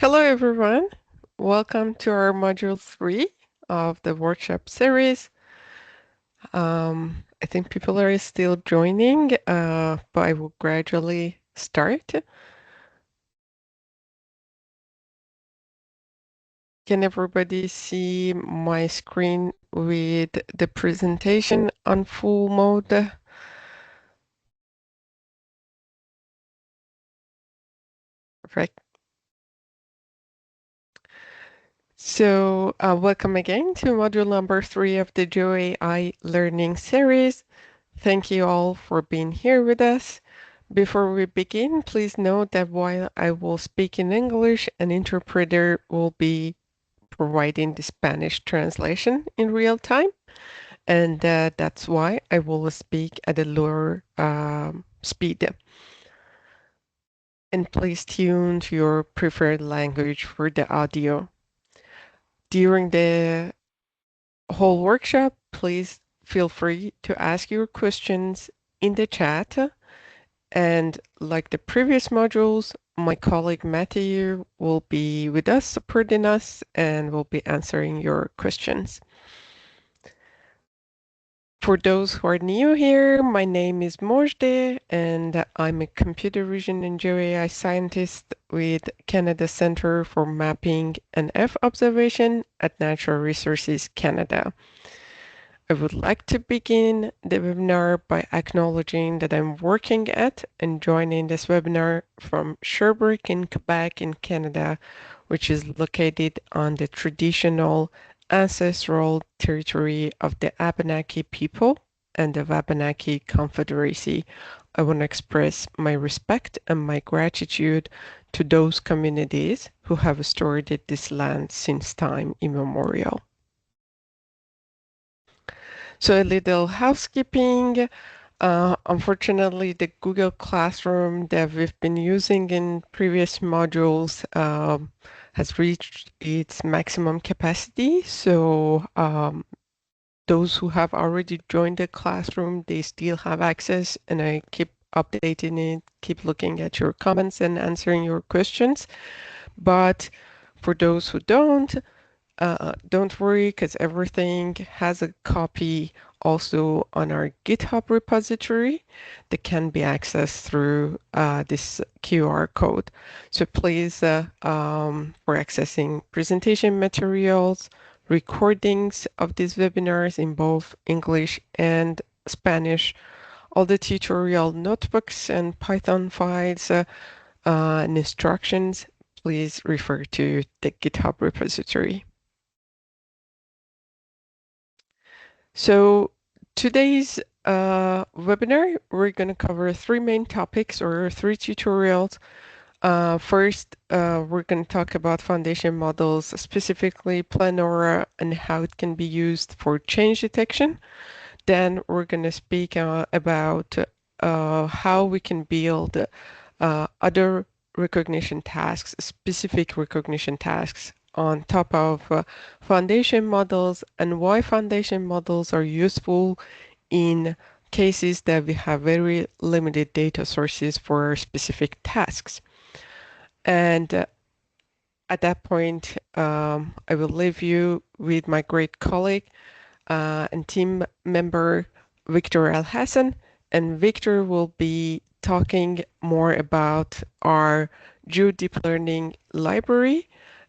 Hello, everyone. Welcome to our module 3 of the workshop series. I think people are still joining, but I will gradually start. Can everybody see my screen with the presentation on full mode? Right. So, welcome again to module number 3 of the GeoAI learning series. Thank you all for being here with us. Before we begin, please note that while I will speak in English, an interpreter will be providing the Spanish translation in real time, and that's why I will speak at a lower speed. And please tune to your preferred language for the audio. During the whole workshop, please feel free to ask your questions in the chat. And like the previous modules, my colleague Matthew will be with us, supporting us, and will be answering your questions. For those who are new here, my name is Mojde, and I'm a computer vision and GeoAI scientist with Canada Centre for Mapping and F Observation at Natural Resources Canada. I would like to begin the webinar by acknowledging that I'm working at and joining this webinar from Sherbrooke in Quebec in Canada, which is located on the traditional ancestral territory of the Abenaki people and the Wabanaki Confederacy. I want to express my respect and my gratitude to those communities who have stewarded this land since time immemorial. So a little housekeeping. Unfortunately, the Google Classroom that we've been using in previous modules has reached its maximum capacity. So those who have already joined the classroom, they still have access, and I keep updating it, keep looking at your comments and answering your questions. But for those who don't worry, because everything has a copy also on our GitHub repository that can be accessed through this QR code. So please, for accessing presentation materials, recordings of these webinars in both English and Spanish, all the tutorial notebooks and Python files and instructions, please refer to the GitHub repository. So today's webinar, we're going to cover three main topics or three tutorials. First, we're going to talk about foundation models, specifically Planaura and how it can be used for change detection. Then we're going to speak about how we can build other recognition tasks, specific recognition tasks on top of foundation models and why foundation models are useful in cases that we have very limited data sources for specific tasks. And at that point, I will leave you with my great colleague and team member, Victor Al Hassan, and Victor will be talking more about our GeoDeep Learning library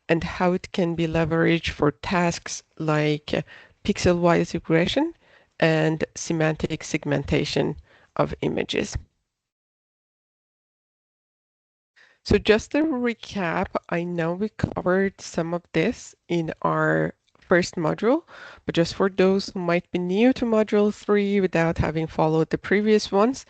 and how it can be leveraged for tasks like pixel-wise regression and semantic segmentation of images. So just to recap, I know we covered some of this in our first module, but just for those who might be new to module 3 without having followed the previous ones,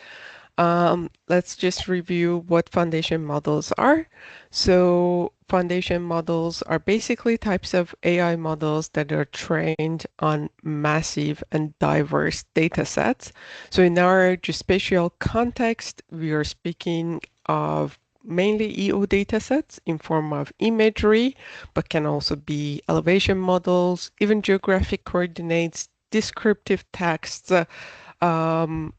let's just review what foundation models are. So foundation models are basically types of AI models that are trained on massive and diverse data sets. So in our geospatial context, we are speaking of mainly EO datasets in form of imagery, but can also be elevation models, even geographic coordinates, descriptive texts, um,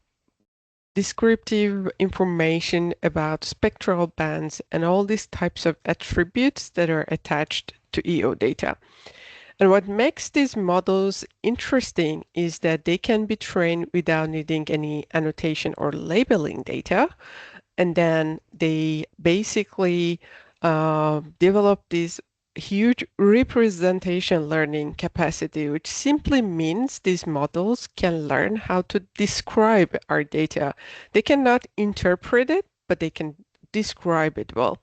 descriptive information about spectral bands and all these types of attributes that are attached to EO data. And what makes these models interesting is that they can be trained without needing any annotation or labeling data. And then they basically develop this huge representation learning capacity, which simply means these models can learn how to describe our data. They cannot interpret it, but they can describe it well.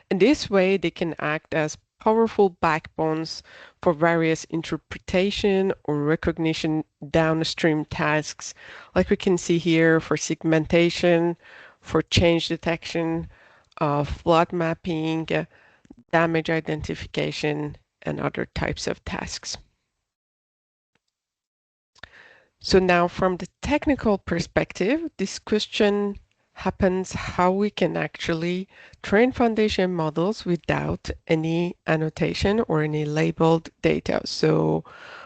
In this way, they can act as powerful backbones for various interpretation or recognition downstream tasks, like we can see here for segmentation, for change detection, flood mapping, damage identification, and other types of tasks. So now from the technical perspective, this question happens how we can actually train foundation models without any annotation or any labeled data. So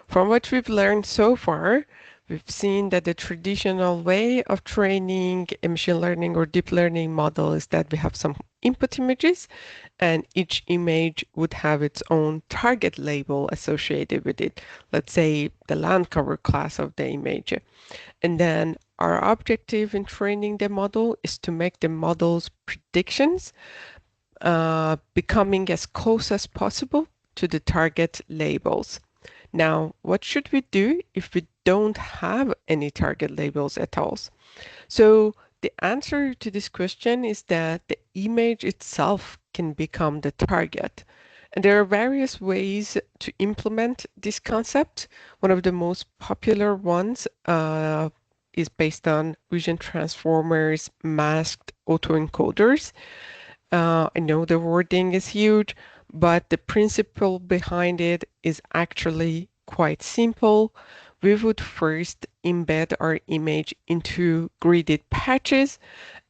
from what we've learned so far, we've seen that the traditional way of training a machine learning or deep learning model is that we have some input images and each image would have its own target label associated with it. Let's say the land cover class of the image. And then our objective in training the model is to make the model's predictions becoming as close as possible to the target labels. Now, what should we do if we don't have any target labels at all? So the answer to this question is that the image itself can become the target. And there are various ways to implement this concept. One of the most popular ones is based on vision transformers, masked autoencoders. I know the wording is huge, but the principle behind it is actually quite simple. We would first embed our image into gridded patches,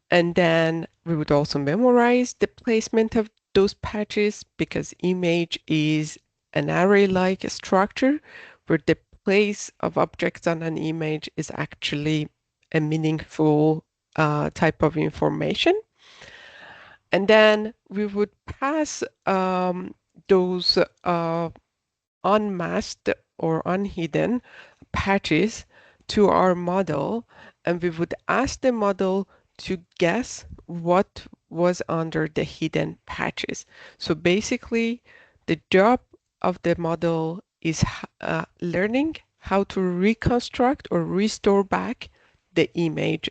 and then we would also memorize the placement of those patches because image is an array-like structure where the place of objects on an image is actually a meaningful type of information. And then we would pass those unmasked or unhidden patches to our model, and we would ask the model to guess what was under the hidden patches. So basically, the job of the model is learning how to reconstruct or restore back the image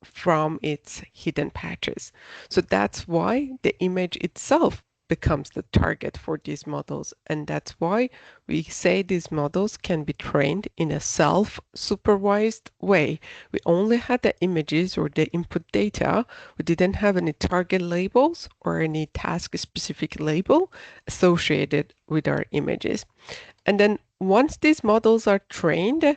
from its hidden patches. So that's why the image itself becomes the target for these models. And that's why we say these models can be trained in a self-supervised way. We only had the images or the input data. We didn't have any target labels or any task-specific label associated with our images. And then once these models are trained,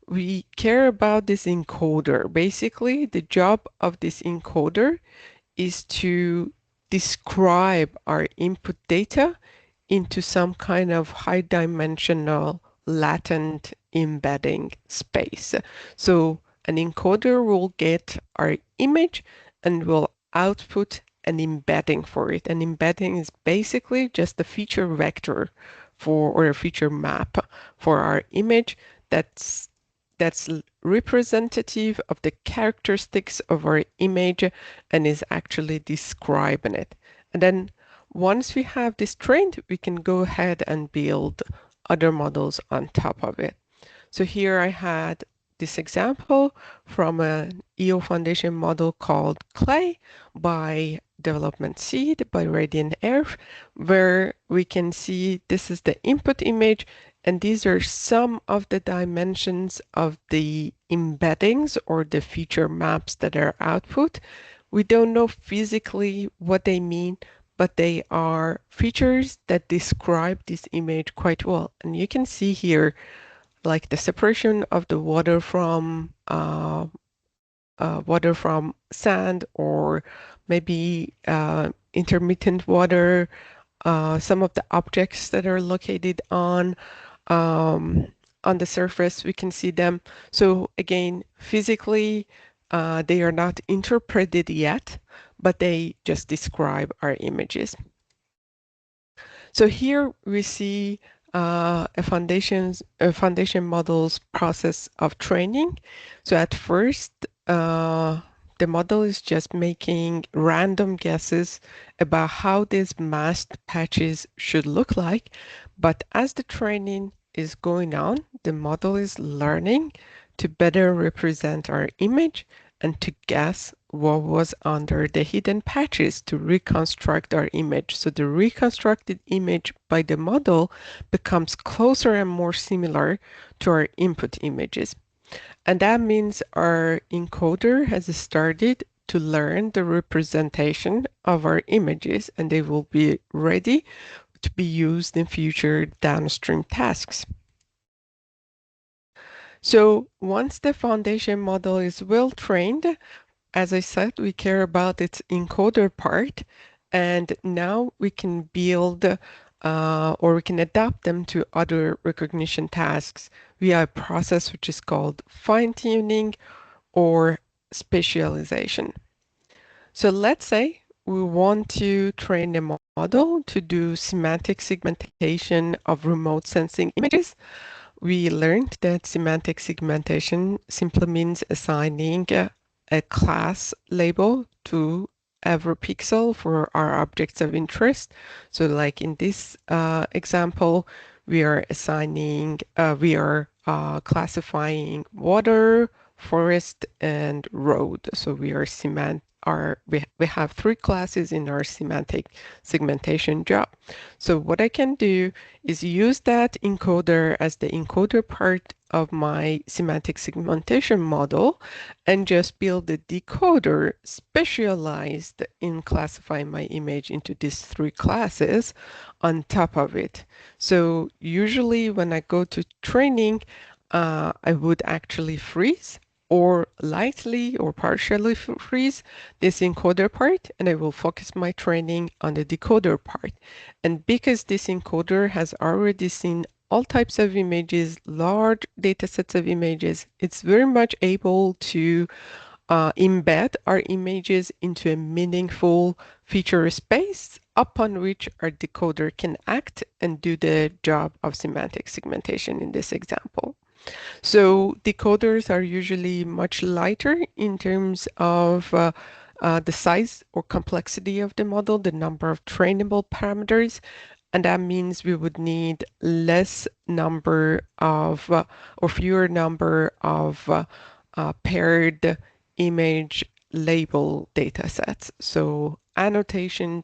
we care about this encoder. Basically, the job of this encoder is to describe our input data into some kind of high dimensional latent embedding space. So an encoder will get our image and will output an embedding for it. An embedding is basically just a feature vector for or a feature map for our image that's representative of the characteristics of our image and is actually describing it. And then once we have this trained, we can go ahead and build other models on top of it. So here I had this example from an EO Foundation model called Clay by Development Seed by Radiant Earth, where we can see this is the input image and these are some of the dimensions of the embeddings or the feature maps that are output. We don't know physically what they mean, but they are features that describe this image quite well. And you can see here, like the separation of the water from sand, or maybe intermittent water, some of the objects that are located um, on the surface, we can see them. So again, physically, They are not interpreted yet, but they just describe our images. So here we see a foundation model's process of training. So at first, the model is just making random guesses about how these masked patches should look like. But as the training is going on, the model is learning to better represent our image and to guess what was under the hidden patches to reconstruct our image. So the reconstructed image by the model becomes closer and more similar to our input images. And that means our encoder has started to learn the representation of our images, and they will be ready to be used in future downstream tasks. So once the foundation model is well trained, as I said, we care about its encoder part, and now we can build or we can adapt them to other recognition tasks via a process which is called fine-tuning or specialization. So let's say we want to train a model to do semantic segmentation of remote sensing images. We learned that semantic segmentation simply means assigning a class label to every pixel for our objects of interest. So like in this example, we are classifying water, forest, and road. So we have three classes in our semantic segmentation job. So what I can do is use that encoder as the encoder part of my semantic segmentation model and just build a decoder specialized in classifying my image into these three classes on top of it. So usually when I go to training, I would actually freeze or lightly or partially freeze this encoder part, and I will focus my training on the decoder part. And because this encoder has already seen all types of images, large data sets of images, it's very much able to embed our images into a meaningful feature space upon which our decoder can act and do the job of semantic segmentation in this example. So decoders are usually much lighter in terms of the size or complexity of the model, the number of trainable parameters, and that means we would need less number of or fewer number of paired image label data sets. So annotation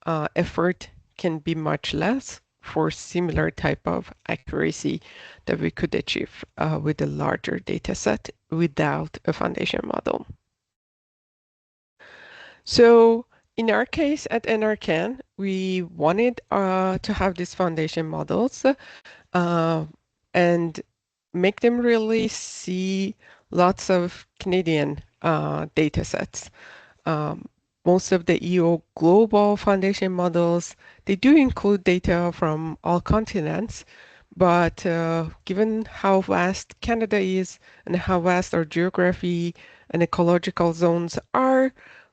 effort can be much less for similar type of accuracy that we could achieve with a larger data set without a foundation model. So in our case at NRCan, we wanted to have these foundation models uh, and make them really see lots of Canadian data sets. Um, most of the EO global foundation models, they do include data from all continents, but given how vast Canada is and how vast our geography and ecological zones are,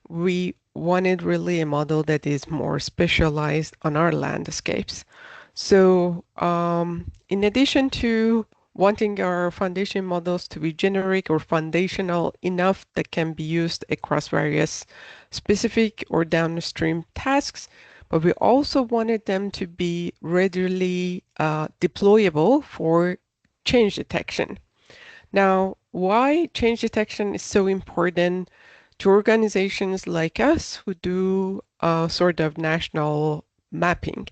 we wanted really a model that is more specialized on our landscapes. So in addition to wanting our foundation models to be generic or foundational enough that can be used across various specific or downstream tasks, but we also wanted them to be readily deployable for change detection. Now, why change detection is so important to organizations like us who do sort of national mapping?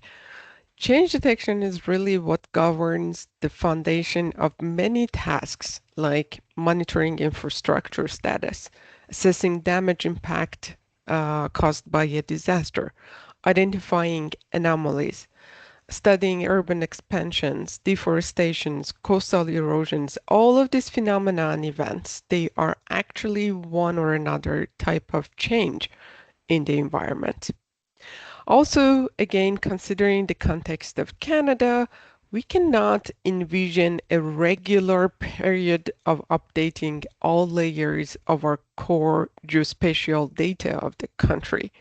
Change detection is really what governs the foundation of many tasks like monitoring infrastructure status, assessing damage impact caused by a disaster, identifying anomalies, studying urban expansions, deforestations, coastal erosions. All of these phenomena and events, they are actually one or another type of change in the environment. Also, again, considering the context of Canada, we cannot envision a regular period of updating all layers of our core geospatial data of the country.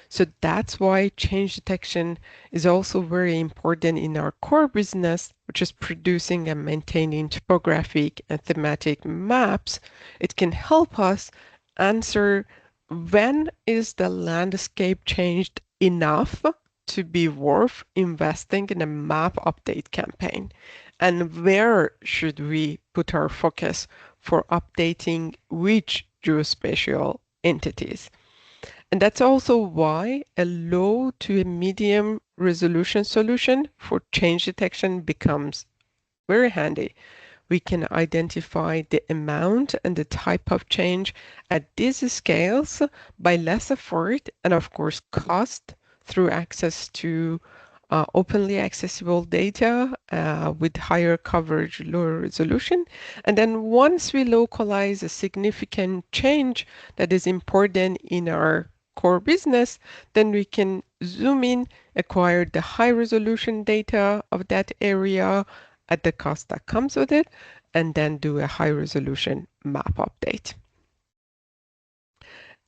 So that's why change detection is also very important in our core business, which is producing and maintaining topographic and thematic maps. It can help us answer when is the landscape changed enough to be worth investing in a map update campaign, and where should we put our focus for updating which geospatial entities. And that's also why a low to a medium resolution solution for change detection becomes very handy. We can identify the amount and the type of change at these scales by less effort and, of course, cost through access to openly accessible data with higher coverage, lower resolution. And then once we localize a significant change that is important in our core business, then we can zoom in, acquire the high resolution data of that area at the cost that comes with it, and then do a high resolution map update.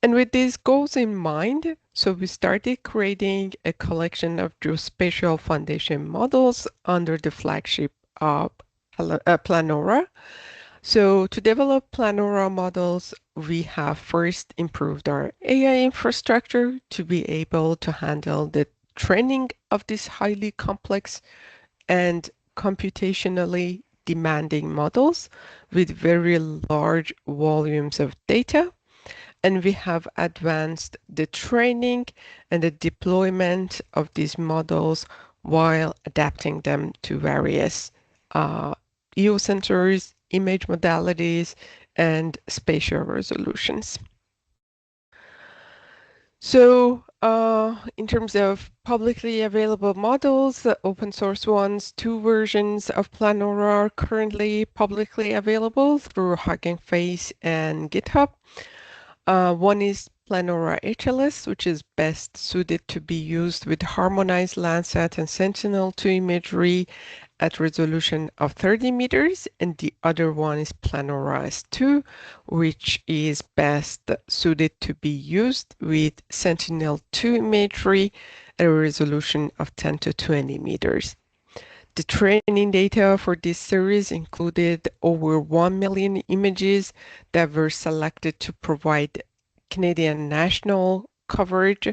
And with these goals in mind, so we started creating a collection of geospatial foundation models under the flagship of Planaura. So to develop Planaura models, we have first improved our AI infrastructure to be able to handle the training of these highly complex and computationally demanding models with very large volumes of data. And we have advanced the training and the deployment of these models while adapting them to various EO sensors, image modalities, and spatial resolutions. So in terms of publicly available models, the open source ones, two versions of Planaura are currently publicly available through Hugging Face and GitHub. One is Planaura HLS, which is best suited to be used with harmonized Landsat and Sentinel-2 imagery at resolution of 30 meters, and the other one is Planaura S2, which is best suited to be used with Sentinel-2 imagery at a resolution of 10 to 20 meters. The training data for this series included over 1 million images that were selected to provide Canadian national coverage,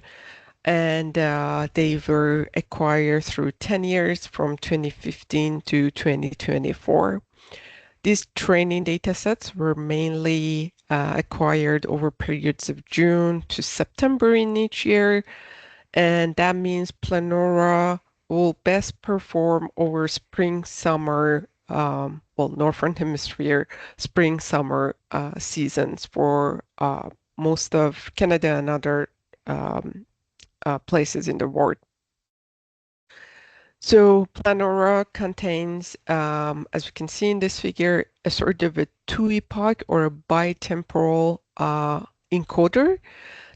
and they were acquired through 10 years from 2015 to 2024. These training data sets were mainly acquired over periods of June to September in each year, and that means Planaura will best perform over spring, summer, Northern Hemisphere, spring, summer seasons for most of Canada and other places in the world. So Planaura contains, as we can see in this figure, a sort of a two-epoch or a bitemporal encoder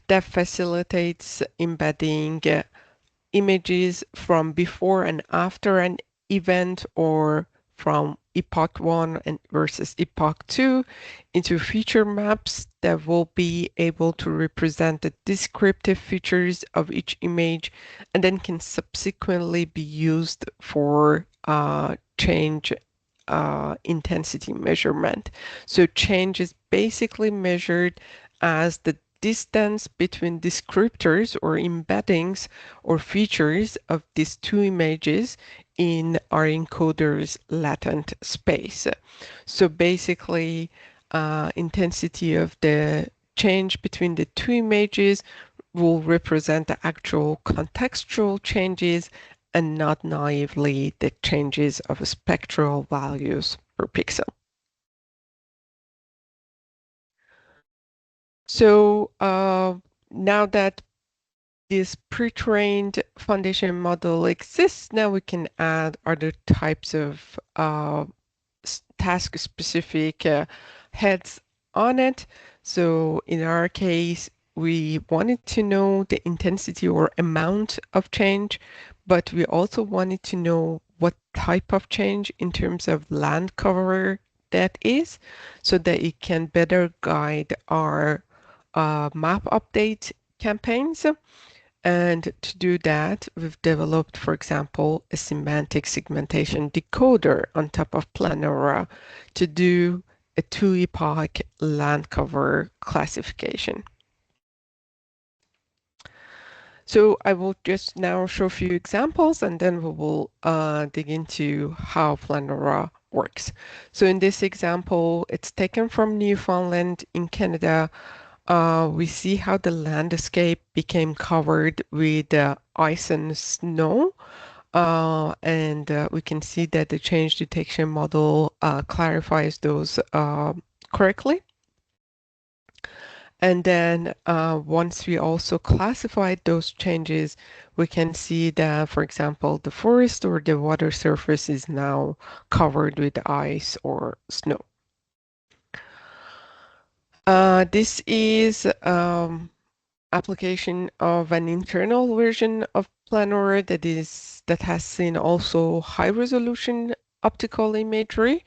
that facilitates embedding images from before and after an event, or from epoch 1 and versus epoch 2 into feature maps that will be able to represent the descriptive features of each image, and then can subsequently be used for change intensity measurement. So change is basically measured as the distance between descriptors or embeddings or features of these two images in our encoder's latent space. So basically, intensity of the change between the two images will represent the actual contextual changes and not naively the changes of spectral values per pixel. So now that this pre-trained foundation model exists, now we can add other types of task-specific heads on it. So in our case, we wanted to know the intensity or amount of change but we also wanted to know what type of change in terms of land cover that is, so that it can better guide our map update campaigns. And to do that, we've developed, for example, a semantic segmentation decoder on top of Planaura to do a two-epoch land cover classification. So I will just now show a few examples and then we will dig into how Planaura works. So in this example, it's taken from Newfoundland in Canada. We see how the landscape became covered with ice and snow. And we can see that the change detection model clarifies those correctly. And then once we also classified those changes, we can see that, for example, the forest or the water surface is now covered with ice or snow. This is application of an internal version of Planaura that has seen also high resolution optical imagery.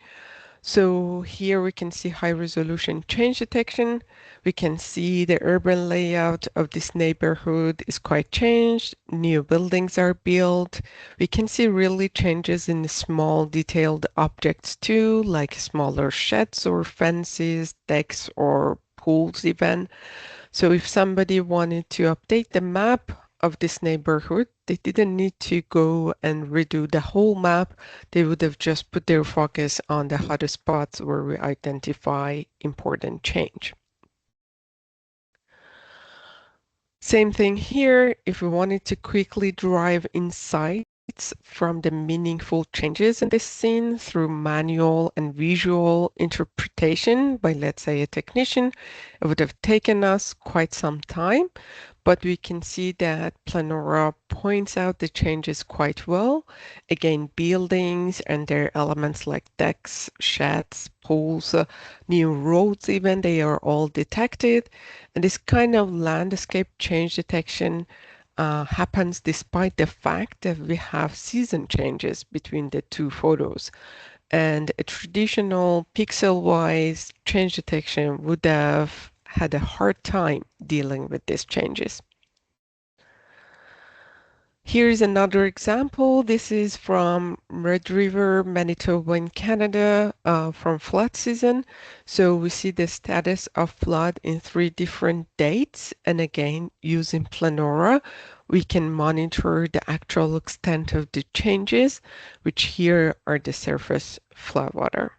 So here we can see high resolution change detection. We can see the urban layout of this neighborhood is quite changed. New buildings are built. We can see really changes in the small detailed objects too, like smaller sheds or fences, decks or pools even. So if somebody wanted to update the map of this neighborhood, they didn't need to go and redo the whole map. They would have just put their focus on the hotspots where we identify important change. Same thing here. If we wanted to quickly derive insights from the meaningful changes in this scene through manual and visual interpretation by, let's say, a technician, it would have taken us quite some time. But we can see that Planaura points out the changes quite well. Again, buildings and their elements like decks, sheds, pools, new roads even, they are all detected. And this kind of landscape change detection happens despite the fact that we have season changes between the two photos. And a traditional pixel-wise change detection would have had a hard time dealing with these changes. Here's another example. This is from Red River, Manitoba in Canada from flood season. So we see the status of flood in 3 different dates. And again, using Planaura, we can monitor the actual extent of the changes, which here are the surface floodwater.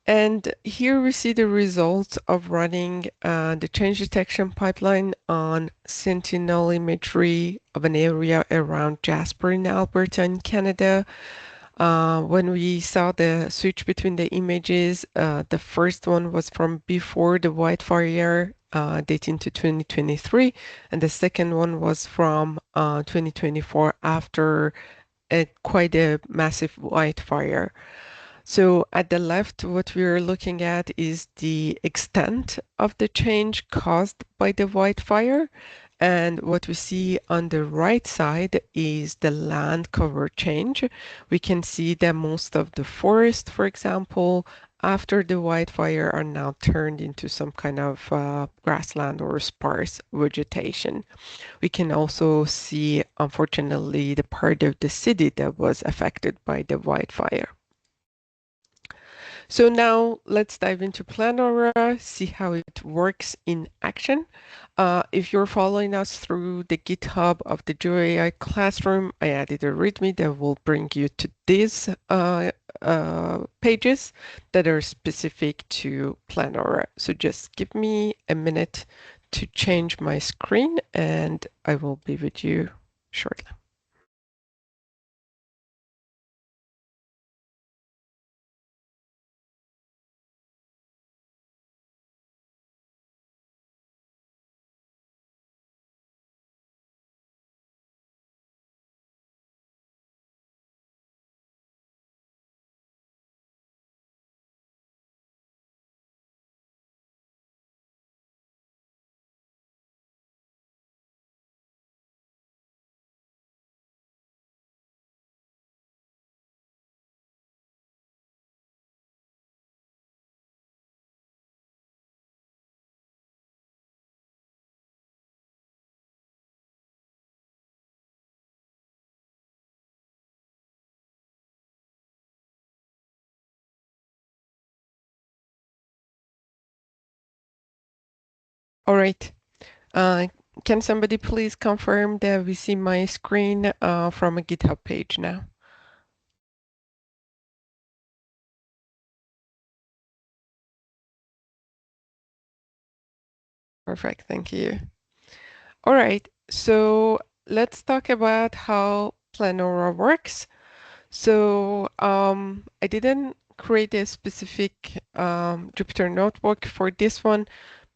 And here we see the results of running the change detection pipeline on Sentinel imagery of an area around Jasper in Alberta in Canada. When we saw the switch between the images, the first one was from before the wildfire dating to 2023, and the second one was from 2024 after quite a massive wildfire. So at the left, what we're looking at is the extent of the change caused by the wildfire. And what we see on the right side is the land cover change. We can see that most of the forest, for example, after the wildfire are now turned into some kind of grassland or sparse vegetation. We can also see, unfortunately, the part of the city that was affected by the wildfire. So now let's dive into Planaura, see how it works in action. If you're following us through the GitHub of the GeoAI classroom, I added a README that will bring you to these pages that are specific to Planaura. So just give me a minute to change my screen and I will be with you shortly. All right. Uh, can somebody please confirm that we see my screen from a GitHub page now? Perfect. Thank you. All right. So let's talk about how Planaura works. So I didn't create a specific Jupyter notebook for this one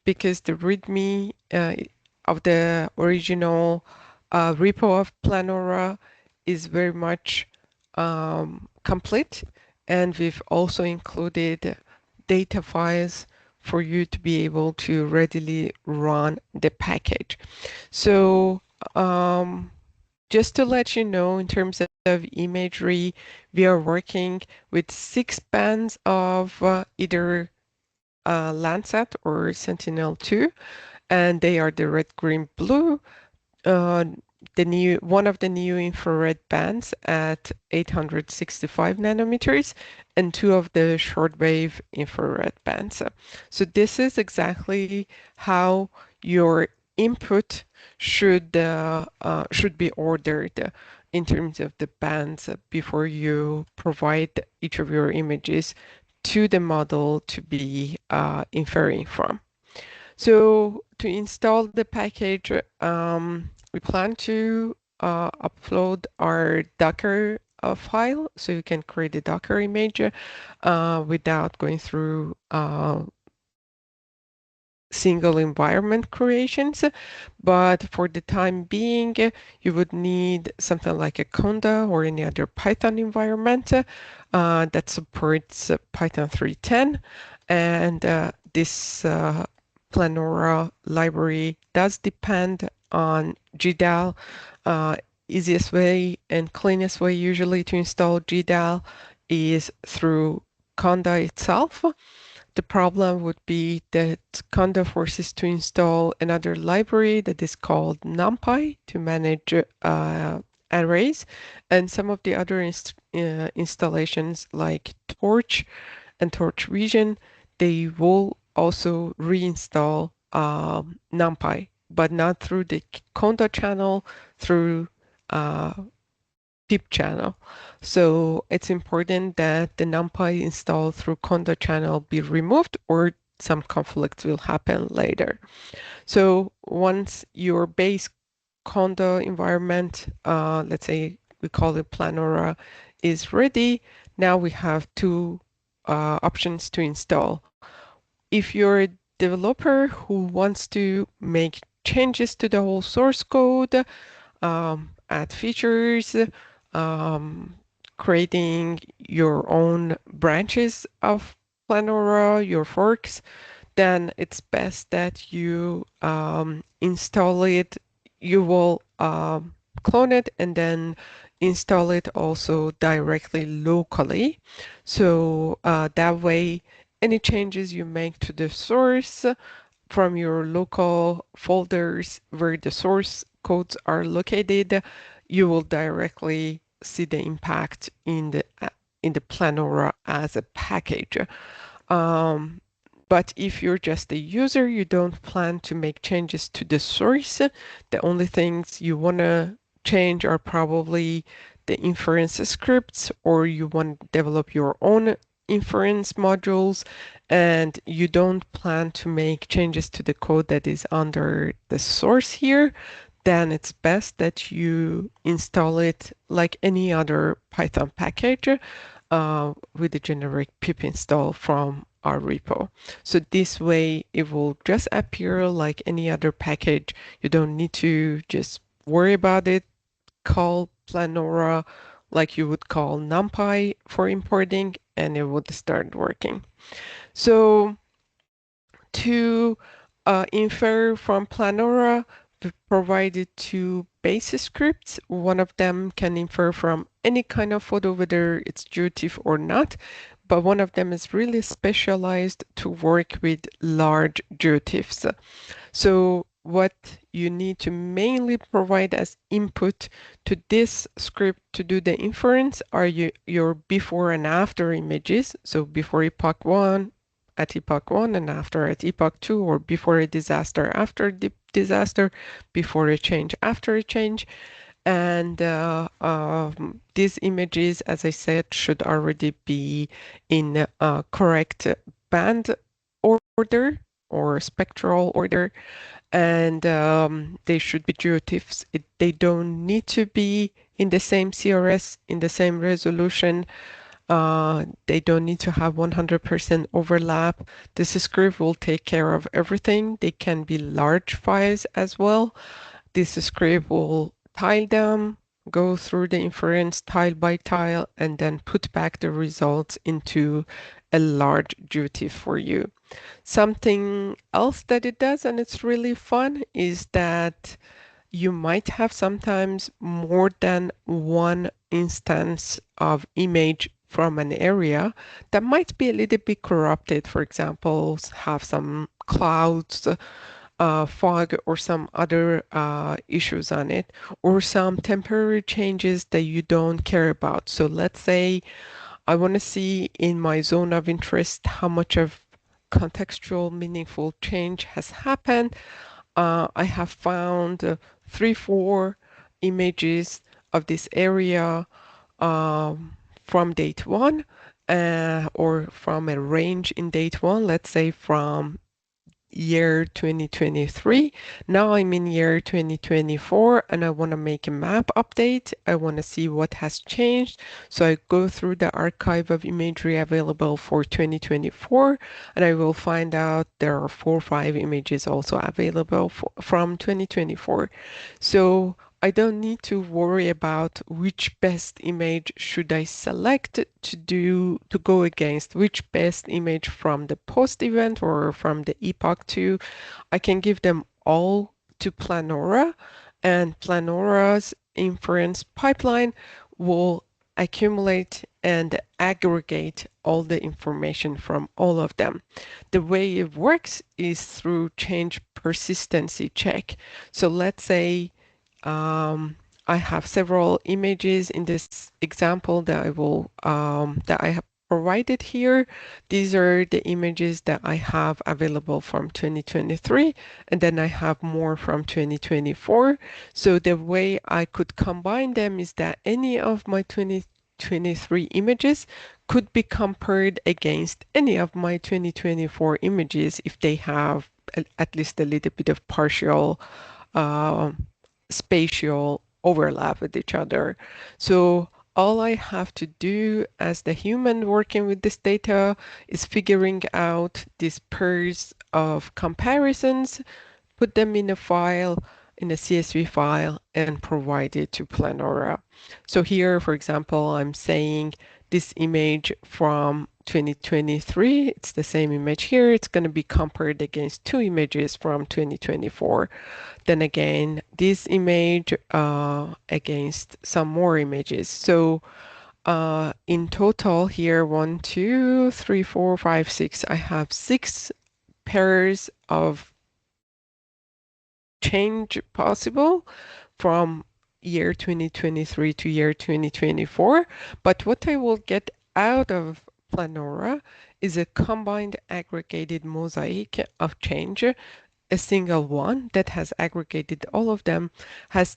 because the README of the original repo of Planaura is very much complete, and we've also included data files for you to be able to readily run the package. So just to let you know, in terms of imagery, we are working with 6 bands of either Landsat or Sentinel-2, and they are the red, green, blue. Uh, the new one of the new infrared bands at 865 nanometers, and two of the shortwave infrared bands. So this is exactly how your input should be ordered in terms of the bands before you provide each of your images to the model to be inferring from. So to install the package, we plan to upload our Docker file, so you can create a Docker image without going through single environment creations. But for the time being, you would need something like a Conda or any other Python environment that supports Python 3.10. And this Planaura library does depend on GDAL. Easiest way and cleanest way usually to install GDAL is through Conda itself. The problem would be that Conda forces to install another library that is called NumPy to manage arrays, and some of the other installations like Torch and Torch Vision, they will also reinstall NumPy, but not through the Conda channel, through pip channel. So it's important that the NumPy installed through Conda channel be removed, or some conflicts will happen later. So once your base Conda environment, let's say we call it Planaura, is ready, now we have two options to install. If you're a developer who wants to make changes to the whole source code, add features, um, creating your own branches of Planaura, your forks, then it's best that you install it. You will clone it and then install it also directly locally. So that way, any changes you make to the source from your local folders where the source codes are located, you will directly see the impact in the Planaura as a package. Um, but if you're just a user, you don't plan to make changes to the source. The only things you want to change are probably the inference scripts, or you want to develop your own inference modules, and you don't plan to make changes to the code that is under the source here, then it's best that you install it like any other Python package with the generic pip install from our repo. So this way it will just appear like any other package. You don't need to just worry about it. Call Planaura like you would call NumPy for importing, and it would start working. So to infer from Planaura, we provided two base scripts. One of them can infer from any kind of photo, whether it's GeoTIFF or not, but one of them is really specialized to work with large GeoTIFFs. So what you need to mainly provide as input to this script to do the inference are your before and after images. So before epoch 1, at epoch 1 and after at epoch 2, or before a disaster, after the disaster, before a change, after a change. And these images, as I said, should already be in correct band order or spectral order, and they should be geotiffs. They don't need to be in the same CRS, in the same resolution. They don't need to have 100% overlap. This script will take care of everything. They can be large files as well. This script will tile them, go through the inference tile by tile, and then put back the results into a large GeoTIFF for you. Something else that it does, and it's really fun, is that you might have sometimes more than one instance of image from an area that might be a little bit corrupted. For example, have some clouds, fog, or some other issues on it, or some temporary changes that you don't care about. So let's say I want to see in my zone of interest how much of contextual meaningful change has happened. I have found 3, 4 images of this area from date 1, or from a range in date 1, let's say from year 2023. Now I'm in year 2024 and I want to make a map update. I want to see what has changed. So I go through the archive of imagery available for 2024 and I will find out there are 4 or 5 images also available from 2024. So I don't need to worry about which best image should I select to go against, which best image from the post event or from the epoch 2. I can give them all to Planaura, and Planaura's inference pipeline will accumulate and aggregate all the information from all of them. The way it works is through change persistency check. So let's say I have several images in this example that I have provided here. These are the images that I have available from 2023, and then I have more from 2024. So the way I could combine them is that any of my 2023 images could be compared against any of my 2024 images if they have at least a little bit of partial uh, spatial overlap with each other. So all I have to do as the human working with this data is figuring out these pairs of comparisons, put them in a file, in a CSV file, and provide it to Planaura. So here, for example, I'm saying this image from 2023, it's the same image here, it's going to be compared against 2 images from 2024. Then again, this image against some more images. So in total here, 1, 2, 3, 4, 5, 6, I have 6 pairs of change possible from year 2023 to year 2024. But what I will get out of Planaura is a combined aggregated mosaic of change. A single one that has aggregated all of them has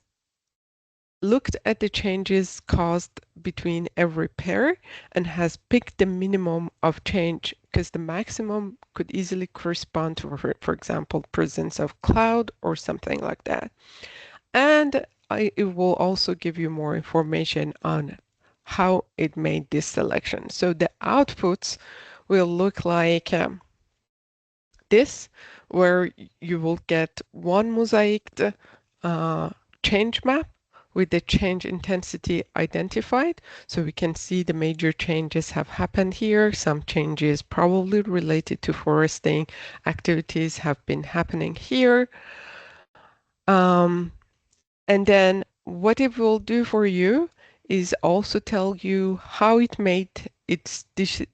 looked at the changes caused between every pair and has picked the minimum of change because the maximum could easily correspond to, for example, presence of cloud or something like that. And it will also give you more information on how it made this selection. So the outputs will look like this, where you will get one mosaic change map with the change intensity identified. So we can see the major changes have happened here. Some changes probably related to foresting activities have been happening here. And then what it will do for you is also tell you how it made its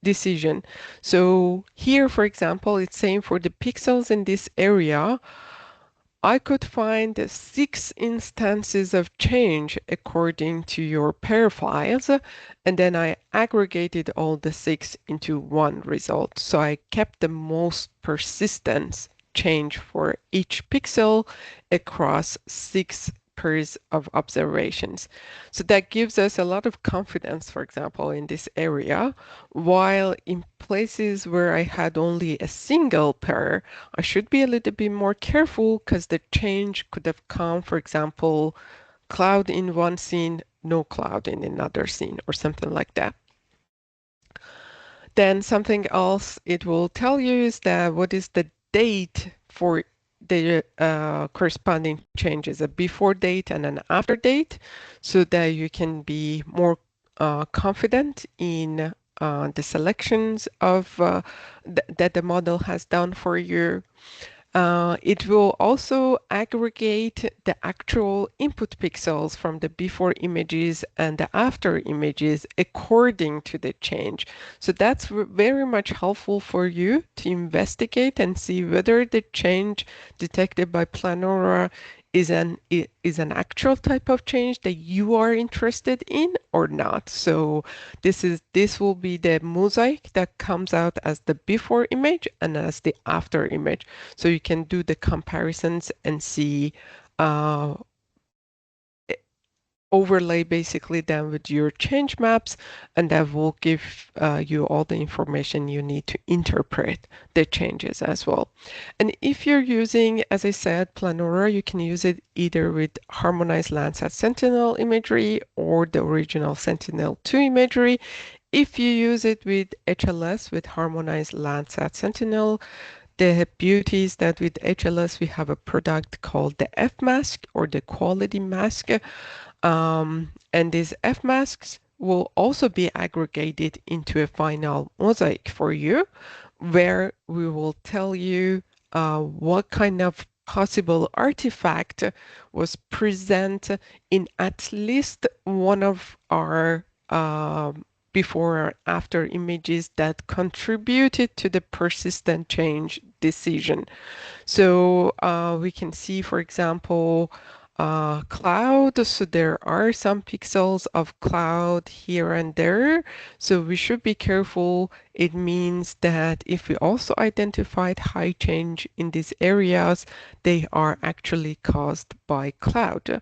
decision. So here, for example, it's saying for the pixels in this area, I could find 6 instances of change according to your pair files, and then I aggregated all the 6 into one result. So I kept the most persistent change for each pixel across 6 pairs of observations. So that gives us a lot of confidence, for example, in this area, while in places where I had only a single pair, I should be a little bit more careful because the change could have come, for example, cloud in one scene, no cloud in another scene, or something like that. Then something else it will tell you is that what is the date for the corresponding changes, a before date and an after date, so that you can be more confident in the selections of that the model has done for you. It will also aggregate the actual input pixels from the before images and the after images according to the change. So that's very much helpful for you to investigate and see whether the change detected by Planaura is an actual type of change that you are interested in or not. So this will be the mosaic that comes out as the before image and as the after image. So you can do the comparisons and see uh, overlay basically then with your change maps, and that will give you all the information you need to interpret the changes as well. And if you're using, as I said, Planaura, you can use it either with harmonized Landsat Sentinel imagery or the original Sentinel-2 imagery. If you use it with HLS, with harmonized Landsat Sentinel, the beauty is that with HLS we have a product called the F mask or the quality mask. And these F masks will also be aggregated into a final mosaic for you, where we will tell you what kind of possible artifact was present in at least one of our before or after images that contributed to the persistent change decision. So we can see, for example, cloud. So there are some pixels of cloud here and there. So we should be careful. It means that if we also identified high change in these areas, they are actually caused by cloud.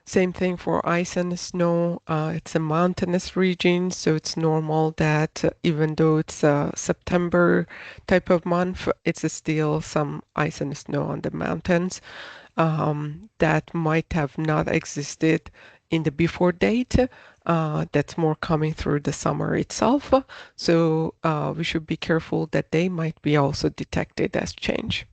Same thing for ice and snow. It's a mountainous region, so it's normal that even though it's a September type of month, it's still some ice and snow on the mountains that might have not existed in the before date. That's more coming through the summer itself. So we should be careful that they might be also detected as change.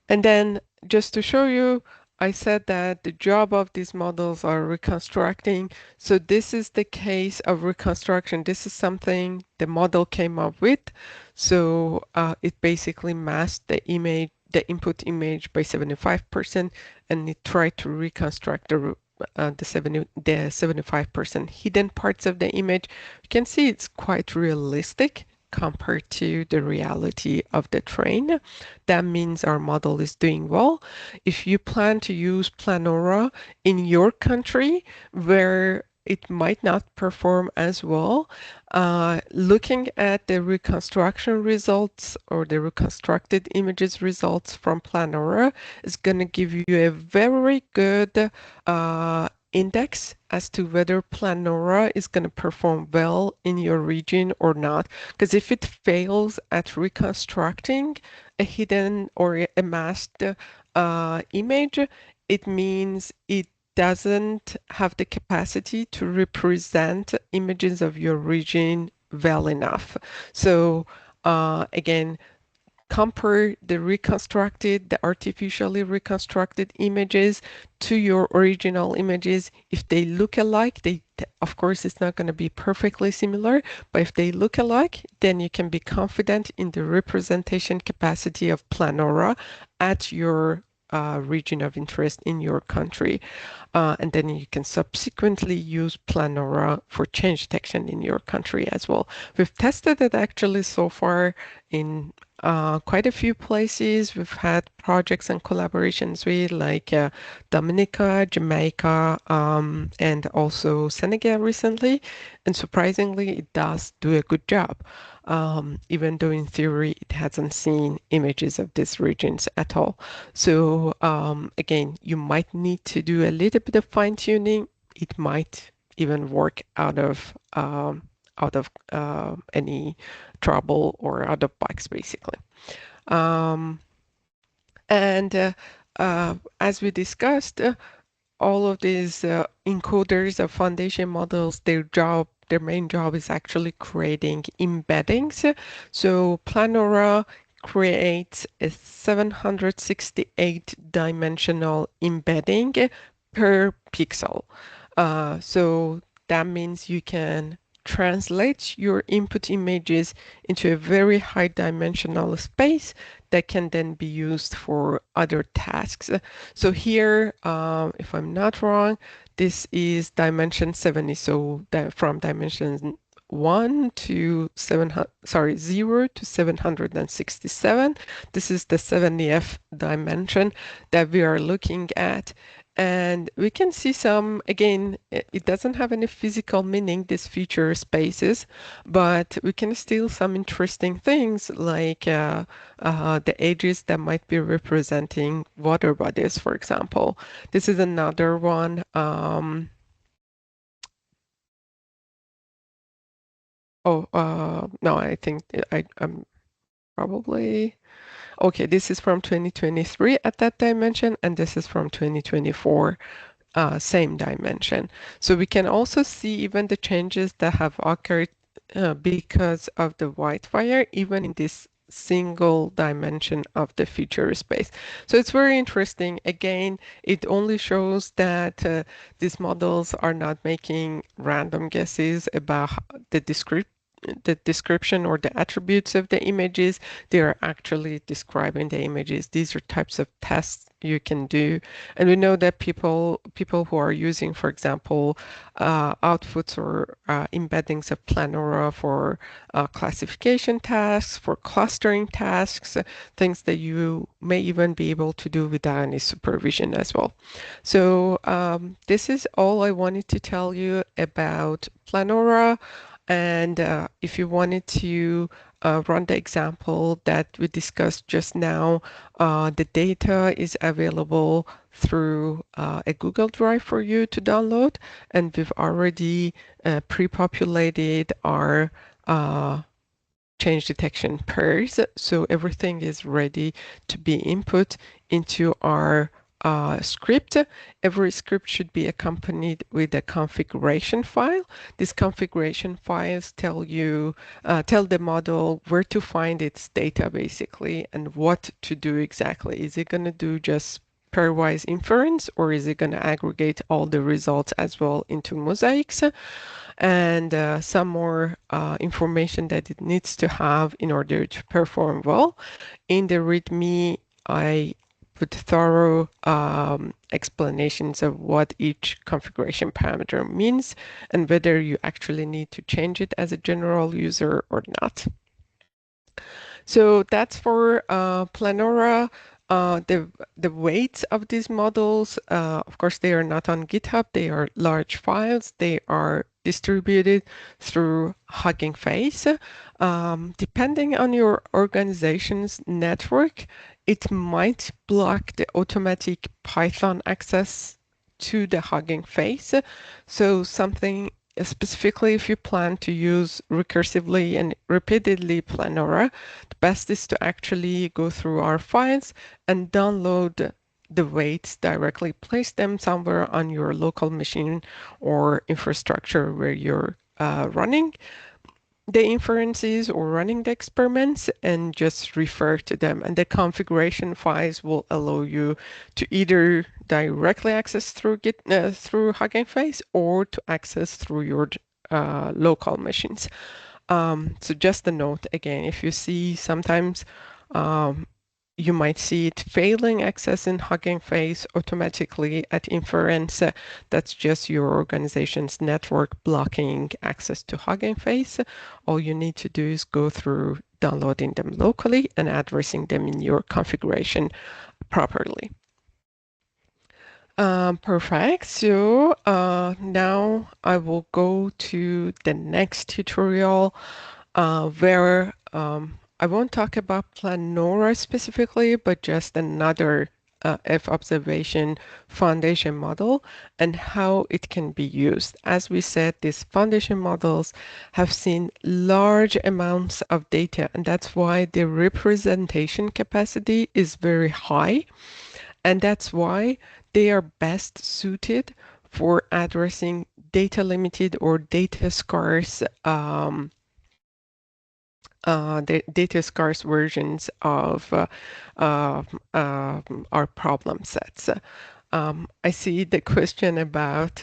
And then just to show you, I said that the job of these models are reconstructing. So this is the case of reconstruction. This is something the model came up with. So it basically masked the image, the input image by 75%, and it tried to reconstruct the 75% hidden parts of the image. You can see it's quite realistic compared to the reality of the train. That means our model is doing well. If you plan to use Planaura in your country where it might not perform as well, looking at the reconstruction results or the reconstructed images results from Planaura is going to give you a very good index as to whether Planaura is going to perform well in your region or not. Because if it fails at reconstructing a hidden or a masked image, it means it doesn't have the capacity to represent images of your region well enough. So again, compare the artificially reconstructed images to your original images. If they look alike, of course, it's not going to be perfectly similar, but if they look alike, then you can be confident in the representation capacity of Planaura at your region of interest in your country. And then you can subsequently use Planaura for change detection in your country as well. We've tested it actually so far in quite a few places. We've had projects and collaborations with like Dominica, Jamaica, and also Senegal recently. And surprisingly, it does do a good job. Even though in theory it hasn't seen images of these regions at all. So again, you might need to do a little bit of fine tuning. It might even work out of any trouble or out of bugs, basically. Um, and as we discussed, all of these encoders of foundation models, their main job is actually creating embeddings. So Planaura creates a 768 dimensional embedding per pixel. So that means you can translate your input images into a very high dimensional space that can then be used for other tasks. So here, if I'm not wrong, this is dimension 70. So that from dimension 1 to 0 to 767. This is the 70th dimension that we are looking at. And we can see some, again, it doesn't have any physical meaning, these feature spaces, but we can still some interesting things like the edges that might be representing water bodies, for example. This is another one. No, I think I'm probably, okay, this is from 2023 at that dimension, and this is from 2024. Same dimension. So we can also see even the changes that have occurred because of the wildfire, even in this single dimension of the feature space. So it's very interesting. Again, it only shows that these models are not making random guesses about the description or the attributes of the images. They are actually describing the images. These are types of tests you can do. And we know that people who are using, for example, outputs or embeddings of Planaura for classification tasks, for clustering tasks, things that you may even be able to do without any supervision as well. So this is all I wanted to tell you about Planaura. And if you wanted to run the example that we discussed just now, the data is available through a Google Drive for you to download. And we've already pre-populated our change detection pairs. So everything is ready to be input into our script. Every script should be accompanied with a configuration file. These configuration files tell the model where to find its data basically and what to do exactly. Is it going to do just pairwise inference, or is it going to aggregate all the results as well into mosaics? And some more information that it needs to have in order to perform well. In the README, I put thorough explanations of what each configuration parameter means and whether you actually need to change it as a general user or not. So that's for Planaura. The weights of these models, of course, they are not on GitHub. They are large files. They are distributed through Hugging Face. Depending on your organization's network, it might block the automatic Python access to the Hugging Face. So something specifically if you plan to use recursively and repeatedly Planaura, the best is to actually go through our files and download the weights directly, place them somewhere on your local machine or infrastructure where you're running the inferences or running the experiments and just refer to them. And the configuration files will allow you to either directly access through through Hugging Face or to access through your local machines. So just a note again, if you see sometimes um, you might see it failing access in Hugging Face automatically at inference. That's just your organization's network blocking access to Hugging Face. All you need to do is go through downloading them locally and addressing them in your configuration properly. Perfect. So now I will go to the next tutorial where I won't talk about Planaura specifically, but just another F observation foundation model and how it can be used. As we said, these foundation models have seen large amounts of data, and that's why the representation capacity is very high. And that's why they are best suited for addressing data limited or data scarce the data scarce versions of uh, our problem sets. I see the question about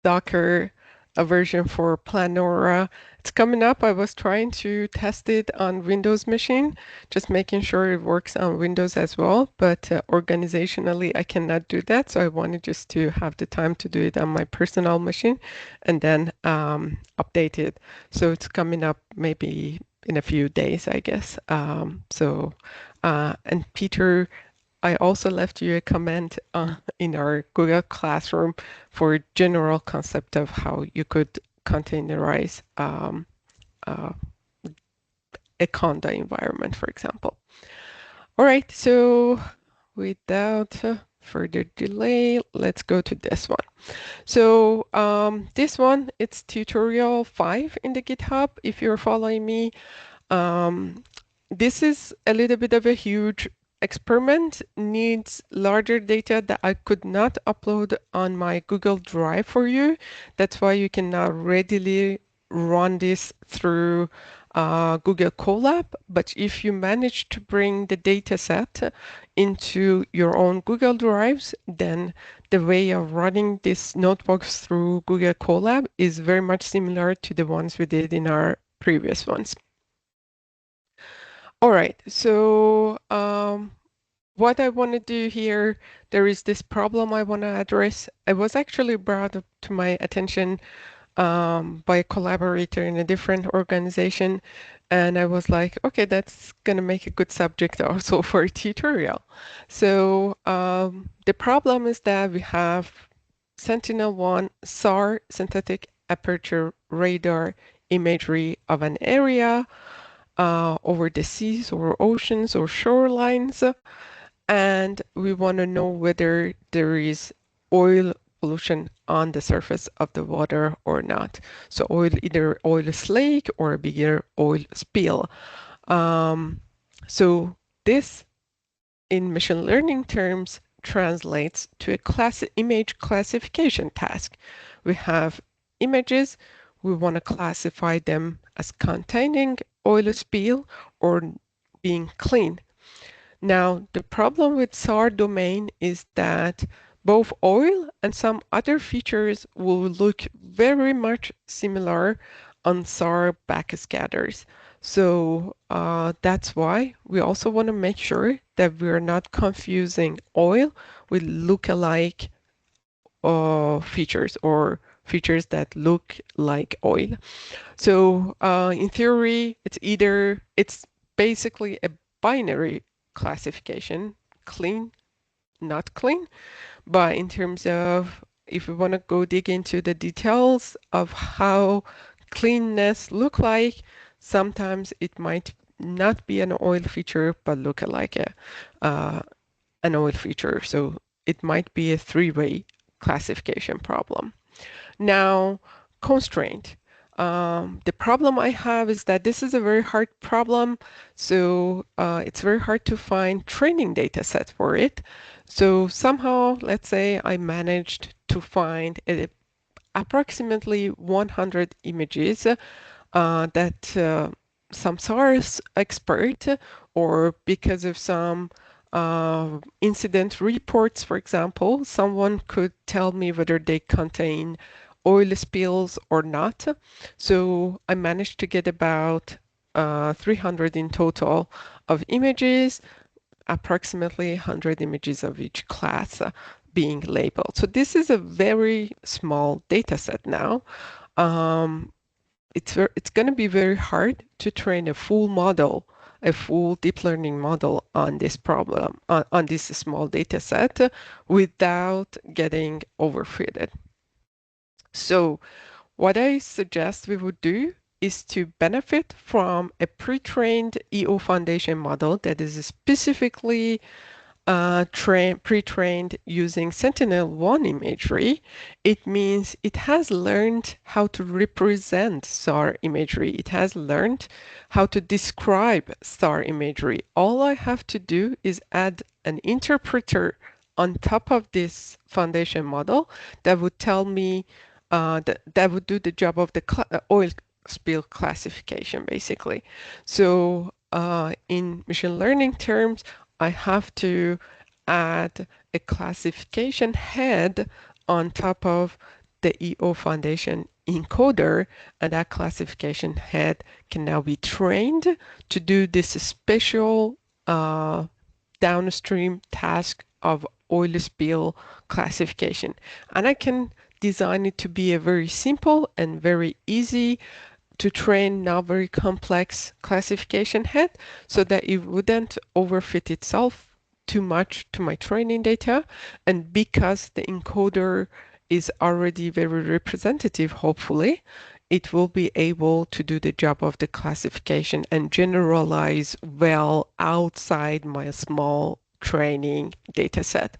Docker, a version for Planaura. It's coming up. I was trying to test it on Windows machine, just making sure it works on Windows as well. But organizationally, I cannot do that. So I wanted just to have the time to do it on my personal machine and then update it. So it's coming up maybe in a few days, I guess. And Peter, I also left you a comment in our Google Classroom for general concept of how you could containerize uh, a Conda environment, for example. All right, so without further delay, let's go to this one. So this one, it's tutorial 5 in the GitHub. If you're following me, this is a little bit of a huge experiment, needs larger data that I could not upload on my Google Drive for you. That's why you can now readily run this through Google Colab. But if you manage to bring the data set into your own Google Drives, then the way of running these notebooks through Google Colab is very much similar to the ones we did in our previous ones. All right, so what I want to do here, there is this problem I want to address. It was actually brought up to my attention by a collaborator in a different organization. And I was like, okay, that's going to make a good subject also for a tutorial. So the problem is that we have Sentinel-1 SAR, synthetic aperture radar imagery of an area over the seas or oceans or shorelines. And we want to know whether there is oil pollution on the surface of the water or not. So either oil slake or a bigger oil spill. So this, in machine learning terms, translates to a image classification task. We have images, we want to classify them as containing oil spill or being clean. Now, the problem with SAR domain is that both oil and some other features will look very much similar on SAR backscatters. So that's why we also want to make sure that we're not confusing oil with look-alike features or features that look like oil. So in theory, it's basically a binary classification, clean, not clean. But in terms of if we want to go dig into the details of how cleanness look like, sometimes it might not be an oil feature, but look like an oil feature. So it might be a three-way classification problem. Now, constraint. The problem I have is that this is a very hard problem, so it's very hard to find training data sets for it. So somehow, let's say I managed to find approximately 100 images that some SARS expert or because of some incident reports, for example, someone could tell me whether they contain oil spills or not. So I managed to get about 300 in total of images, approximately 100 images of each class being labeled. So this is a very small data set now. it's going to be very hard to train a full model, a full deep learning model on this problem, on this small data set without getting overfitted. So what I suggest we would do is to benefit from a pre-trained EO foundation model that is specifically pre-trained using Sentinel-1 imagery. It means it has learned how to represent star imagery. It has learned how to describe star imagery. All I have to do is add an interpreter on top of this foundation model that would tell me that would do the job of the oil spill classification, basically. So in machine learning terms, I have to add a classification head on top of the EO Foundation encoder, and that classification head can now be trained to do this special downstream task of oil spill classification. And I can design it to be a very simple and very easy to train now very complex classification head so that it wouldn't overfit itself too much to my training data. And because the encoder is already very representative, hopefully, it will be able to do the job of the classification and generalize well outside my small training data set.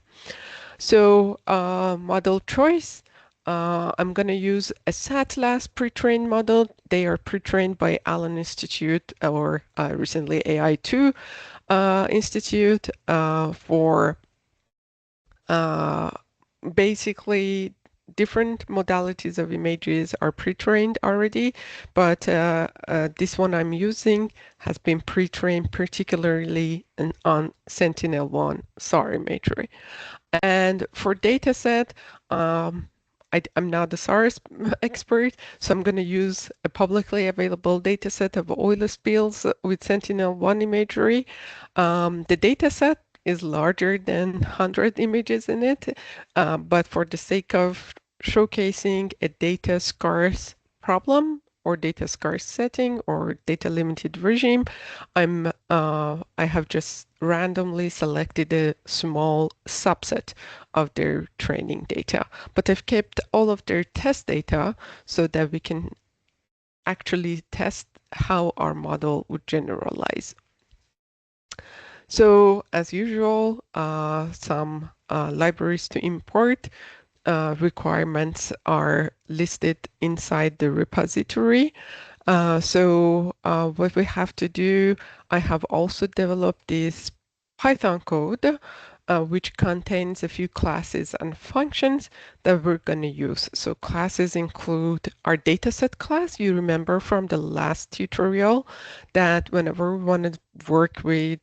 So model choice, I'm going to use a SATLAS pre-trained model. They are pre-trained by Allen Institute or recently AI2 Institute for basically different modalities of images are pre-trained already, but this one I'm using has been pre-trained particularly on Sentinel-1 SAR imagery. And for dataset, I'm not the SARS expert, so I'm going to use a publicly available dataset of oil spills with Sentinel-1 imagery. The dataset is larger than 100 images in it, but for the sake of showcasing a data scarce problem or data scarce setting or data limited regime, I have just randomly selected a small subset of their training data, but I've kept all of their test data so that we can actually test how our model would generalize. So as usual, some libraries to import requirements are listed inside the repository. So what we have to do, I have also developed this Python code which contains a few classes and functions that we're going to use. So classes include our dataset class. You remember from the last tutorial that whenever we want to work with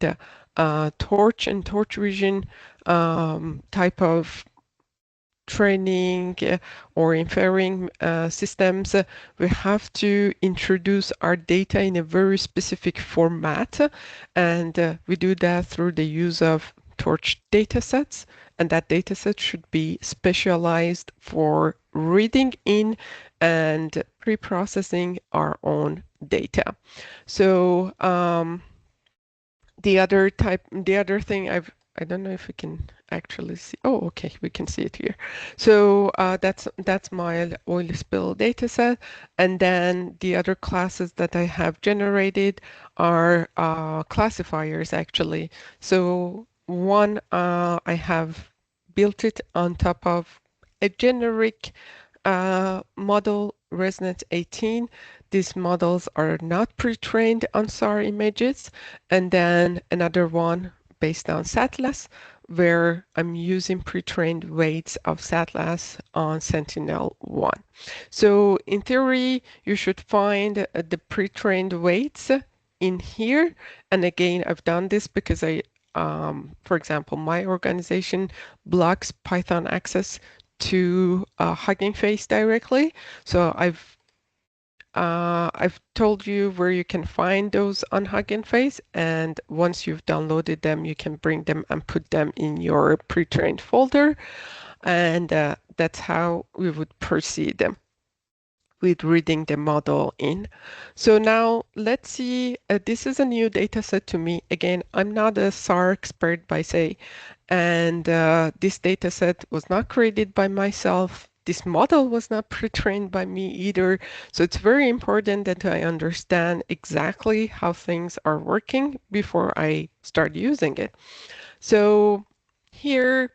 torch and torch vision type of training or inferring systems, we have to introduce our data in a very specific format, and we do that through the use of torch datasets, and that dataset should be specialized for reading in and pre-processing our own data. So the other thing I don't know if we can actually see. Oh, okay, we can see it here. So that's my oil spill dataset, and then the other classes that I have generated are classifiers actually. So one I have built it on top of a generic model ResNet 18. These models are not pre-trained on SAR images, and then another one based on SATLAS, where I'm using pre-trained weights of SATLAS on Sentinel-1. So in theory, you should find the pre-trained weights in here. And again, I've done this because for example, my organization blocks Python access to Hugging Face directly. So I've told you where you can find those on Hugging Face, and once you've downloaded them, you can bring them and put them in your pre-trained folder, and that's how we would proceed. with reading the model in. So now let's see, this is a new data set to me. Again, I'm not a SAR expert by say, and this data set was not created by myself. This model was not pre-trained by me either. So it's very important that I understand exactly how things are working before I start using it. So here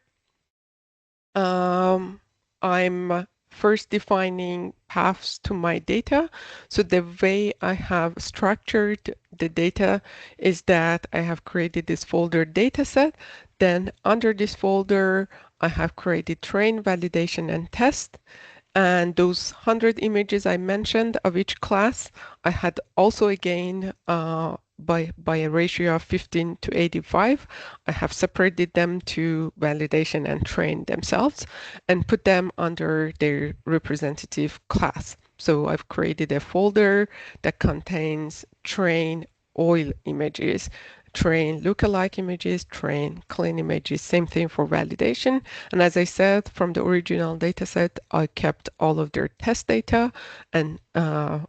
I'm first defining paths to my data. So the way I have structured the data is that I have created this folder dataset. Then under this folder, I have created train, validation, and test. And those 100 images I mentioned of each class, I had also again by a ratio of 15 to 85, I have separated them to validation and train themselves and put them under their representative class. So I've created a folder that contains train oil images, train lookalike images, train clean images, same thing for validation. And as I said, from the original dataset, I kept all of their test data and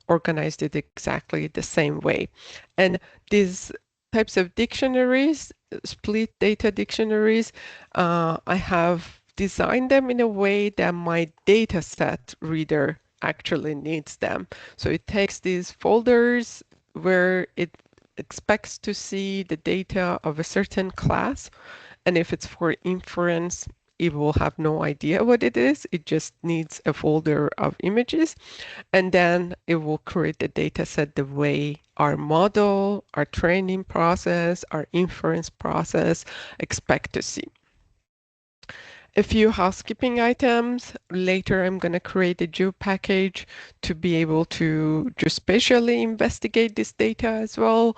organized it exactly the same way. And these types of dictionaries, split data dictionaries, I have designed them in a way that my dataset reader actually needs them. So it takes these folders where it expects to see the data of a certain class, and if it's for inference, it will have no idea what it is. It just needs a folder of images, and then it will create the data set the way our model, our training process, our inference process expect to see. A few housekeeping items. Later, I'm going to create a geo package to be able to geospatially investigate this data as well.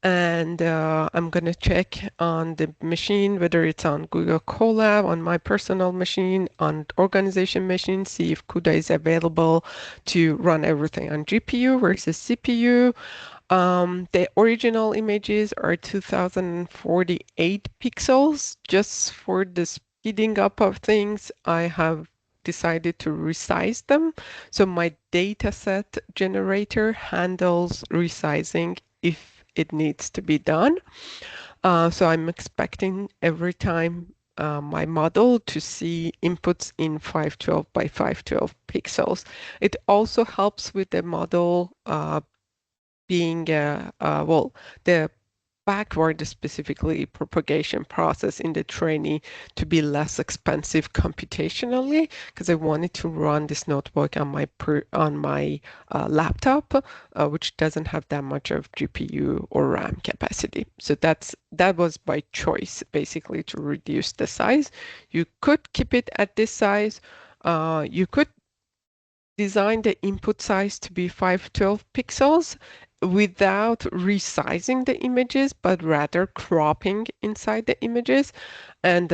And I'm going to check on the machine, whether it's on Google Colab, on my personal machine, on organization machine, see if CUDA is available to run everything on GPU versus CPU. The original images are 2048 pixels. Just for the speeding up of things, I have decided to resize them. So my dataset generator handles resizing if it needs to be done. So I'm expecting every time my model to see inputs in 512 by 512 pixels. It also helps with the model being well, the backward specifically propagation process in the training to be less expensive computationally, because I wanted to run this notebook on my laptop, which doesn't have that much of GPU or RAM capacity. So that was by choice, basically, to reduce the size. You could keep it at this size. You could design the input size to be 512 pixels without resizing the images, but rather cropping inside the images. And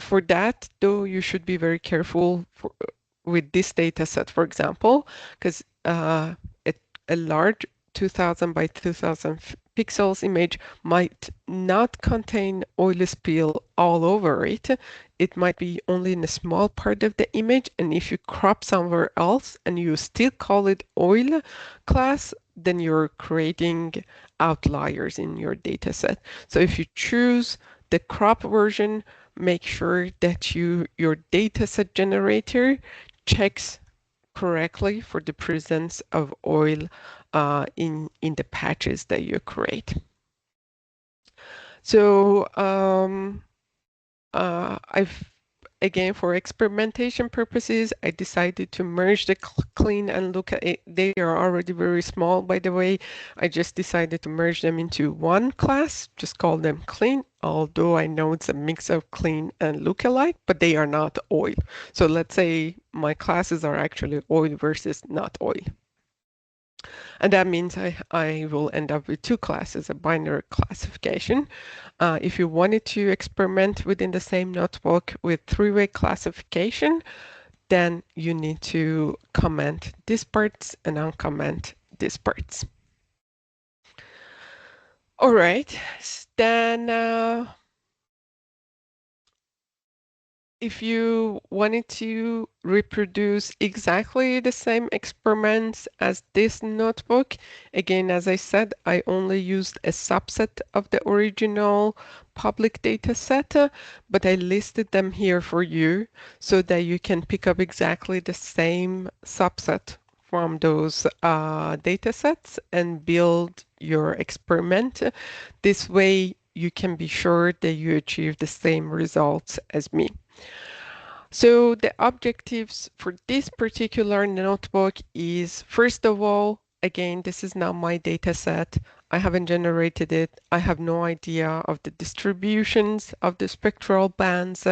for that, though, you should be very careful with this data set, for example, because a large 2000 by 2000 pixels image might not contain oil spill all over it. It might be only in a small part of the image, and if you crop somewhere else and you still call it oil class, then you're creating outliers in your data set. So if you choose the crop version, make sure that your dataset generator checks correctly for the presence of oil in the patches that you create. So I've again, for experimentation purposes, I decided to merge the clean and look at it. They are already very small, by the way. I just decided to merge them into one class, just call them clean, although I know it's a mix of clean and lookalike, but they are not oil. So let's say my classes are actually oil versus not oil. And that means I will end up with two classes, a binary classification. If you wanted to experiment within the same notebook with three-way classification, then you need to comment these parts and uncomment these parts. All right, then if you wanted to reproduce exactly the same experiments as this notebook, again, as I said, I only used a subset of the original public data set, but I listed them here for you so that you can pick up exactly the same subset from those data sets and build your experiment. This way, you can be sure that you achieve the same results as me. So the objectives for this particular notebook is, first of all, again, this is not my data set. I haven't generated it. I have no idea of the distributions of the spectral bands,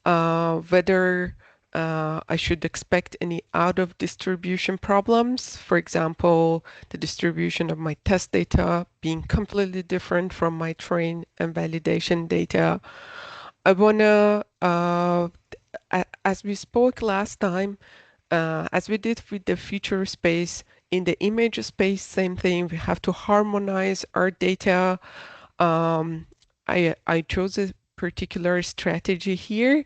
whether I should expect any out of distribution problems. For example, the distribution of my test data being completely different from my train and validation data. I wanna, as we spoke last time, as we did with the feature space, in the image space, same thing. We have to harmonize our data. I chose a particular strategy here.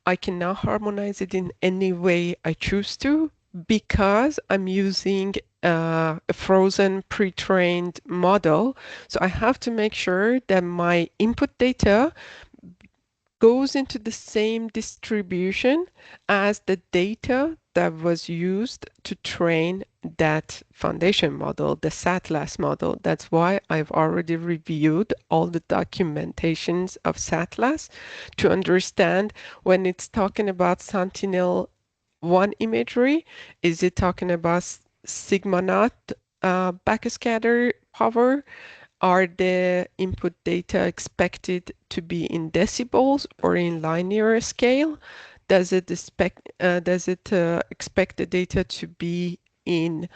I can now harmonize it in any way I choose to because I'm using a frozen pre-trained model. So I have to make sure that my input data goes into the same distribution as the data that was used to train that foundation model, the SATLAS model. That's why I've already reviewed all the documentations of SATLAS to understand when it's talking about Sentinel-1 imagery, is it talking about sigma naught backscatter power? Are the input data expected to be in decibels or in linear scale? Does it expect the data to be in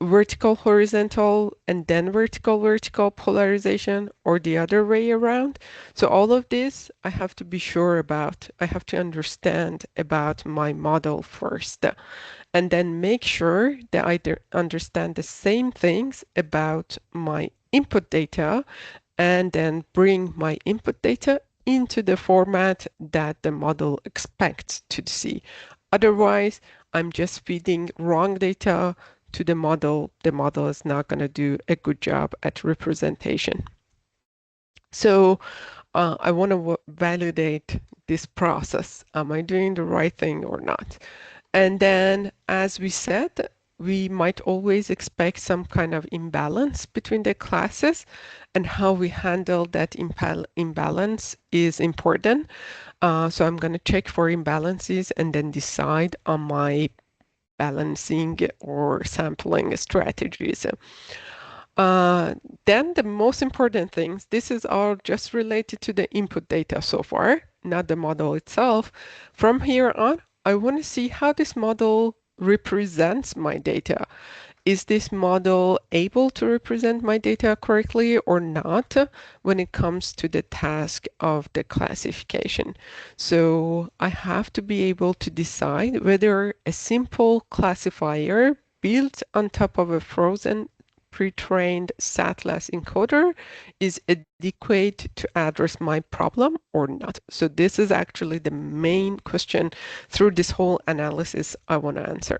vertical horizontal and then vertical polarization or the other way around? So all of this I have to be sure about. I have to understand about my model first and then make sure that I understand the same things about my input data and then bring my input data into the format that the model expects to see. Otherwise, I'm just feeding wrong data to the model. The model is not going to do a good job at representation. So I want to validate this process. Am I doing the right thing or not? And then, as we said, we might always expect some kind of imbalance between the classes, and how we handle that imbalance is important. So I'm going to check for imbalances and then decide on my balancing or sampling strategies. Then the most important things, this is all just related to the input data so far, not the model itself. From here on, I want to see how this model represents my data. Is this model able to represent my data correctly or not when it comes to the task of the classification? So I have to be able to decide whether a simple classifier built on top of a frozen pre-trained SATLAS encoder is adequate to address my problem or not. So this is actually the main question through this whole analysis I want to answer.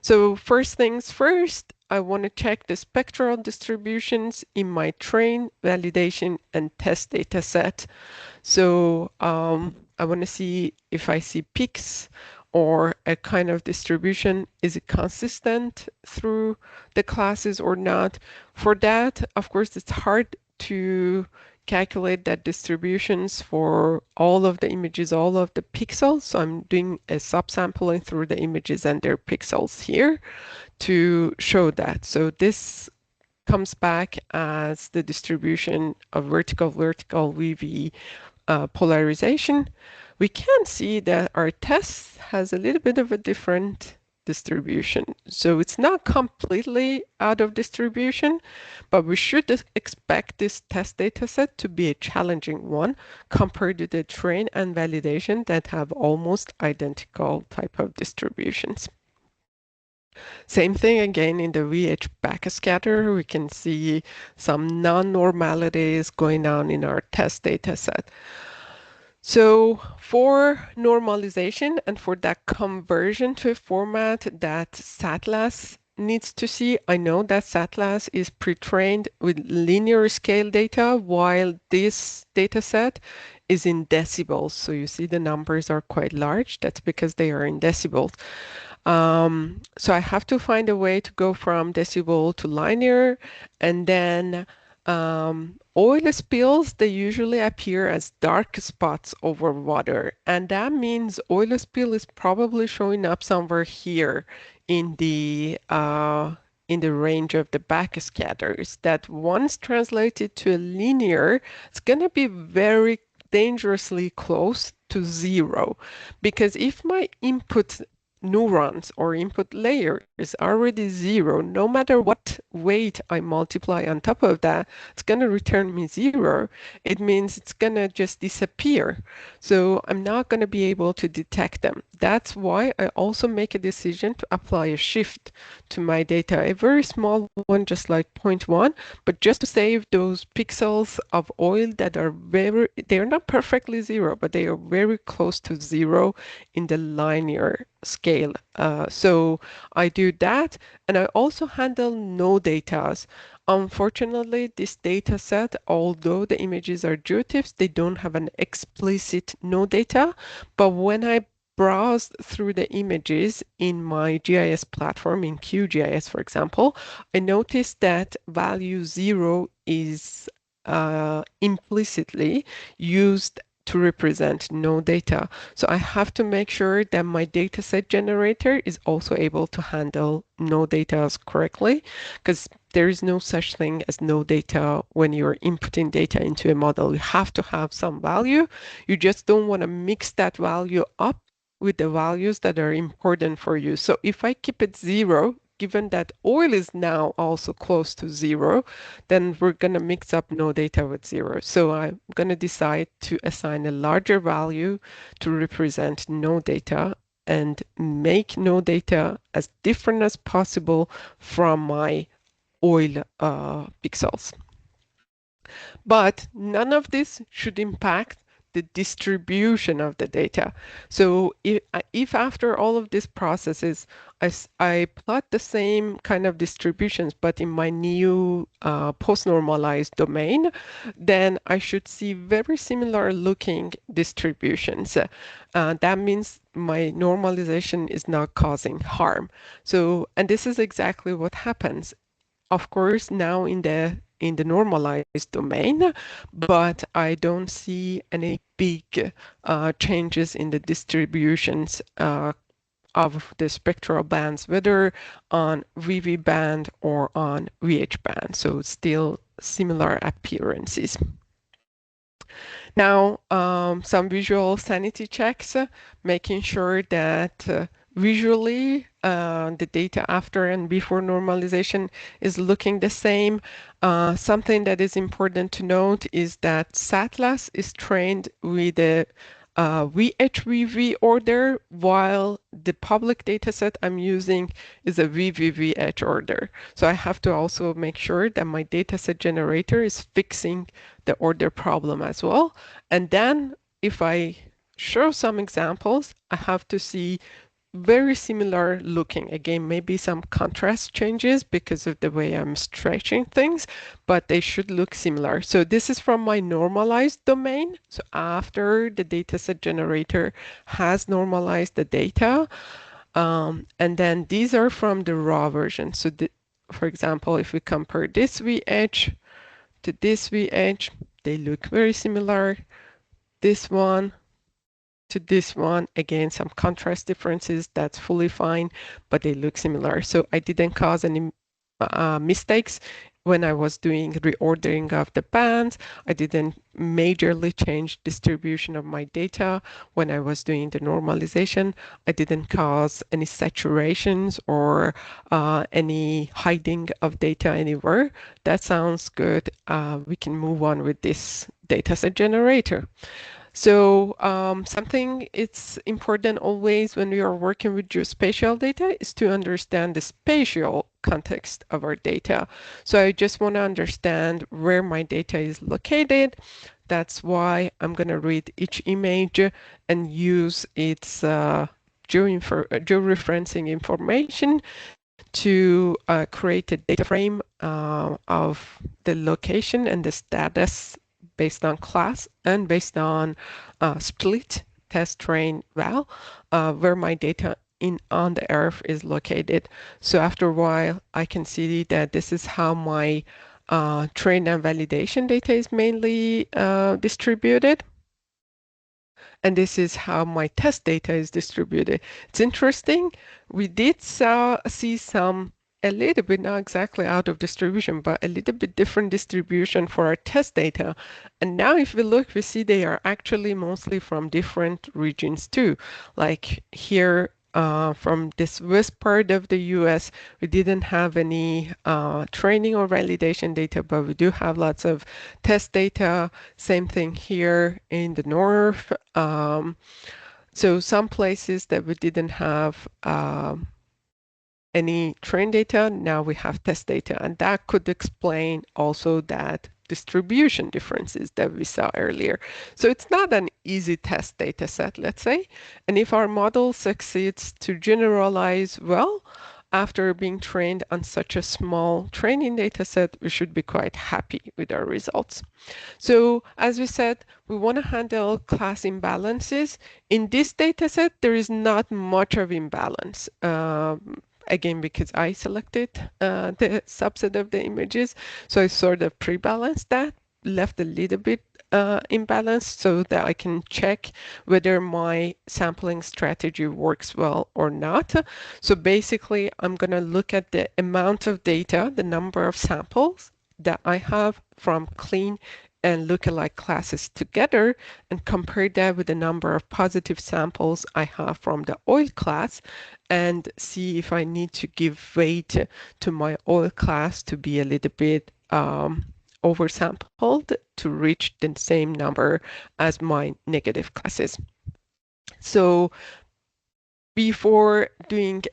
So first things first, I want to check the spectral distributions in my train, validation, and test data set. So I want to see if I see peaks or a kind of distribution. Is it consistent through the classes or not? For that, of course, it's hard to calculate that distributions for all of the images, all of the pixels. So I'm doing a subsampling through the images and their pixels here to show that. So this comes back as the distribution of vertical VV polarization. We can see that our test has a little bit of a different distribution. So it's not completely out of distribution, but we should expect this test data set to be a challenging one compared to the train and validation that have almost identical type of distributions. Same thing again in the VH backscatter, we can see some non-normalities going on in our test data set. So for normalization and for that conversion to a format that SATLAS needs to see, I know that SATLAS is pre-trained with linear scale data, while this data set is in decibels. So you see the numbers are quite large. That's because they are in decibels. So I have to find a way to go from decibel to linear, and then oil spills, they usually appear as dark spots over water, and that means oil spill is probably showing up somewhere here in the range of the backscatters. That once translated to a linear, it's gonna be very dangerously close to zero, because if my input neurons or input layer is already zero, no matter what weight I multiply on top of that, it's going to return me zero. It means it's going to just disappear. So I'm not going to be able to detect them. That's why I also make a decision to apply a shift to my data, a very small one, just like 0.1, but just to save those pixels of oil that are they're not perfectly zero, but they are very close to zero in the linear scale. So I do that, and I also handle no datas. Unfortunately, this data set, although the images are GeoTIFFs, they don't have an explicit no data. But when I browse through the images in my GIS platform, in QGIS, for example, I noticed that value 0 is implicitly used to represent no data. So I have to make sure that my dataset generator is also able to handle no data correctly, because there is no such thing as no data when you're inputting data into a model. You have to have some value. You just don't want to mix that value up with the values that are important for you. So if I keep it 0, given that oil is now also close to 0, then we're going to mix up no data with 0. So I'm going to decide to assign a larger value to represent no data and make no data as different as possible from my oil pixels. But none of this should impact the distribution of the data. So if after all of these processes, I plot the same kind of distributions, but in my new post-normalized domain, then I should see very similar looking distributions. That means my normalization is not causing harm. So, and this is exactly what happens. Of course, now in the normalized domain, but I don't see any big changes in the distributions of the spectral bands, whether on VV band or on VH band. So still similar appearances. Now, some visual sanity checks, making sure that visually the data after and before normalization is looking the same. Something that is important to note is that SATLAS is trained with a VHVV order, while the public dataset I'm using is a VVVH order. So I have to also make sure that my dataset generator is fixing the order problem as well. And then if I show some examples, I have to see very similar looking. Again, maybe some contrast changes because of the way I'm stretching things, but they should look similar. So this is from my normalized domain. So after the dataset generator has normalized the data, and then these are from the raw version. So for example, if we compare this VH to this VH, they look very similar. This one to this one, again, some contrast differences, that's fully fine, but they look similar. So I didn't cause any mistakes when I was doing reordering of the bands. I didn't majorly change distribution of my data when I was doing the normalization. I didn't cause any saturations or any hiding of data anywhere. That sounds good. We can move on with this dataset generator. So something it's important always when we are working with geospatial data is to understand the spatial context of our data. So I just want to understand where my data is located. That's why I'm going to read each image and use its georeferencing information to create a data frame of the location and the status based on class and based on split test train val where my data in on the earth is located. So after a while, I can see that this is how my train and validation data is mainly distributed. And this is how my test data is distributed. It's interesting. We did see some, a little bit, not exactly out of distribution, but a little bit different distribution for our test data. And now if we look, we see they are actually mostly from different regions too. Like here, from this west part of the US, we didn't have any training or validation data, but we do have lots of test data. Same thing here in the north. So some places that we didn't have any train data, now we have test data, and that could explain also that distribution differences that we saw earlier. So it's not an easy test data set, let's say. And if our model succeeds to generalize well, after being trained on such a small training data set, we should be quite happy with our results. So as we said, we want to handle class imbalances. In this data set, there is not much of imbalance. Again, because I selected the subset of the images, so I sort of pre-balanced that, left a little bit imbalanced so that I can check whether my sampling strategy works well or not. So basically, I'm going to look at the amount of data, the number of samples that I have from clean and lookalike classes together and compare that with the number of positive samples I have from the oil class and see if I need to give weight to my oil class to be a little bit oversampled to reach the same number as my negative classes. So before doing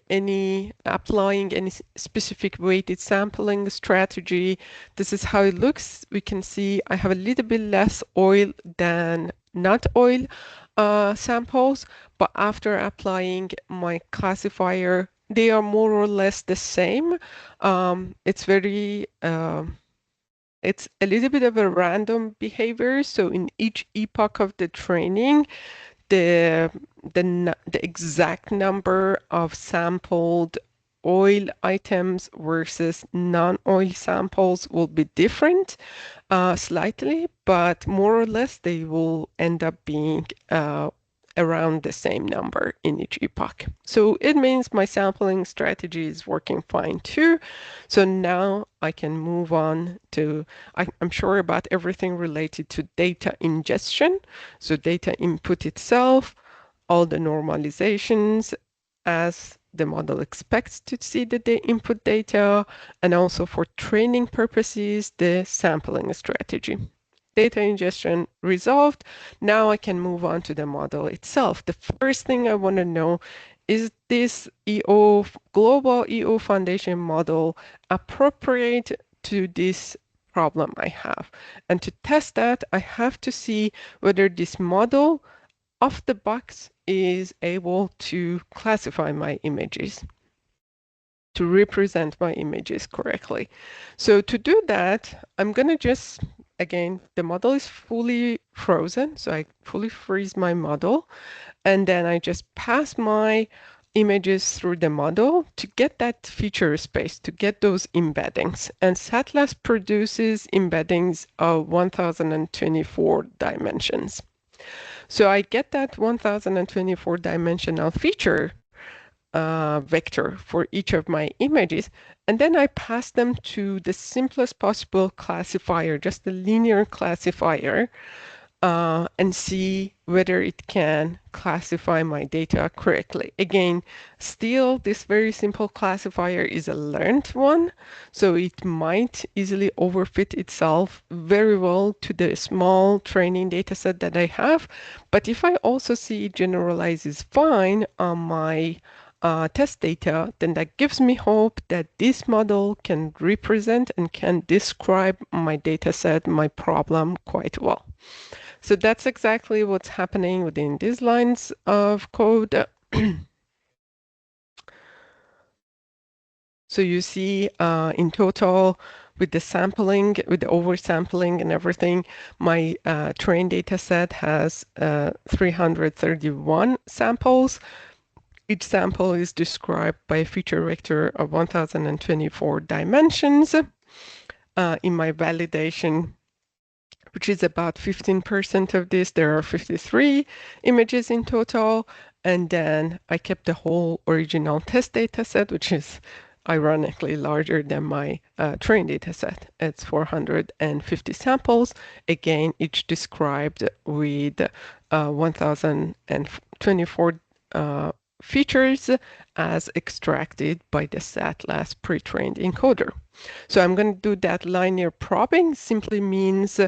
applying any specific weighted sampling strategy, this is how it looks. We can see I have a little bit less oil than not oil samples, but after applying my classifier, they are more or less the same. It's it's a little bit of a random behavior. So in each epoch of the training, the the exact number of sampled oil items versus non-oil samples will be different slightly, but more or less they will end up being around the same number in each epoch. So it means my sampling strategy is working fine too. So now I can move on to, I'm sure about everything related to data ingestion. So data input itself, all the normalizations as the model expects to see the input data, and also for training purposes, the sampling strategy. Data ingestion resolved. Now I can move on to the model itself. The first thing I want to know is this global EO foundation model appropriate to this problem I have? And to test that, I have to see whether this model off the box is able to classify my images, to represent my images correctly. So to do that, I'm going to just, again, the model is fully frozen, so I fully freeze my model, and then I just pass my images through the model to get that feature space, to get those embeddings. And SATLAS produces embeddings of 1024 dimensions. So I get that 1024 dimensional feature vector for each of my images, and then I pass them to the simplest possible classifier, just a linear classifier, and see whether it can classify my data correctly. Again, still this very simple classifier is a learned one, so it might easily overfit itself very well to the small training data set that I have. But if I also see it generalizes fine on my test data, then that gives me hope that this model can represent and can describe my data set, my problem quite well. So that's exactly what's happening within these lines of code. So you see in total with the sampling, with the oversampling and everything, my trained data set has 331 samples. Each sample is described by a feature vector of 1024 dimensions. In my validation, which is about 15% of this, there are 53 images in total. And then I kept the whole original test data set, which is ironically larger than my trained data set. It's 450 samples, again, each described with 1024 features as extracted by the SATLAS pre-trained encoder. So I'm going to do that linear probing, simply means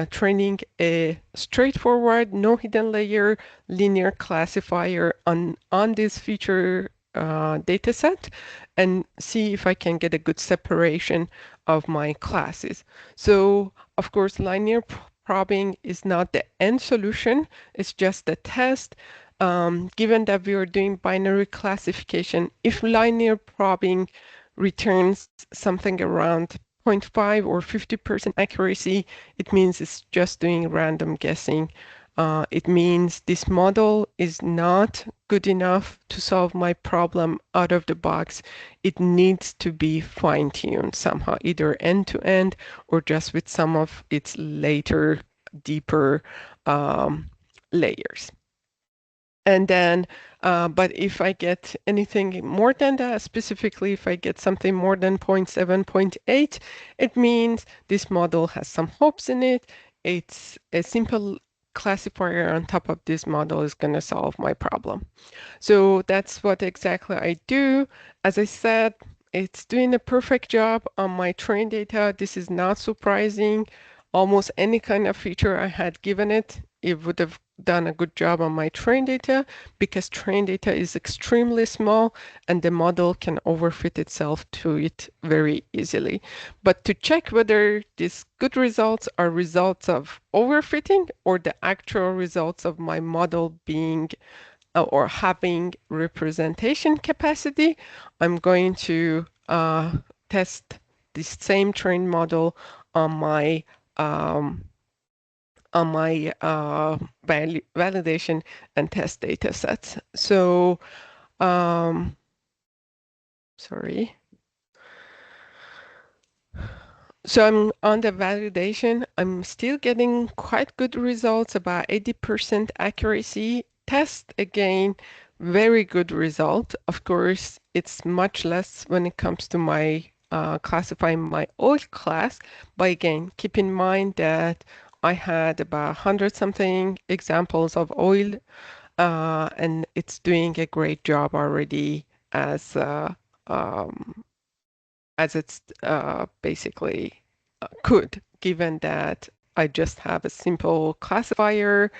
training a straightforward, no hidden layer, linear classifier on this feature data set and see if I can get a good separation of my classes. So of course, linear probing is not the end solution. It's just a test. Given that we are doing binary classification, if linear probing returns something around 0.5 or 50% accuracy, it means it's just doing random guessing. It means this model is not good enough to solve my problem out of the box. It needs to be fine-tuned somehow, either end-to-end or just with some of its later, deeper layers. And then, but if I get anything more than that, specifically if I get something more than 0.7, 0.8, it means this model has some hopes in it. It's a simple classifier on top of this model is going to solve my problem. So that's what exactly I do. As I said, it's doing a perfect job on my trained data. This is not surprising. Almost any kind of feature I had given it, it would have done a good job on my trained data because trained data is extremely small and the model can overfit itself to it very easily. But to check whether these good results are results of overfitting or the actual results of my model being or having representation capacity, I'm going to test the same trained model on my um, validation and test data sets. So, sorry. So I'm on the validation. I'm still getting quite good results, about 80% accuracy. Test again, very good result. Of course, it's much less when it comes to my classifying my oil class. But again, keep in mind that I had about 100 something examples of oil, and it's doing a great job already um, as it's basically could, given that I just have a simple classifier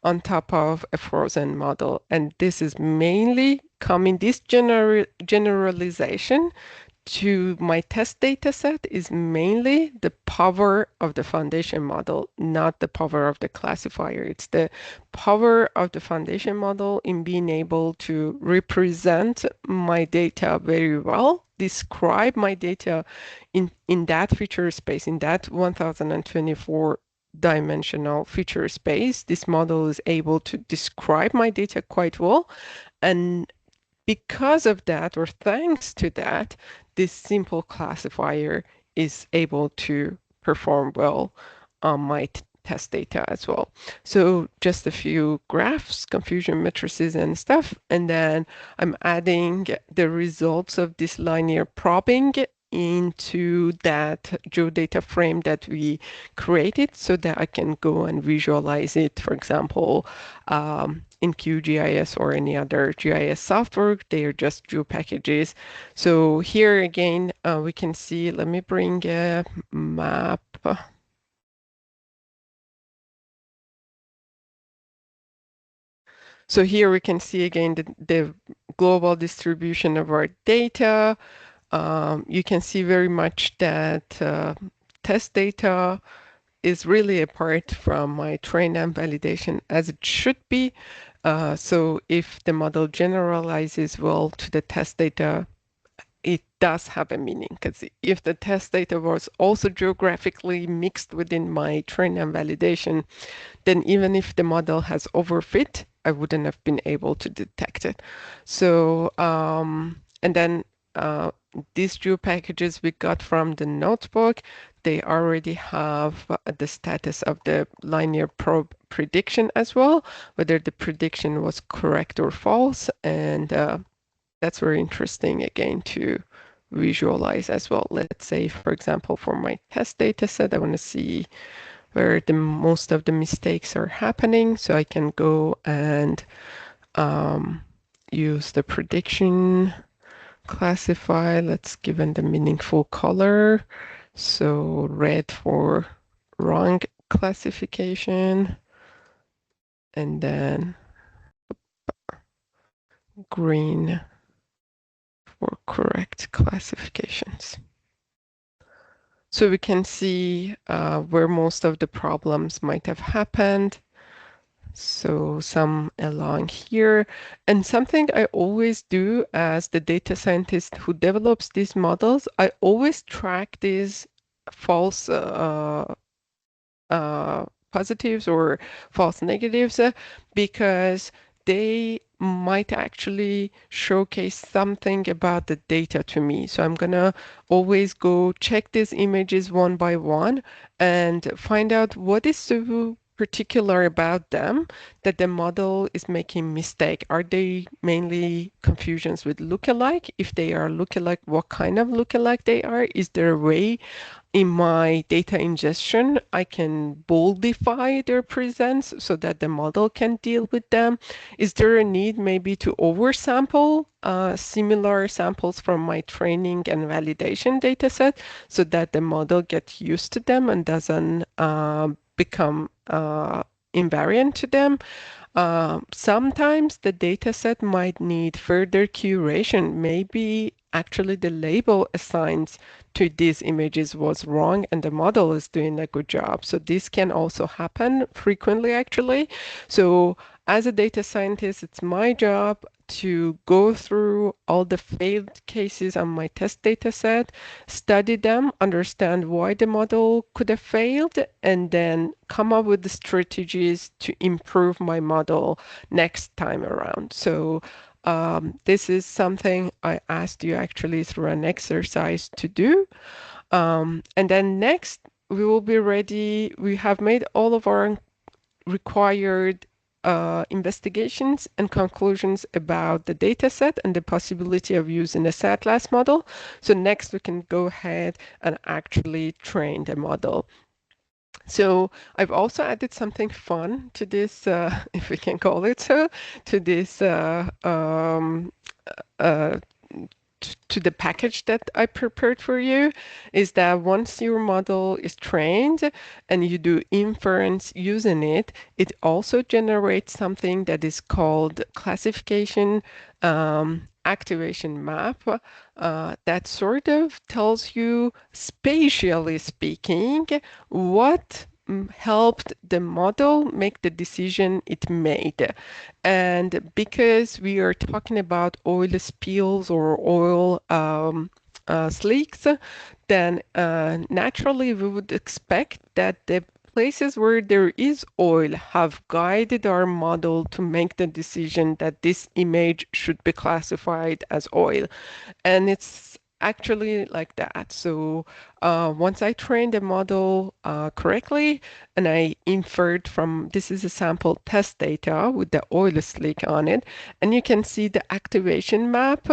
on top of a frozen model. And this is mainly coming, this generalization to my test data set is mainly the power of the foundation model, not the power of the classifier. It's the power of the foundation model in being able to represent my data very well, describe my data in that feature space, in that 1024 dimensional feature space. This model is able to describe my data quite well. And because of that, or thanks to that, this simple classifier is able to perform well on my test data as well. So just a few graphs, confusion matrices and stuff, and then I'm adding the results of this linear probing into that geodata frame that we created so that I can go and visualize it, for example, in QGIS or any other GIS software. They are just geo packages. So here again, we can see, let me bring a map. So here we can see again the global distribution of our data. You can see very much that test data is really apart from my train and validation as it should be. So if the model generalizes well to the test data, it does have a meaning, because if the test data was also geographically mixed within my train and validation, then even if the model has overfit, I wouldn't have been able to detect it. So, and then these geo packages we got from the notebook, they already have the status of the linear probe prediction as well, whether the prediction was correct or false. And that's very interesting again to visualize as well. Let's say, for example, for my test data set, I want to see where the most of the mistakes are happening. So I can go and use the prediction, classify. Let's give it the meaningful color. So red for wrong classification, and then green for correct classifications. So we can see where most of the problems might have happened. So some along here. And something I always do as the data scientist who develops these models, I always track these false positives or false negatives because they might actually showcase something about the data to me. So I'm gonna always go check these images one by one and find out what is so particular about them that the model is making mistake. Are they mainly confusions with lookalike? If they are lookalike, what kind of lookalike they are? Is there a way in my data ingestion, I can boldify their presence so that the model can deal with them? Is there a need maybe to oversample similar samples from my training and validation data set so that the model gets used to them and doesn't become invariant to them? Sometimes the data set might need further curation. Maybe actually the label assigns to these images was wrong and the model is doing a good job. So this can also happen frequently actually. So as a data scientist, it's my job to go through all the failed cases on my test data set, study them, understand why the model could have failed, and then come up with the strategies to improve my model next time around. So this is something I asked you actually through an exercise to do. And then next, we will be ready. We have made all of our required investigations and conclusions about the data set and the possibility of using a SATLAS model. So next we can go ahead and actually train the model. So I've also added something fun to this, if we can call it so, to this uh, to the package that I prepared for you, is that once your model is trained and you do inference using it, it also generates something that is called classification activation map that sort of tells you, spatially speaking, what helped the model make the decision it made. And because we are talking about oil spills or oil leaks, then naturally we would expect that the places where there is oil have guided our model to make the decision that this image should be classified as oil. And it's actually like that. So once I trained the model correctly and I inferred from, this is a sample test data with the oil slick on it, and you can see the activation map,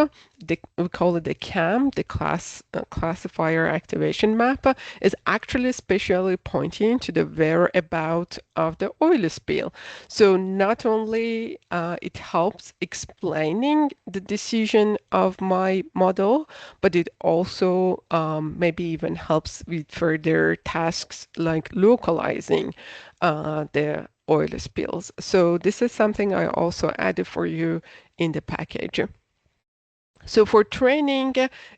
we call it the CAM, the classifier activation map, is actually spatially pointing to the whereabout of the oil spill. So not only it helps explaining the decision of my model, but it also maybe even helps with further tasks like localizing the oil spills. So this is something I also added for you in the package. So for training,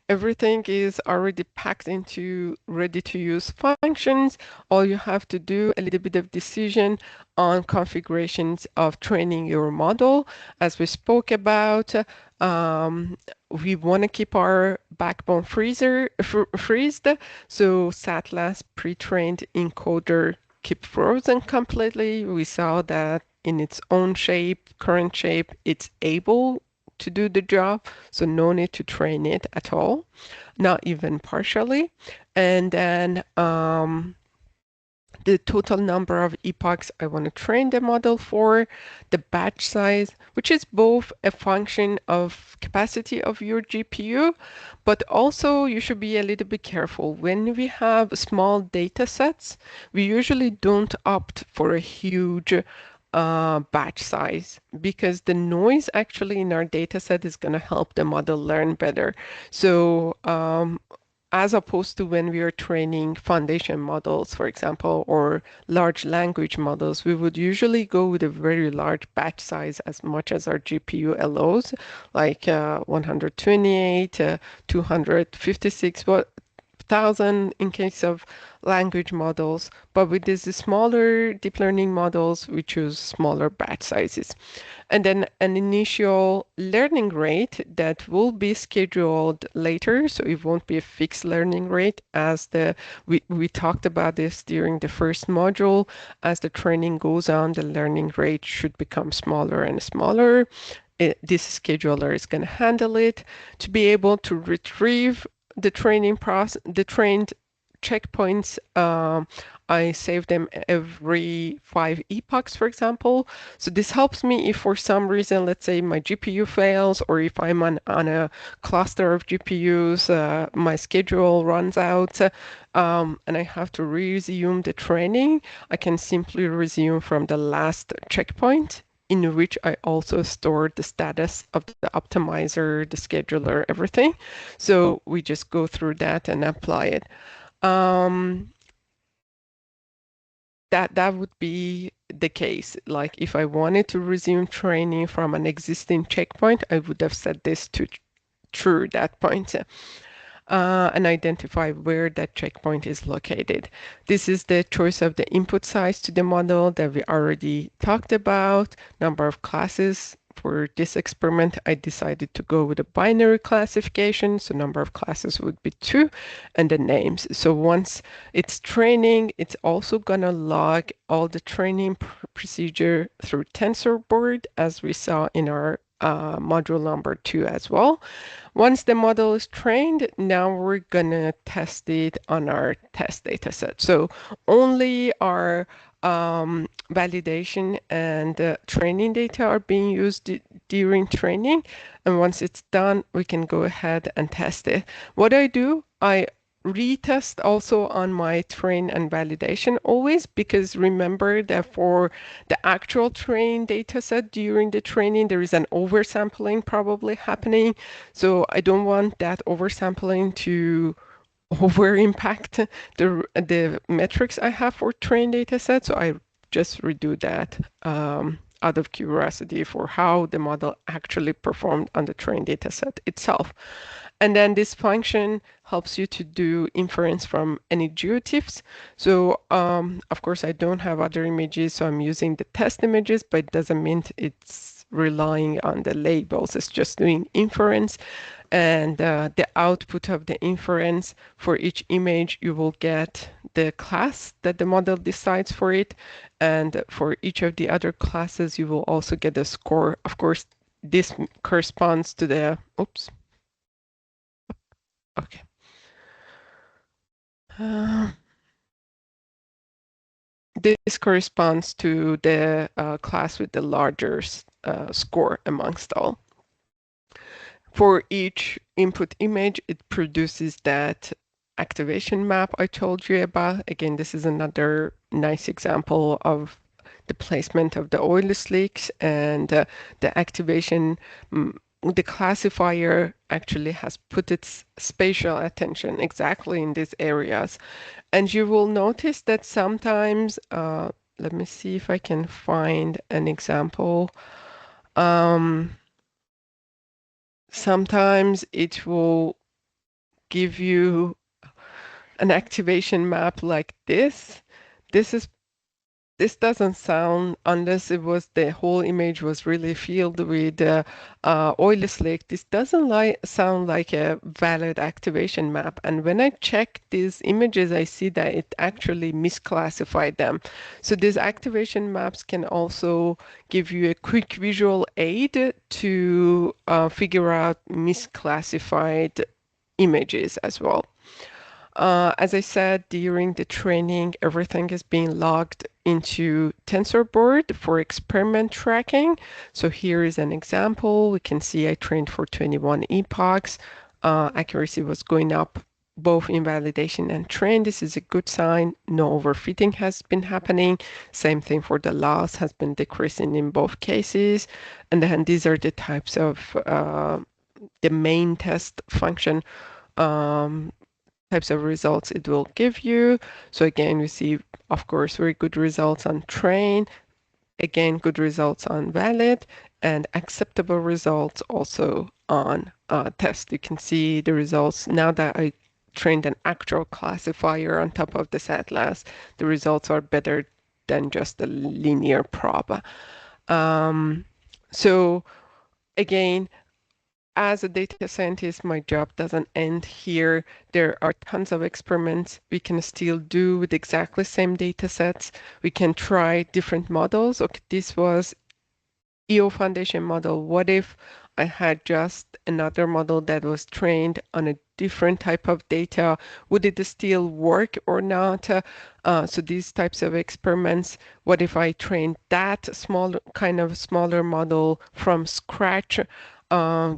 everything is already packed into ready-to-use functions. All you have to do a little bit of decision on configurations of training your model. As we spoke about, um, we want to keep our backbone freezed. So SATLAS pre-trained encoder keep frozen completely. We saw that in its own shape, current shape, it's able to do the job, so no need to train it at all, not even partially. And then the total number of epochs I want to train the model for, the batch size, which is both a function of capacity of your GPU, but also you should be a little bit careful. When we have small data sets, we usually don't opt for a huge batch size because the noise actually in our data set is going to help the model learn better. So as opposed to when we are training foundation models, for example, or large language models, we would usually go with a very large batch size as much as our GPU allows, like 128, 256, thousand in case of language models, but with these smaller deep learning models, we choose smaller batch sizes. And then an initial learning rate that will be scheduled later, so it won't be a fixed learning rate as we talked about this during the first module. As the training goes on, the learning rate should become smaller and smaller. This scheduler is going to handle it to be able to retrieve the trained checkpoints. I save them every 5 epochs, for example. So this helps me if for some reason, let's say my GPU fails, or if I'm on a cluster of GPUs, my schedule runs out, and I have to resume the training, I can simply resume from the last checkpoint, in which I also store the status of the optimizer, the scheduler, everything. So we just go through that and apply it. Um, that would be the case. Like if I wanted to resume training from an existing checkpoint, I would have set this to true that point. And identify where that checkpoint is located. This is the choice of the input size to the model that we already talked about, number of classes. For this experiment, I decided to go with a binary classification, so number of classes would be 2, and the names. So once it's training, it's also gonna log all the training procedure through TensorBoard, as we saw in our module number 2 as well. Once the model is trained, now we're gonna test it on our test data set. So only our validation and training data are being used during training. And once it's done, we can go ahead and test it. What I do, I retest also on my train and validation always, because remember that for the actual train data set during the training, there is an oversampling probably happening. So I don't want that oversampling to over impact the metrics I have for train data set. So I just redo that out of curiosity for how the model actually performed on the train data set itself. And then this function helps you to do inference from any geotiffs. So of course I don't have other images, so I'm using the test images, but it doesn't mean it's relying on the labels. It's just doing inference. And the output of the inference for each image, you will get the class that the model decides for it. And for each of the other classes, you will also get a score. Of course, this corresponds to the, oops, okay. Uh, this corresponds to the class with the largest score amongst all. For each input image, it produces that activation map I told you about. Again, this is another nice example of the placement of the oil slicks and the activation. The classifier actually has put its spatial attention exactly in these areas. And you will notice that sometimes, let me see if I can find an example. Sometimes it will give you an activation map like this. This is this doesn't sound, unless it was the whole image was really filled with oil slick, this doesn't sound like a valid activation map. And when I check these images, I see that it actually misclassified them. So these activation maps can also give you a quick visual aid to figure out misclassified images as well. As I said, during the training, everything is being logged into TensorBoard for experiment tracking. So here is an example. We can see I trained for 21 epochs. Accuracy was going up both in validation and train. This is a good sign. No overfitting has been happening. Same thing for the loss has been decreasing in both cases. And then these are the types of the main test function um, types of results it will give you. So again, we see, of course, very good results on train, again, good results on valid, and acceptable results also on test. You can see the results now that I trained an actual classifier on top of this atlas. The results are better than just a linear probe. So again, as a data scientist, my job doesn't end here. There are tons of experiments we can still do with exactly same data sets. We can try different models. Okay, this was EO foundation model. What if I had just another model that was trained on a different type of data? Would it still work or not? So these types of experiments, what if I trained that small kind of smaller model from scratch?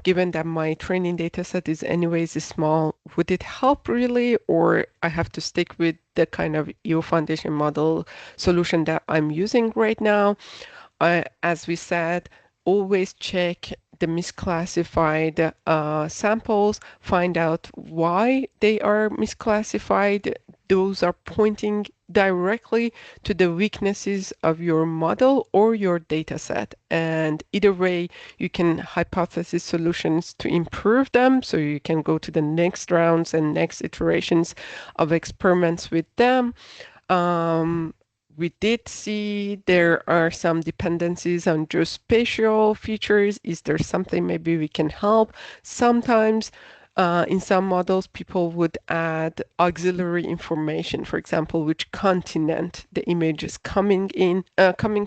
Given that my training data set is anyways small, would it help really, or I have to stick with the kind of EO foundation model solution that I'm using right now? As we said, always check the misclassified samples, find out why they are misclassified. Those are pointing directly to the weaknesses of your model or your data set. And either way, you can hypothesis solutions to improve them. So you can go to the next rounds and next iterations of experiments with them. Um, we did see there are some dependencies on geospatial features. Is there something maybe we can help? Sometimes in some models, people would add auxiliary information, for example, which continent the image is coming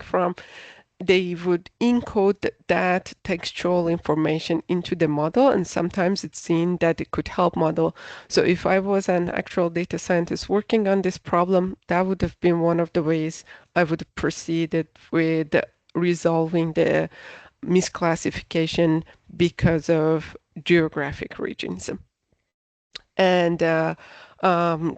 from. They would encode that textual information into the model, and sometimes it's seen that it could help model. So if I was an actual data scientist working on this problem, that would have been one of the ways I would have proceeded with resolving the misclassification because of geographic regions. And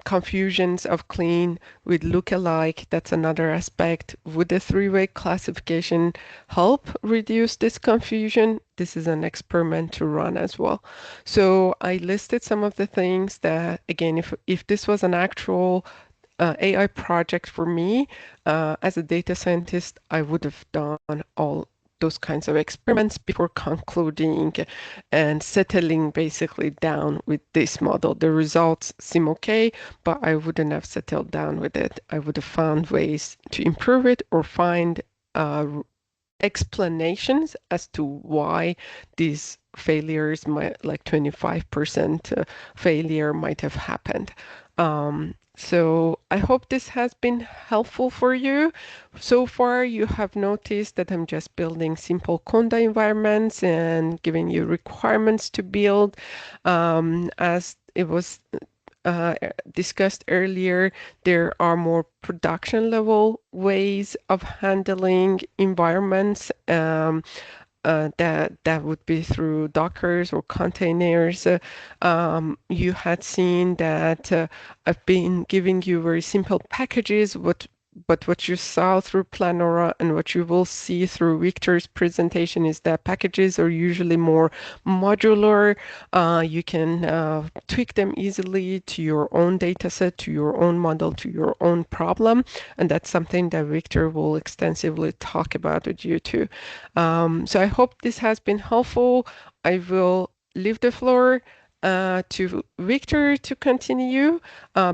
confusions of clean with look-alike, that's another aspect. Would the three-way classification help reduce this confusion? This is an experiment to run as well. So I listed some of the things that, again, if this was an actual AI project for me, as a data scientist, I would have done all those kinds of experiments before concluding and settling basically down with this model. The results seem okay, but I wouldn't have settled down with it. I would have found ways to improve it or find explanations as to why these failures might, like 25% failure might have happened. So I hope this has been helpful for you. So far, you have noticed that I'm just building simple Conda environments and giving you requirements to build. As it was discussed earlier, there are more production level ways of handling environments. That would be through Dockers or containers. You had seen that I've been giving you very simple packages, but what you saw through Planaura and what you will see through Victor's presentation is that packages are usually more modular. You can tweak them easily to your own data set, to your own model, to your own problem. And that's something that Victor will extensively talk about with you too. So I hope this has been helpful. I will leave the floor to Victor to continue.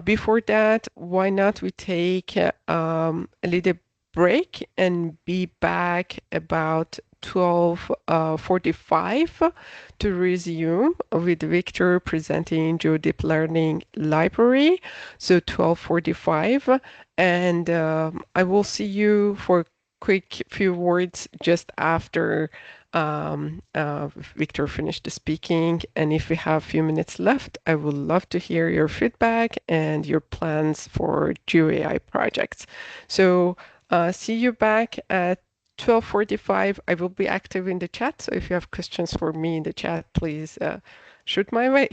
Before that, why not we take a little break and be back about 12:45 to resume with Victor presenting GeoDeep Learning Library. So 12:45, and I will see you for quick few words just after Victor finished speaking. And if we have a few minutes left, I would love to hear your feedback and your plans for GeoAI projects. So see you back at 12:45. I will be active in the chat. So if you have questions for me in the chat, please shoot my way.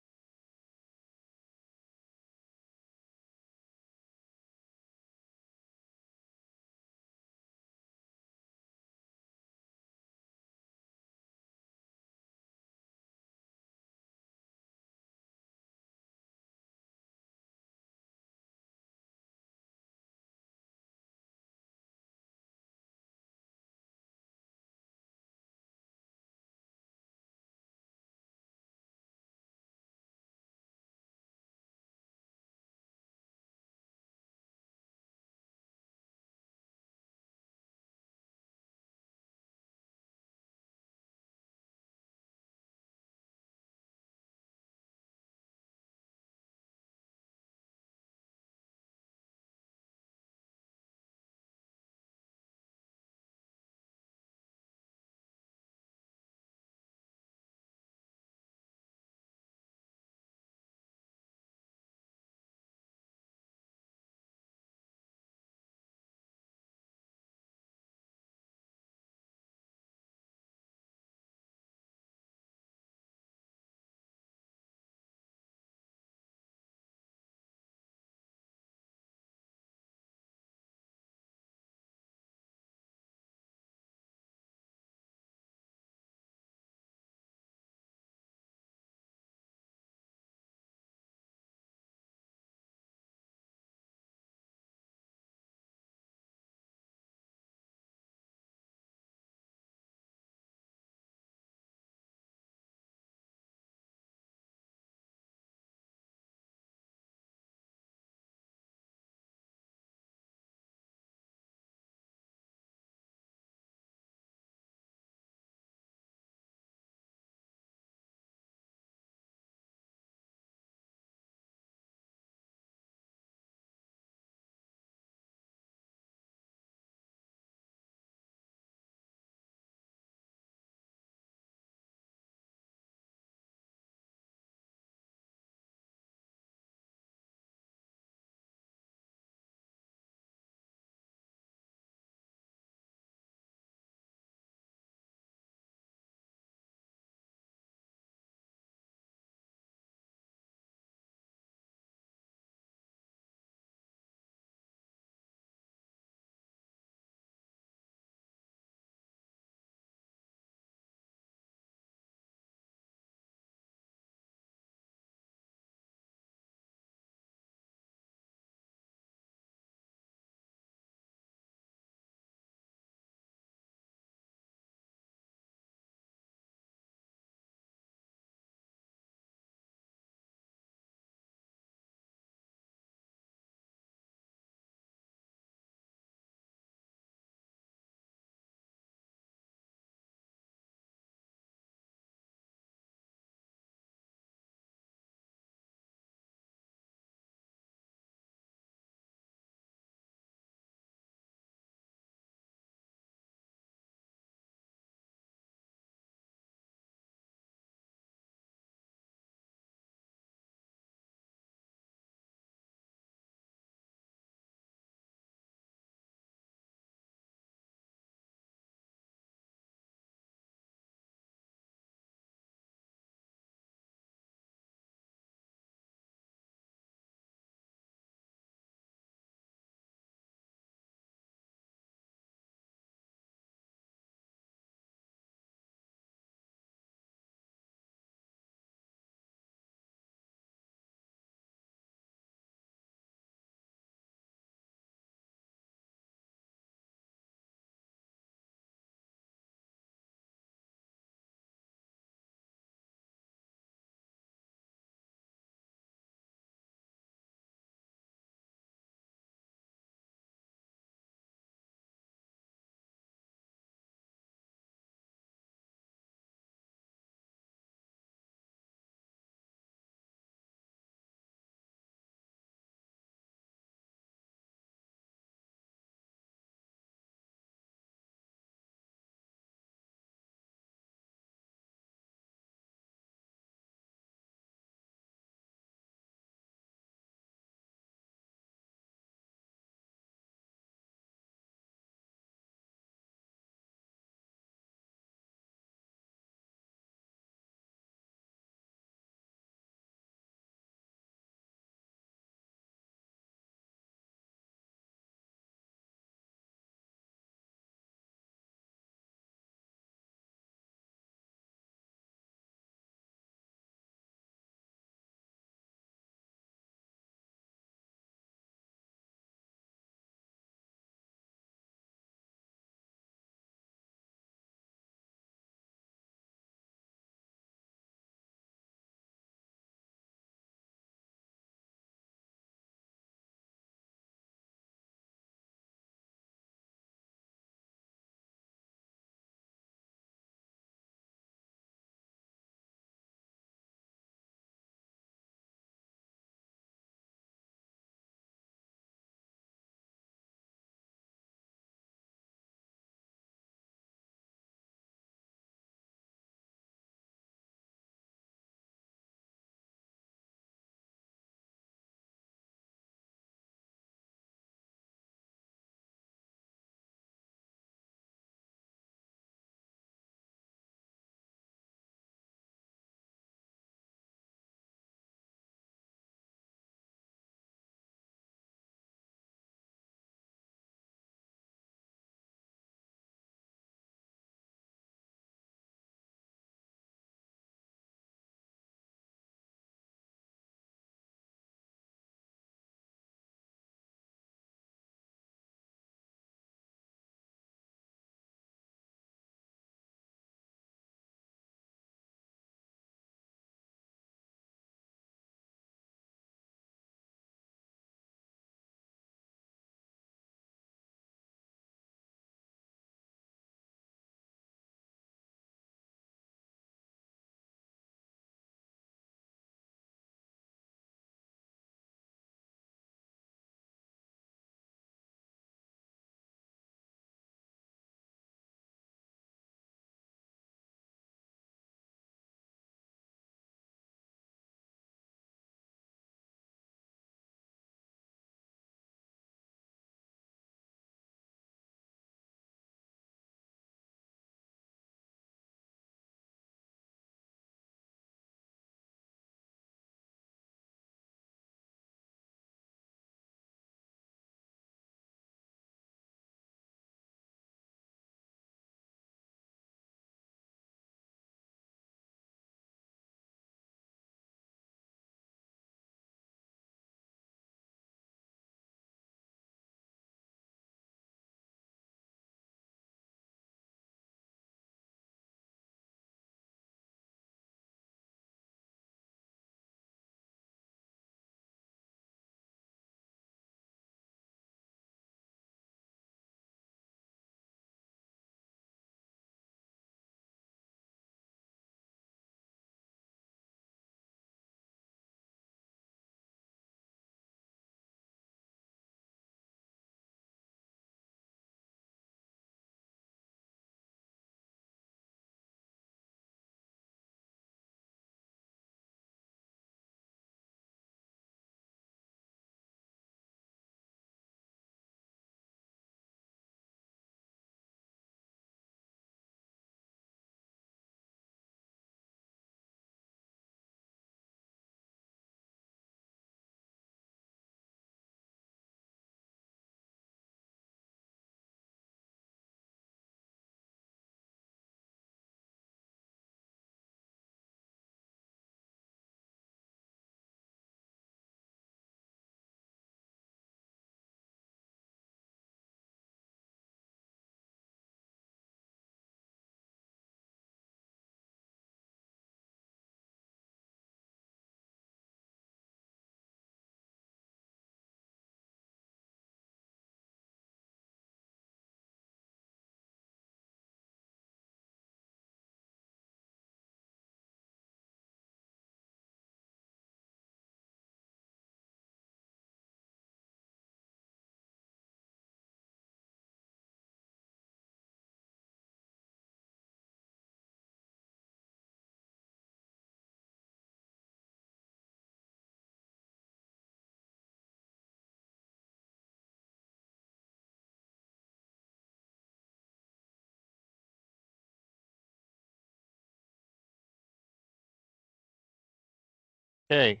Okay,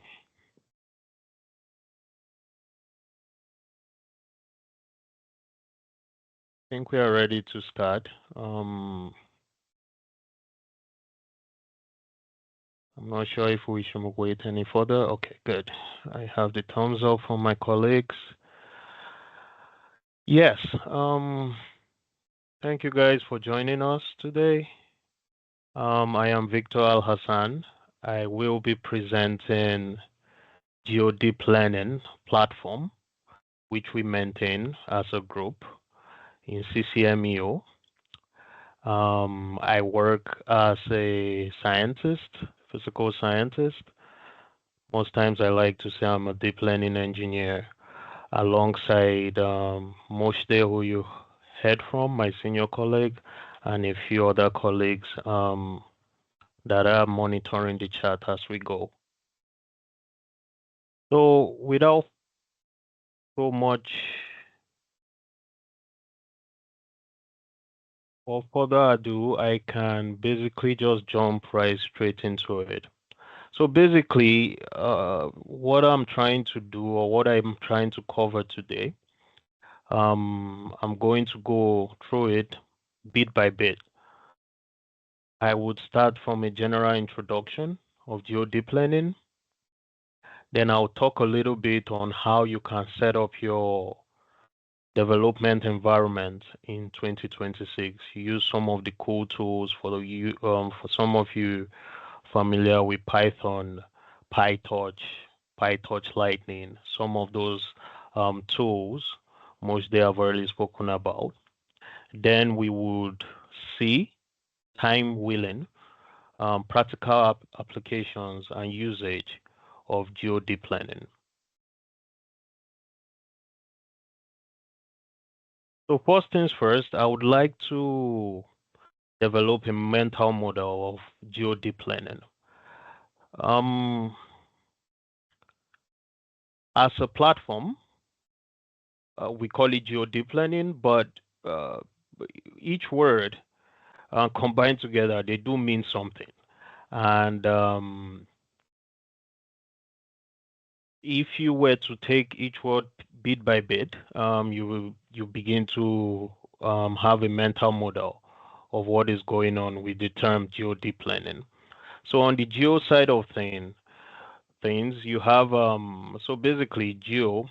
I think we are ready to start. I'm not sure if we should wait any further. Okay, good. I have the thumbs up from my colleagues. Yes, thank you guys for joining us today. I am Victor Al Hassan. I will be presenting GeoD planning platform, which we maintain as a group in CCMEO. I work as a scientist, physical scientist. Most times I like to say I'm a deep learning engineer alongside Moshde, who you heard from, my senior colleague, and a few other colleagues that are monitoring the chat as we go. So without so much or further ado, I can basically just jump right straight into it. So basically, what I'm trying to do or what I'm trying to cover today, I'm going to go through it bit by bit. I would start from a general introduction of geodeep learning. Then I'll talk a little bit on how you can set up your development environment in 2026. Use some of the cool tools for some of you familiar with Python, PyTorch, PyTorch Lightning, some of those tools, most they have already spoken about. Then we would see, time willing, practical applications and usage of geodeep planning. So first things first, I would like to develop a mental model of geodeep planning. Um, as a platform, we call it geodeep learning, but uh, each word combined together, they do mean something. And if you were to take each word bit by bit, you begin to have a mental model of what is going on with the term geodeep planning. So on the geo side of things, you have so basically geo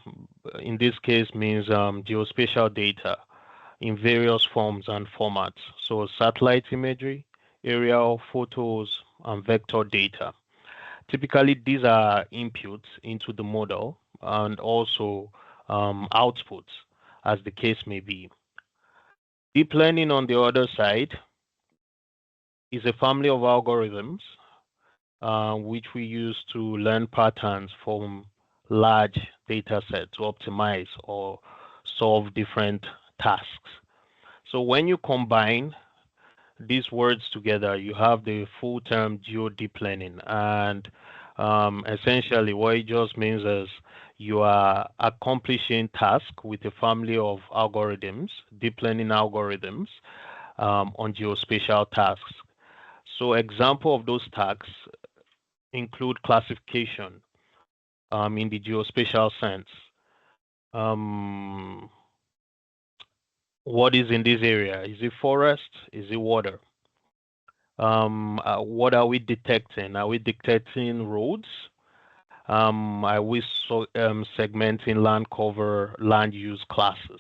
in this case means geospatial data in various forms and formats. So satellite imagery, aerial photos, and vector data. Typically, these are inputs into the model and also outputs, as the case may be. Deep learning, on the other side, is a family of algorithms which we use to learn patterns from large data sets to optimize or solve different tasks. So when you combine these words together, you have the full term geo deep learning. And essentially, what it just means is you are accomplishing tasks with a family of algorithms, deep learning algorithms on geospatial tasks. So, example of those tasks include classification in the geospatial sense. Um, what is in this area? Is it forest? Is it water? What are we detecting? Are we detecting roads? Are we segmenting land cover, land use classes?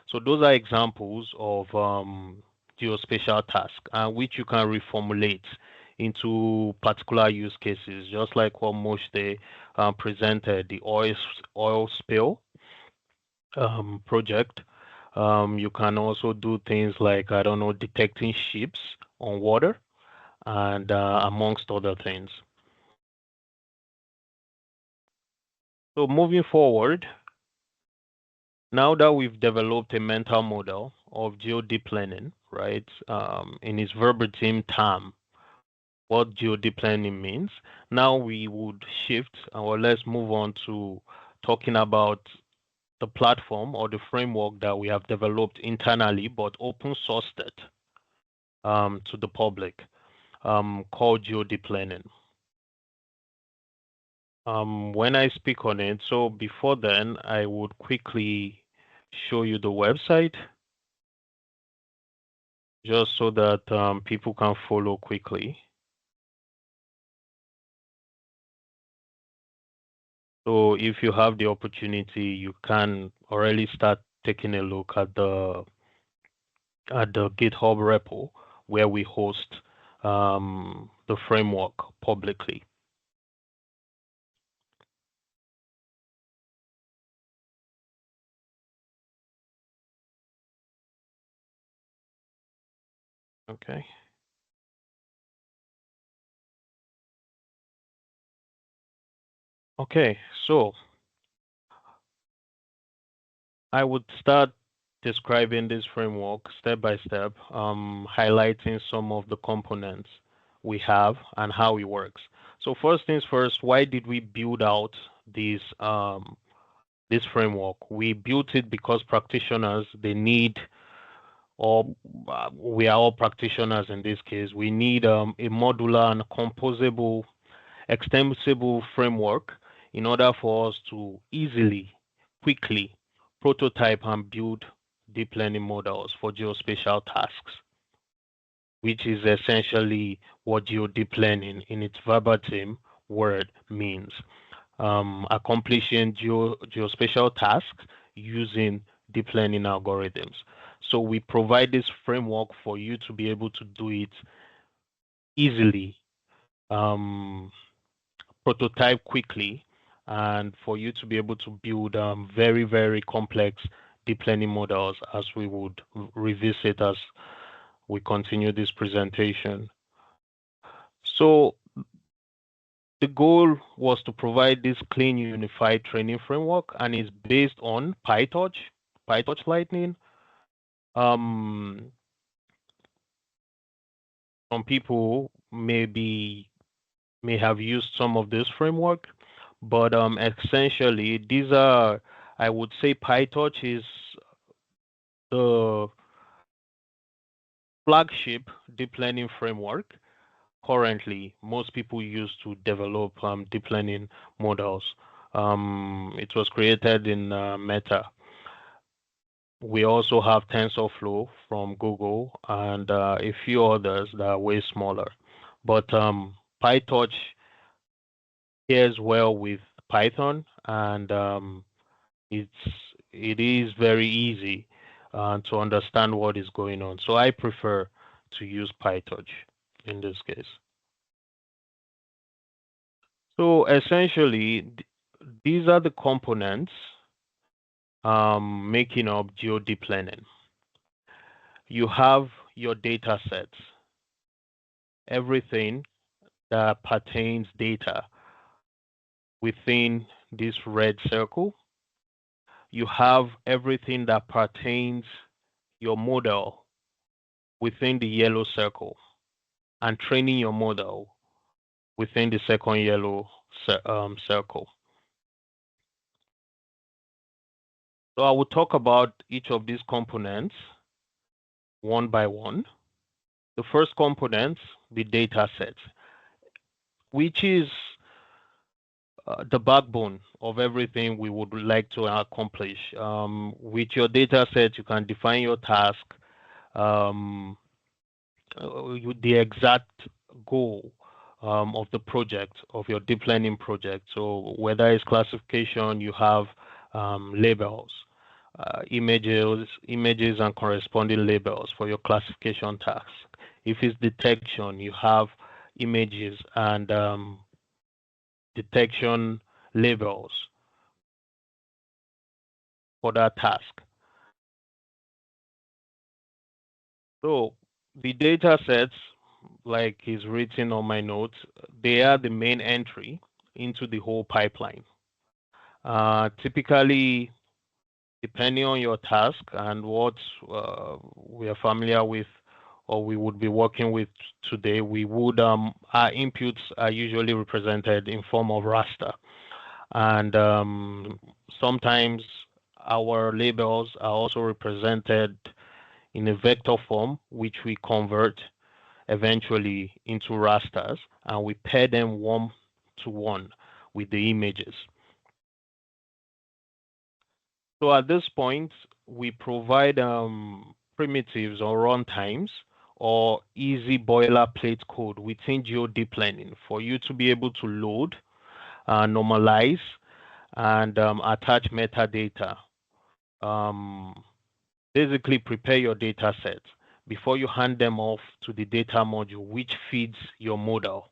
So those are examples of geospatial tasks, which you can reformulate into particular use cases, just like what Moshe presented, the oil spill project. You can also do things like, I don't know, detecting ships on water and amongst other things. So moving forward, now that we've developed a mental model of geodeep learning, right, in its verbatim term, what geodeep learning means, now we would shift, or let's move on to talking about the platform or the framework that we have developed internally, but open sourced it to the public, called geodeep learning. When I speak on it, so before then, I would quickly show you the website just so that people can follow quickly. So if you have the opportunity, you can already start taking a look at the GitHub repo where we host the framework publicly. Okay. Okay, so I would start describing this framework step by step, highlighting some of the components we have and how it works. So first things first, why did we build out this framework? We built it because practitioners, they need, or we are all practitioners in this case, we need a modular and composable, extensible framework in order for us to easily, quickly prototype and build deep learning models for geospatial tasks, which is essentially what deep learning in its verbatim word means. Accomplishing geospatial tasks using deep learning algorithms. So we provide this framework for you to be able to do it easily, prototype quickly, and for you to be able to build very, very complex deep learning models, as we would revisit as we continue this presentation. So the goal was to provide this clean, unified training framework, and it's based on PyTorch, PyTorch Lightning. Some people may have used some of this framework, but essentially these are, I would say, PyTorch is the flagship deep learning framework currently most people use to develop deep learning models. It was created in Meta. We also have TensorFlow from Google and a few others that are way smaller. But PyTorch pairs well with Python, and it is very easy to understand what is going on. So I prefer to use PyTorch in this case. So essentially, these are the components making up deep learning. You have your data sets, everything that pertains data within this red circle. You have everything that pertains your model within the yellow circle, and training your model within the second yellow circle. So I will talk about each of these components one by one. The first component, the data set, which is the backbone of everything we would like to accomplish. With your data set, you can define your task, um, the exact goal of the project, of your deep learning project. So whether it's classification, you have labels, images and corresponding labels for your classification task. If it's detection, you have images and detection labels for that task. So the data sets, like is written on my notes, they are the main entry into the whole pipeline. Typically, depending on your task and what we are familiar with or we would be working with today, we would our inputs are usually represented in form of raster, and sometimes our labels are also represented in a vector form, which we convert eventually into rasters, and we pair them one to one with the images. So at this point, we provide primitives or runtimes or easy boilerplate code within GeoDeep Learning for you to be able to load, normalize, and attach metadata. Basically, prepare your data sets before you hand them off to the data module, which feeds your model,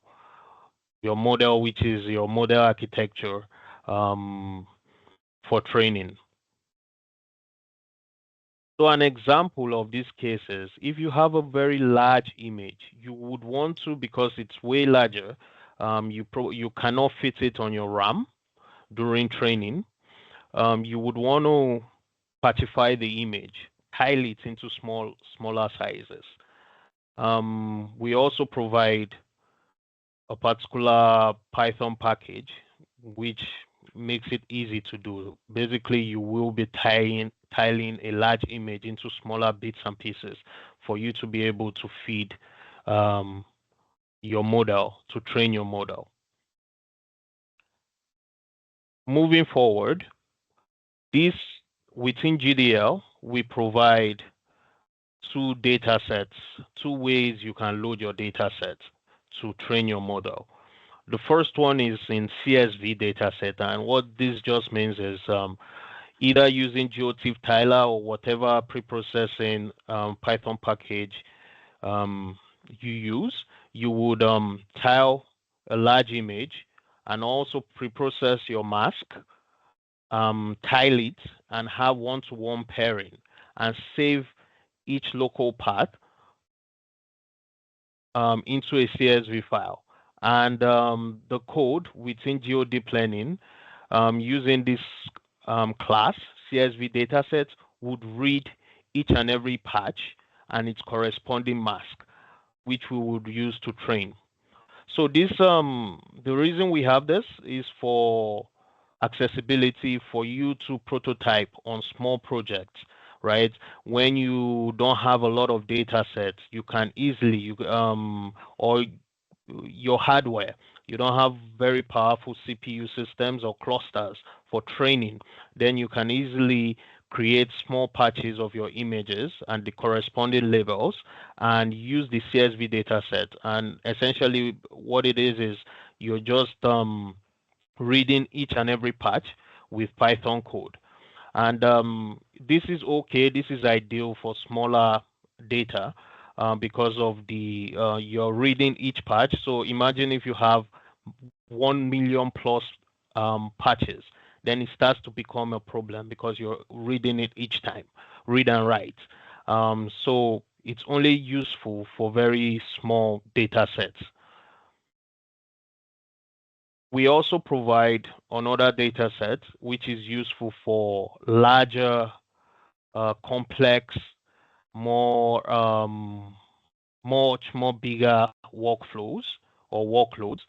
which is your model architecture for training. So an example of these cases, if you have a very large image, you would want to, because it's way larger, you cannot fit it on your RAM during training. You would want to partify the image, tile it into smaller sizes. We also provide a particular Python package which makes it easy to do. Basically, you will be tiling a large image into smaller bits and pieces for you to be able to feed your model, to train your model. Moving forward, within GDL, we provide two data sets, two ways you can load your data sets to train your model. The first one is in CSV dataset, and what this just means is either using GeoTIFF tiler or whatever preprocessing Python package you use, you would tile a large image and also preprocess your mask, tile it, and have one-to-one pairing, and save each local path into a CSV file. And the code within GeoDeep Learning using this class, CSV dataset, would read each and every patch and its corresponding mask, which we would use to train. So this, the reason we have this is for accessibility, for you to prototype on small projects, right? When you don't have a lot of data sets, you can easily, or your hardware, you don't have very powerful CPU systems or clusters for training, then you can easily create small patches of your images and the corresponding labels and use the CSV dataset. And essentially what it is you're just reading each and every patch with Python code. And this is okay. This is ideal for smaller data because of the you're reading each patch. So imagine if you have 1 million plus patches, then it starts to become a problem because you're reading it each time, read and write. So it's only useful for very small data sets. We also provide another data set which is useful for larger, complex, much more bigger workflows or workloads.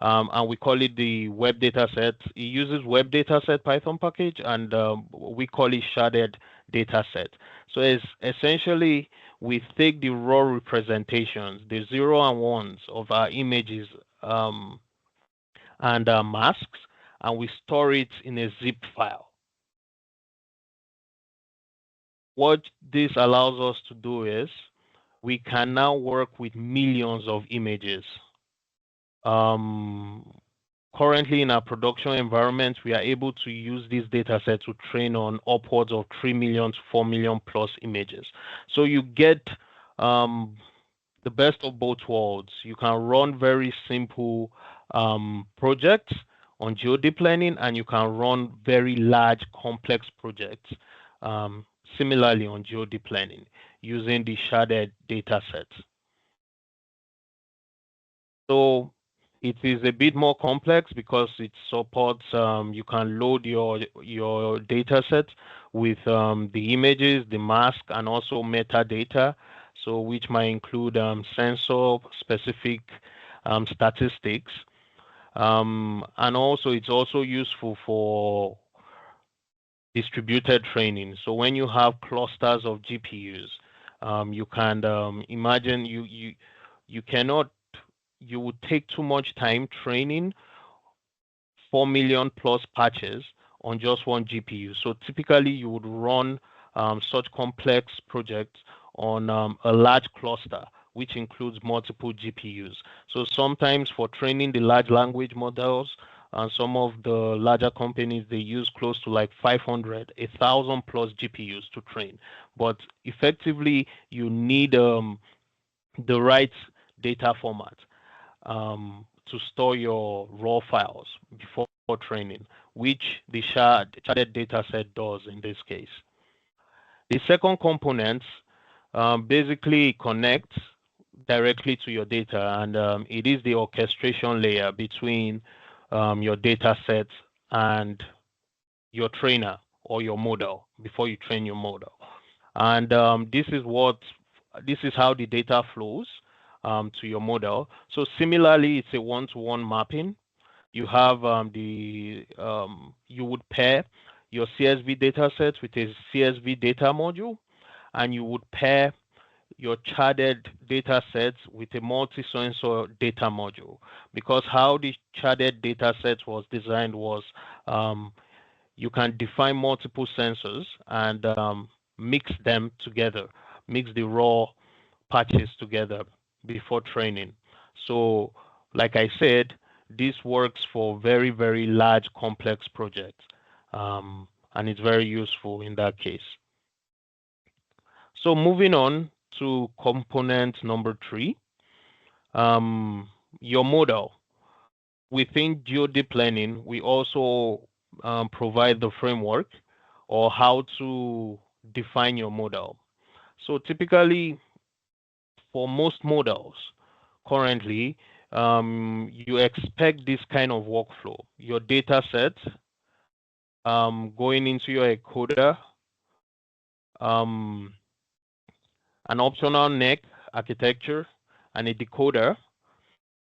And we call it the web data set. It uses web data set Python package, and we call it sharded data set. So it's essentially we take the raw representations, the 0 and 1s of our images and masks, and we store it in a zip file. What this allows us to do is we can now work with millions of images. Currently in our production environment, we are able to use this data set to train on upwards of 3 million to 4 million plus images. So you get the best of both worlds. You can run very simple projects on GeoDeep Learning, and you can run very large, complex projects similarly on GeoDeep Learning using the sharded data sets. So it is a bit more complex because it supports, you can load your data set with the images, the mask, and also metadata, so which might include sensor specific statistics. And also it's also useful for distributed training. So when you have clusters of GPUs, you can imagine you would take too much time training 4 million plus patches on just one GPU. So typically you would run such complex projects on a large cluster, which includes multiple GPUs. So sometimes for training the large language models, and some of the larger companies, they use close to like 500, 1,000 plus GPUs to train. But effectively, you need the right data format to store your raw files before training, which the sharded data set does in this case. The second component basically connects directly to your data, and it is the orchestration layer between your data set and your trainer or your model before you train your model. And this is how the data flows to your model. So similarly, it's a one-to-one mapping. You have you would pair your CSV data set with a CSV data module, and you would pair your charted data sets with a multi-sensor data module. Because how the charted data set was designed was you can define multiple sensors and mix them together, mix the raw patches together before training. So, like I said, this works for very, very large, complex projects, and it's very useful in that case. So, moving on to component number 3, your model. Within GeoDeep Learning, we also provide the framework or how to define your model. So typically, for most models currently, you expect this kind of workflow. Your data set going into your encoder, an optional NEC architecture, and a decoder.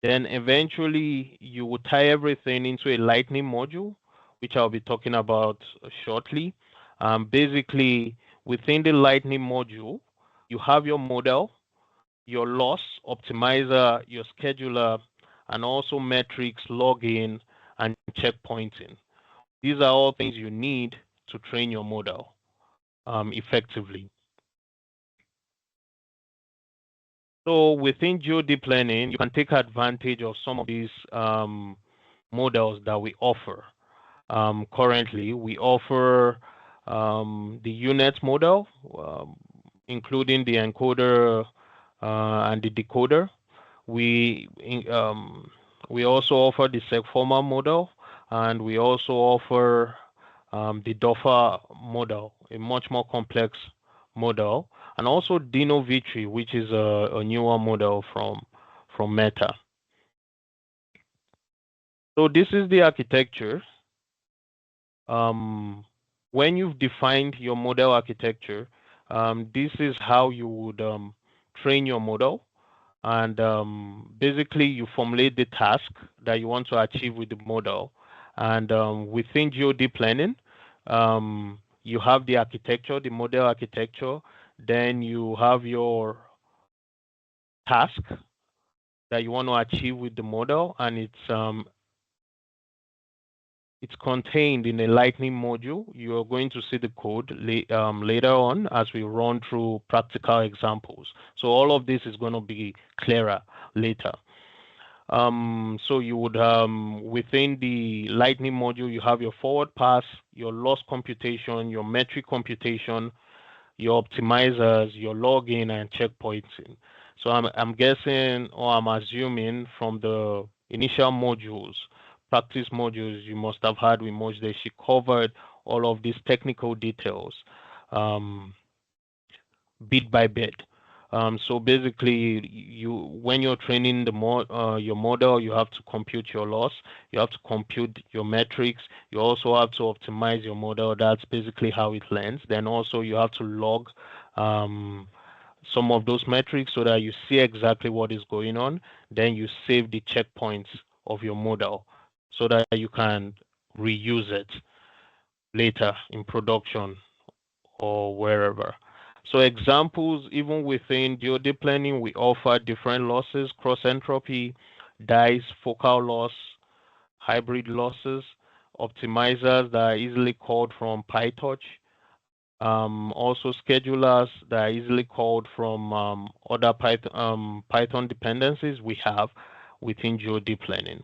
Then eventually you will tie everything into a Lightning module, which I'll be talking about shortly. Basically, within the Lightning module, you have your model, your loss optimizer, your scheduler, and also metrics, login, and checkpointing. These are all things you need to train your model effectively. So within GeoDeep Learning, you can take advantage of some of these models that we offer. Currently, we offer the UNet model, including the encoder and the decoder. We also offer the SegFormer model, and we also offer the DOFA model, a much more complex model, and also DinoVitri, which is a newer model from Meta. So this is the architecture. When you've defined your model architecture, this is how you would train your model. And basically, you formulate the task that you want to achieve with the model. And within GeoDeep Learning, you have the architecture, the model architecture. Then you have your task that you want to achieve with the model, and it's contained in a Lightning module. You're going to see the code later on as we run through practical examples. So all of this is going to be clearer later. So you would, within the Lightning module, you have your forward pass, your loss computation, your metric computation, your optimizers, your login, and checkpointing. So I'm guessing, or I'm assuming from the initial modules, practice modules you must have had with Mojde, she covered all of these technical details bit by bit. So basically, when you're training your model, you have to compute your loss, you have to compute your metrics, you also have to optimize your model. That's basically how it learns. Then also you have to log some of those metrics so that you see exactly what is going on. Then you save the checkpoints of your model so that you can reuse it later in production or wherever. So examples, even within GeoDeep Learning, we offer different losses, cross entropy, dice, focal loss, hybrid losses. optimizers that are easily called from PyTorch. Also schedulers that are easily called from other Python dependencies we have within GeoDeep Learning.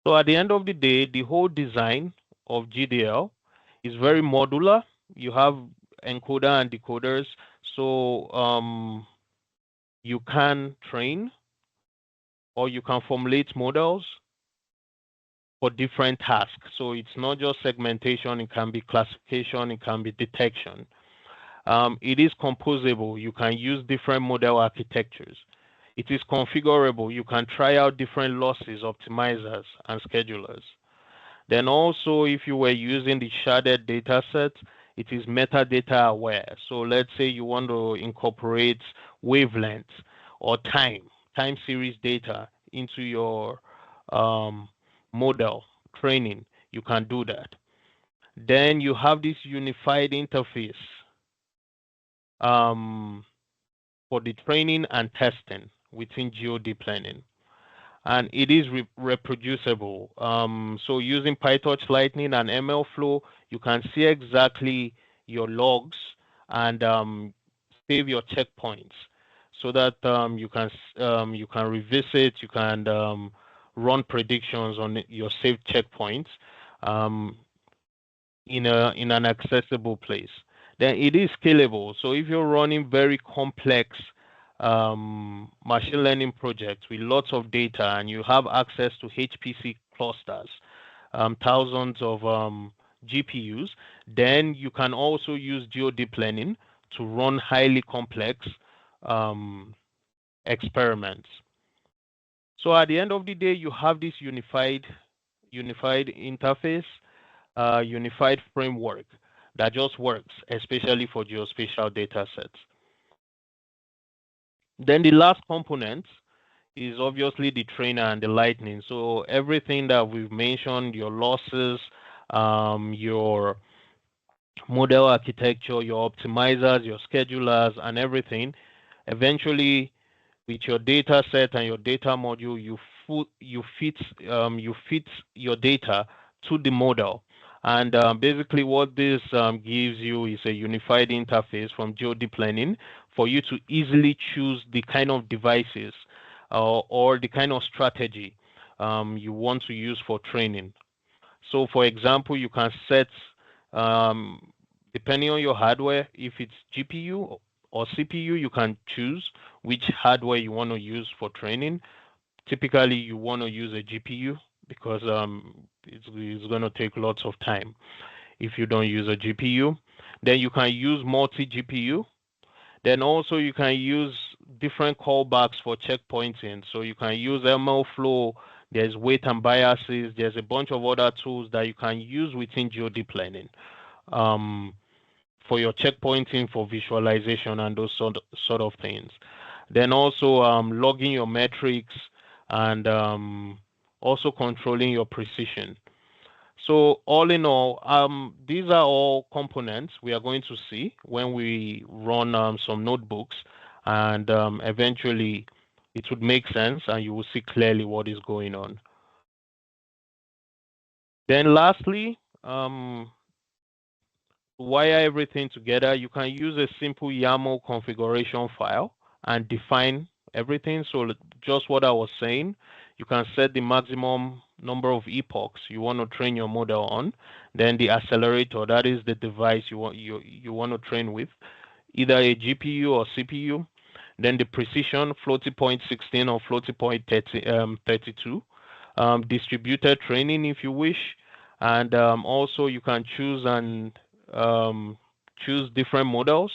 So at the end of the day, the whole design of GDL is very modular. You have encoder and decoders, so you can train or you can formulate models for different tasks. So it's not just segmentation, it can be classification, it can be detection. It is composable. You can use different model architectures. It is configurable. You can try out different losses, optimizers, and schedulers. Then also, if you were using the sharded data set, it is metadata aware. So let's say you want to incorporate wavelength or time series data into your model training, you can do that. Then you have this unified interface for the training and testing within GeoDeep Learning. And it is reproducible. So using PyTorch Lightning and MLflow, you can see exactly your logs and save your checkpoints so that you can revisit, you can run predictions on your saved checkpoints in an accessible place. Then it is scalable. So if you're running very complex machine learning projects with lots of data and you have access to HPC clusters, thousands of GPUs, then you can also use GeoDeep Learning to run highly complex experiments. So at the end of the day, you have this unified interface, unified framework that just works, especially for geospatial data sets. Then the last component is obviously the trainer and the lightning. So everything that we've mentioned, your losses, your model architecture, your optimizers, your schedulers, and everything, eventually with your data set and your data module, you fit your data to the model. And basically what this gives you is a unified interface from GeoDeep Learning for you to easily choose the kind of devices or the kind of strategy you want to use for training. So for example, you can set, depending on your hardware, if it's GPU or CPU, you can choose which hardware you want to use for training. Typically, you want to use a GPU because it's going to take lots of time if you don't use a GPU. Then you can use multi-GPU. Then also you can use different callbacks for checkpointing. So you can use MLflow, there's weight and biases, there's a bunch of other tools that you can use within GeoDeep Learning for your checkpointing, for visualization, and those sort of things. Then also logging your metrics and also controlling your precision. So all in all, these are all components we are going to see when we run some notebooks, and eventually it would make sense and you will see clearly what is going on. Then lastly, wire everything together, you can use a simple YAML configuration file and define everything. So just what I was saying, you can set the maximum number of epochs you want to train your model on. Then the accelerator, that is the device you want to train with, either a GPU or CPU. Then the precision, floating point 16 or floating point 32. Distributed training if you wish. And also you can choose and choose different models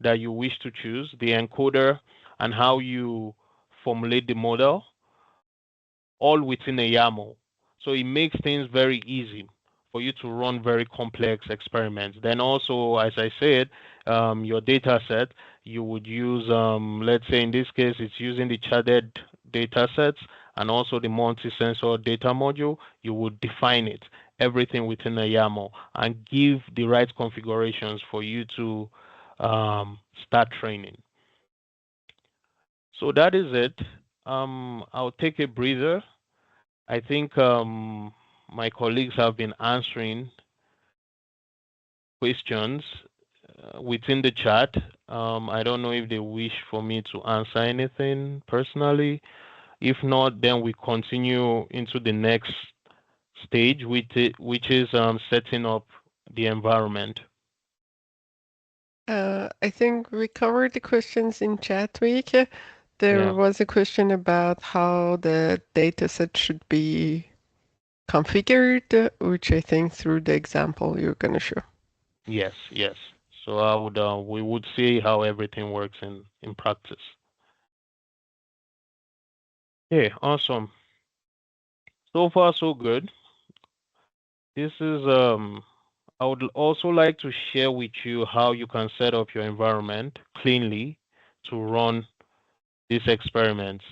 that you wish to choose, the encoder and how you formulate the model, all within a YAML. So it makes things very easy for you to run very complex experiments. Then also, as I said, your data set, you would use, let's say in this case, it's using the sharded data sets and also the multi-sensor data module. You would define it, everything within a YAML, and give the right configurations for you to start training. So that is it. I'll take a breather I think my colleagues have been answering questions within the chat. I don't know if they wish for me to answer anything personally. If not, then we continue into the next stage, which is setting up the environment. I think we covered the questions in chat week. There Yeah. was a question about how the dataset should be configured, which I think through the example you're going to show. Yes. Yes. So I would we would see how everything works in practice. Yeah. Awesome. So far, so good. This is I would also like to share with you how you can set up your environment cleanly to run these experiments.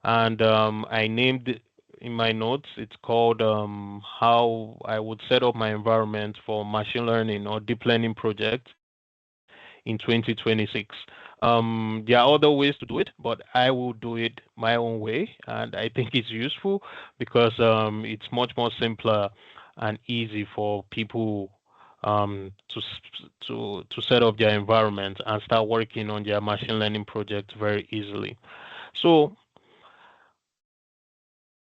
And I named in my notes, it's called how I would set up my environment for machine learning or deep learning projects in 2026. There are other ways to do it, but I will do it my own way. And I think it's useful because it's much more simpler and easy for people to set up their environment and start working on their machine learning project very easily. So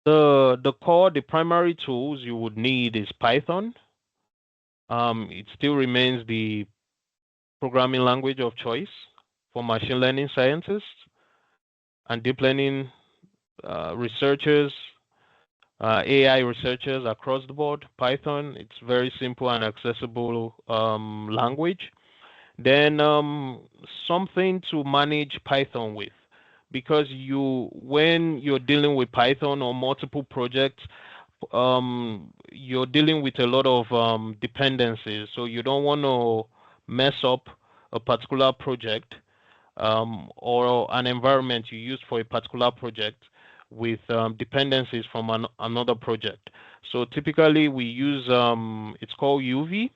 the primary tools you would need is Python. It still remains the programming language of choice for machine learning scientists and deep learning researchers, AI researchers across the board. Python, it's very simple and accessible language. Then something to manage Python with, because when you're dealing with Python or multiple projects, you're dealing with a lot of dependencies, so you don't want to mess up a particular project or an environment you use for a particular project with dependencies from another project. So typically we use it's called UV.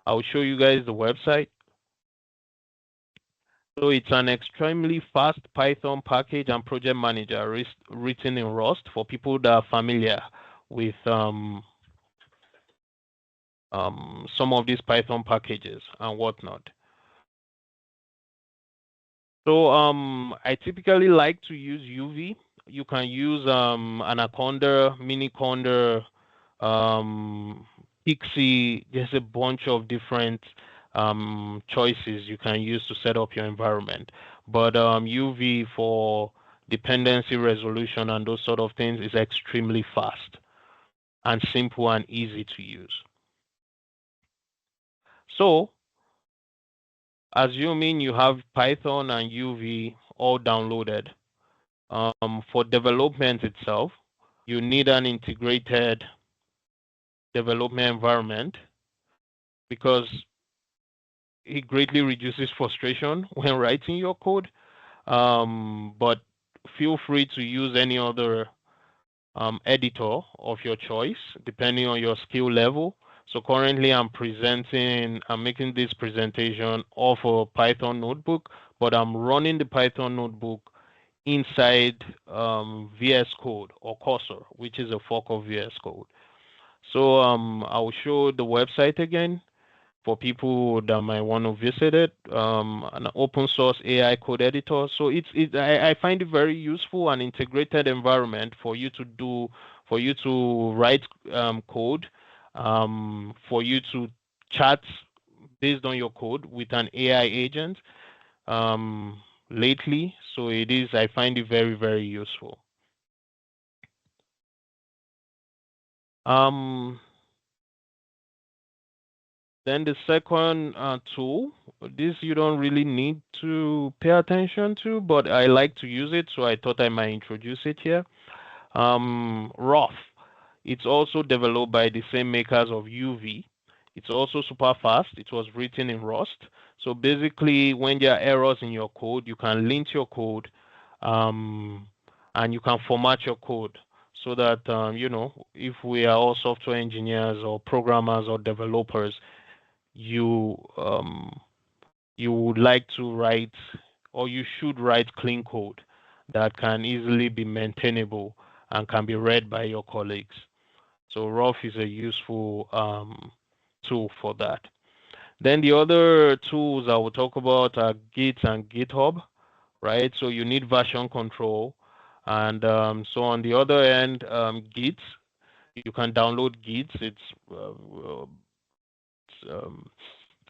I'll show you guys the website. So it's an extremely fast Python package and project manager written in Rust for people that are familiar with some of these Python packages and whatnot. So I typically like to use UV. You can use Anaconda, Miniconda, um, Pixie. There's a bunch of different choices you can use to set up your environment. But UV for dependency resolution and those sort of things is extremely fast and simple and easy to use. So assuming you have Python and UV all downloaded, for development itself, you need an integrated development environment because it greatly reduces frustration when writing your code. But feel free to use any other editor of your choice, depending on your skill level. So currently I'm making this presentation of a Python notebook, but I'm running the Python notebook inside VS Code or Cursor, which is a fork of VS Code. So I'll show the website again for people that might want to visit it. An open source AI code editor. So I find it very useful and integrated environment for you to write code, for you to chat based on your code with an AI agent lately. So I find it very, very useful. Um, then the second tool, this you don't really need to pay attention to, but I like to use it, so I thought I might introduce it here. Rough. It's also developed by the same makers of UV. It's also super fast. It was written in Rust. So basically, when there are errors in your code, you can lint your code, um, and you can format your code so that if we are all software engineers or programmers or developers, you you would like to write or you should write clean code that can easily be maintainable and can be read by your colleagues. So ROF is a useful tool for that. Then the other tools I will talk about are Git and GitHub, right? So you need version control. And so on the other end, Git, you can download Git. It's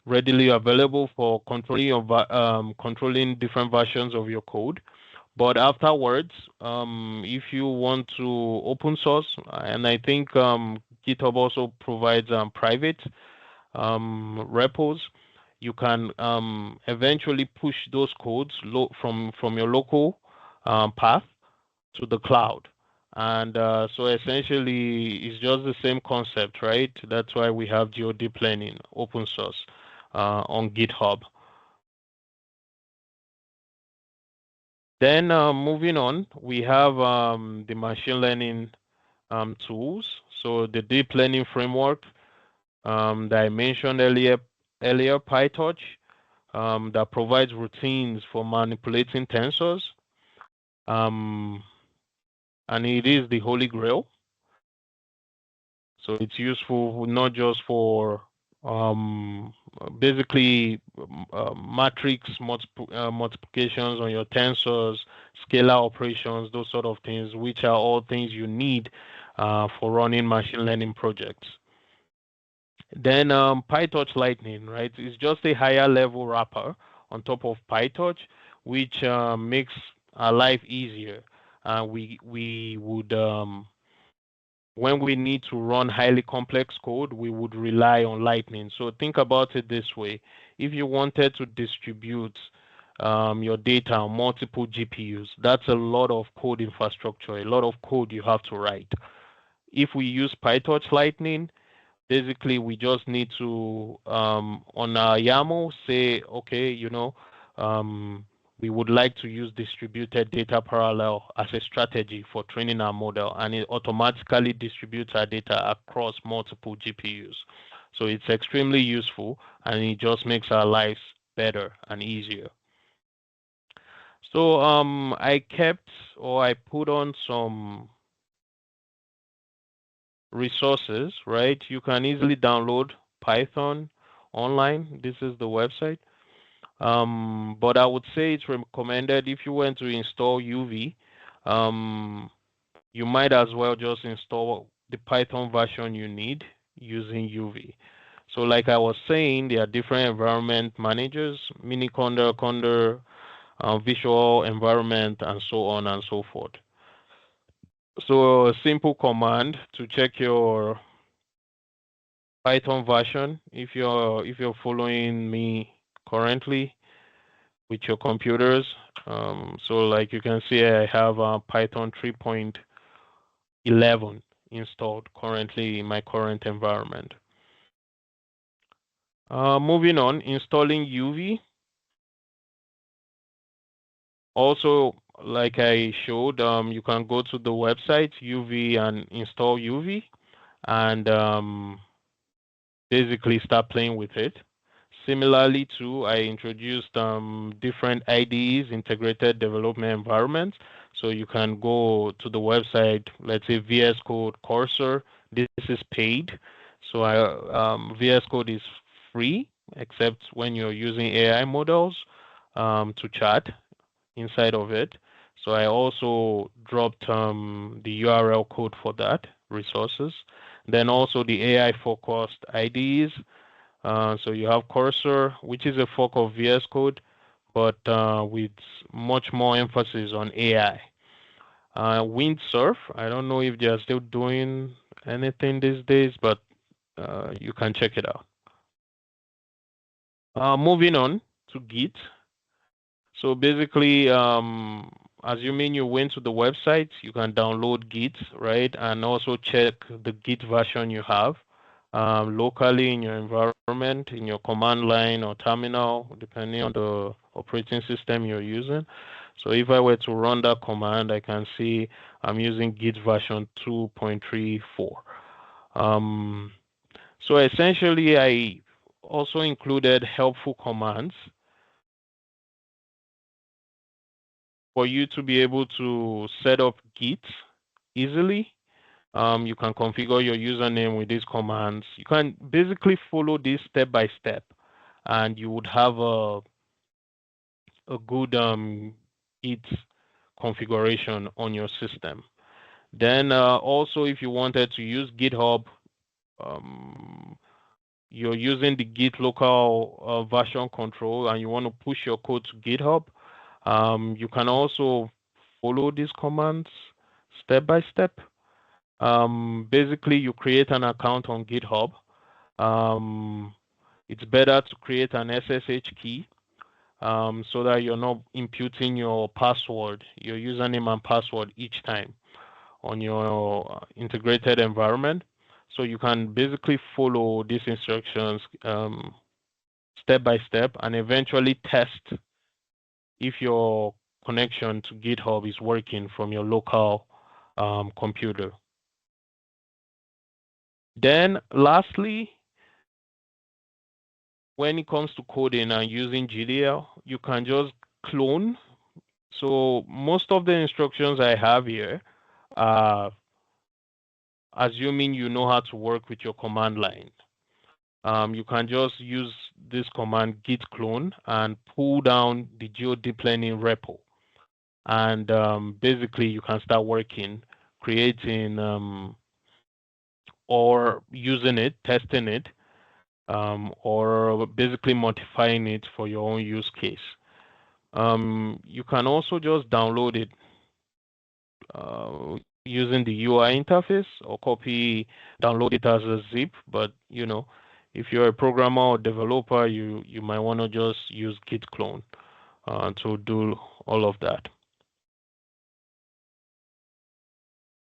readily available for controlling different versions of your code. But afterwards, if you want to open source, and I think GitHub also provides private repos, you can eventually push those codes from your local path to the cloud. And so essentially, it's just the same concept, right? That's why we have GeoDeep Learning open source on GitHub. Then moving on, we have the machine learning tools. So the deep learning framework that I mentioned earlier, PyTorch, that provides routines for manipulating tensors. And it is the holy grail. So it's useful not just for basically matrix multiplications on your tensors, scalar operations, those sort of things, which are all things you need for running machine learning projects. Then PyTorch Lightning, right? It's just a higher level wrapper on top of PyTorch, which makes our life easier. We would when we need to run highly complex code, we would rely on Lightning. So think about it this way. If you wanted to distribute your data on multiple GPUs, that's a lot of code infrastructure, a lot of code you have to write. If we use PyTorch Lightning, basically we just need to, on our YAML, say, okay, we would like to use distributed data parallel as a strategy for training our model, and it automatically distributes our data across multiple GPUs. So it's extremely useful, and it just makes our lives better and easier. So I put on some resources, right? You can easily download Python online. This is the website. But I would say it's recommended if you want to install UV, you might as well just install the Python version you need using UV. So like I was saying, there are different environment managers, Miniconda, Conda, visual environment, and so on and so forth. So a simple command to check your Python version, if you're following me currently with your computers. So like you can see, I have Python 3.11 installed currently in my current environment. Moving on, installing UV. Also, like I showed, you can go to the website UV and install UV, and basically start playing with it. Similarly too, I introduced different IDEs, integrated development environments. So you can go to the website, let's say VS Code Cursor. This is paid. So VS Code is free, except when you're using AI models to chat inside of it. So I also dropped the URL code for that, resources. Then also the AI focused IDEs. So you have Cursor, which is a fork of VS Code, but with much more emphasis on AI. Windsurf, I don't know if they are still doing anything these days, but you can check it out. Moving on to Git. So basically, assuming you went to the website, you can download Git, right? And also check the Git version you have locally in your environment, in your command line or terminal, depending on the operating system you're using. So if I were to run that command, I can see I'm using Git version 2.34. So essentially, I also included helpful commands for you to be able to set up Git easily. You can configure your username with these commands. You can basically follow this step by step, and you would have a good Git configuration on your system. Then also, if you wanted to use GitHub, um, you're using the Git local version control, and you want to push your code to GitHub, you can also follow these commands step by step. Basically, you create an account on GitHub. It's better to create an SSH key so that you're not imputing your password, your username and password each time on your integrated environment. So you can basically follow these instructions step by step and eventually test if your connection to GitHub is working from your local computer. Then lastly, when it comes to coding and using GDL, you can just clone. So most of the instructions I have here are assuming you know how to work with your command line. You can just use this command git clone and pull down the GeoDeep Learning repo. And basically you can start working, creating or using it, testing it, or basically modifying it for your own use case. You can also just download it using the UI interface or download it as a zip. But if you're a programmer or developer, you might want to just use git clone to do all of that.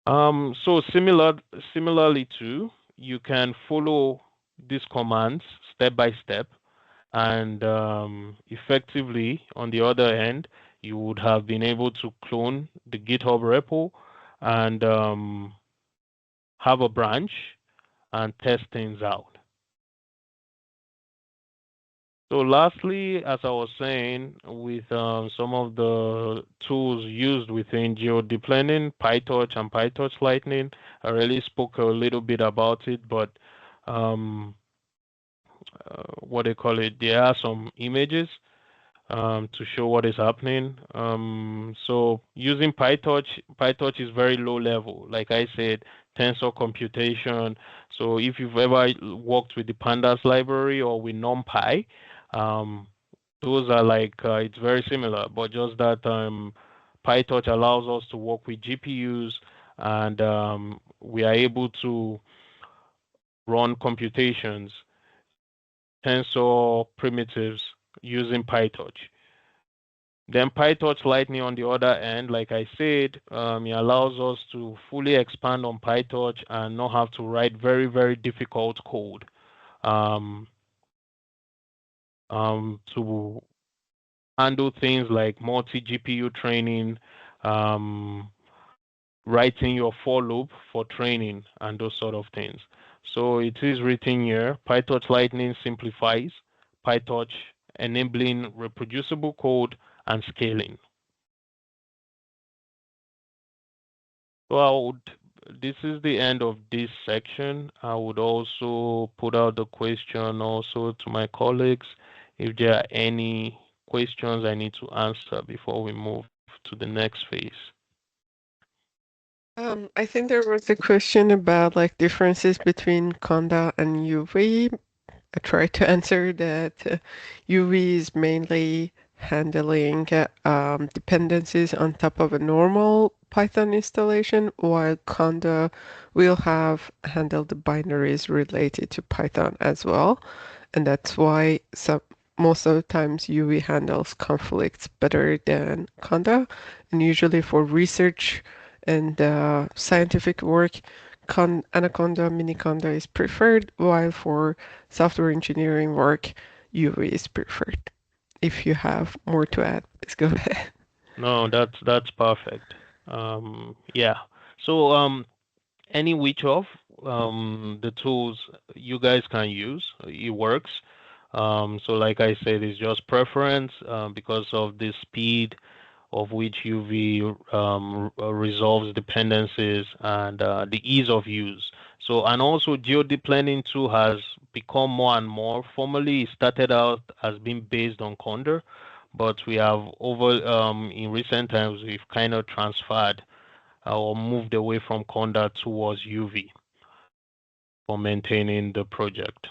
So similarly too, you can follow these commands step by step, and effectively on the other end, you would have been able to clone the GitHub repo and have a branch and test things out. So lastly, as I was saying, with some of the tools used within GeoDeep Learning, PyTorch and PyTorch Lightning, I already spoke a little bit about it, but what they call it, there are some images to show what is happening. So using PyTorch is very low level. Like I said, tensor computation. So if you've ever worked with the Pandas library or with NumPy, those are like, it's very similar, but just that PyTorch allows us to work with GPUs, and we are able to run computations, tensor primitives using PyTorch. Then PyTorch Lightning on the other end, like I said, it allows us to fully expand on PyTorch and not have to write very, very difficult code to handle things like multi-GPU training, writing your for loop for training, and those sort of things. So it is written here, PyTorch Lightning simplifies PyTorch, enabling reproducible code and scaling. So this is the end of this section. I would also put out the question also to my colleagues if there are any questions I need to answer before we move to the next phase. I think there was a question about like differences between Conda and UV. I tried to answer that UV is mainly handling dependencies on top of a normal Python installation, while Conda will have handled the binaries related to Python as well. And that's why most of the times UV handles conflicts better than Conda. And usually for research and scientific work, Anaconda, Miniconda is preferred, while for software engineering work, UV is preferred. If you have more to add, please go ahead. No, that's perfect. Yeah. So any which of the tools you guys can use, it works. So like I said, it's just preference because of the speed of which UV resolves dependencies and the ease of use. So, and also geodeep learning too has become more and more. Formerly, it started out as being based on Condor, but we have in recent times we've kind of transferred or moved away from Condor towards UV for maintaining the project.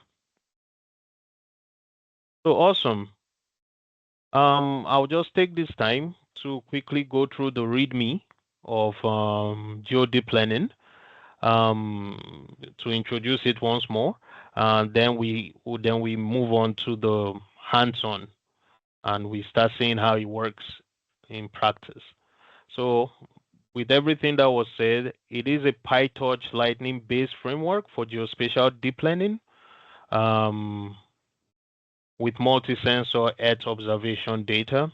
So awesome. I'll just take this time to quickly go through the README of geodeep learning to introduce it once more. Then we move on to the hands-on, and we start seeing how it works in practice. So with everything that was said, it is a PyTorch Lightning-based framework for geospatial deep learning with multi-sensor Earth observation data.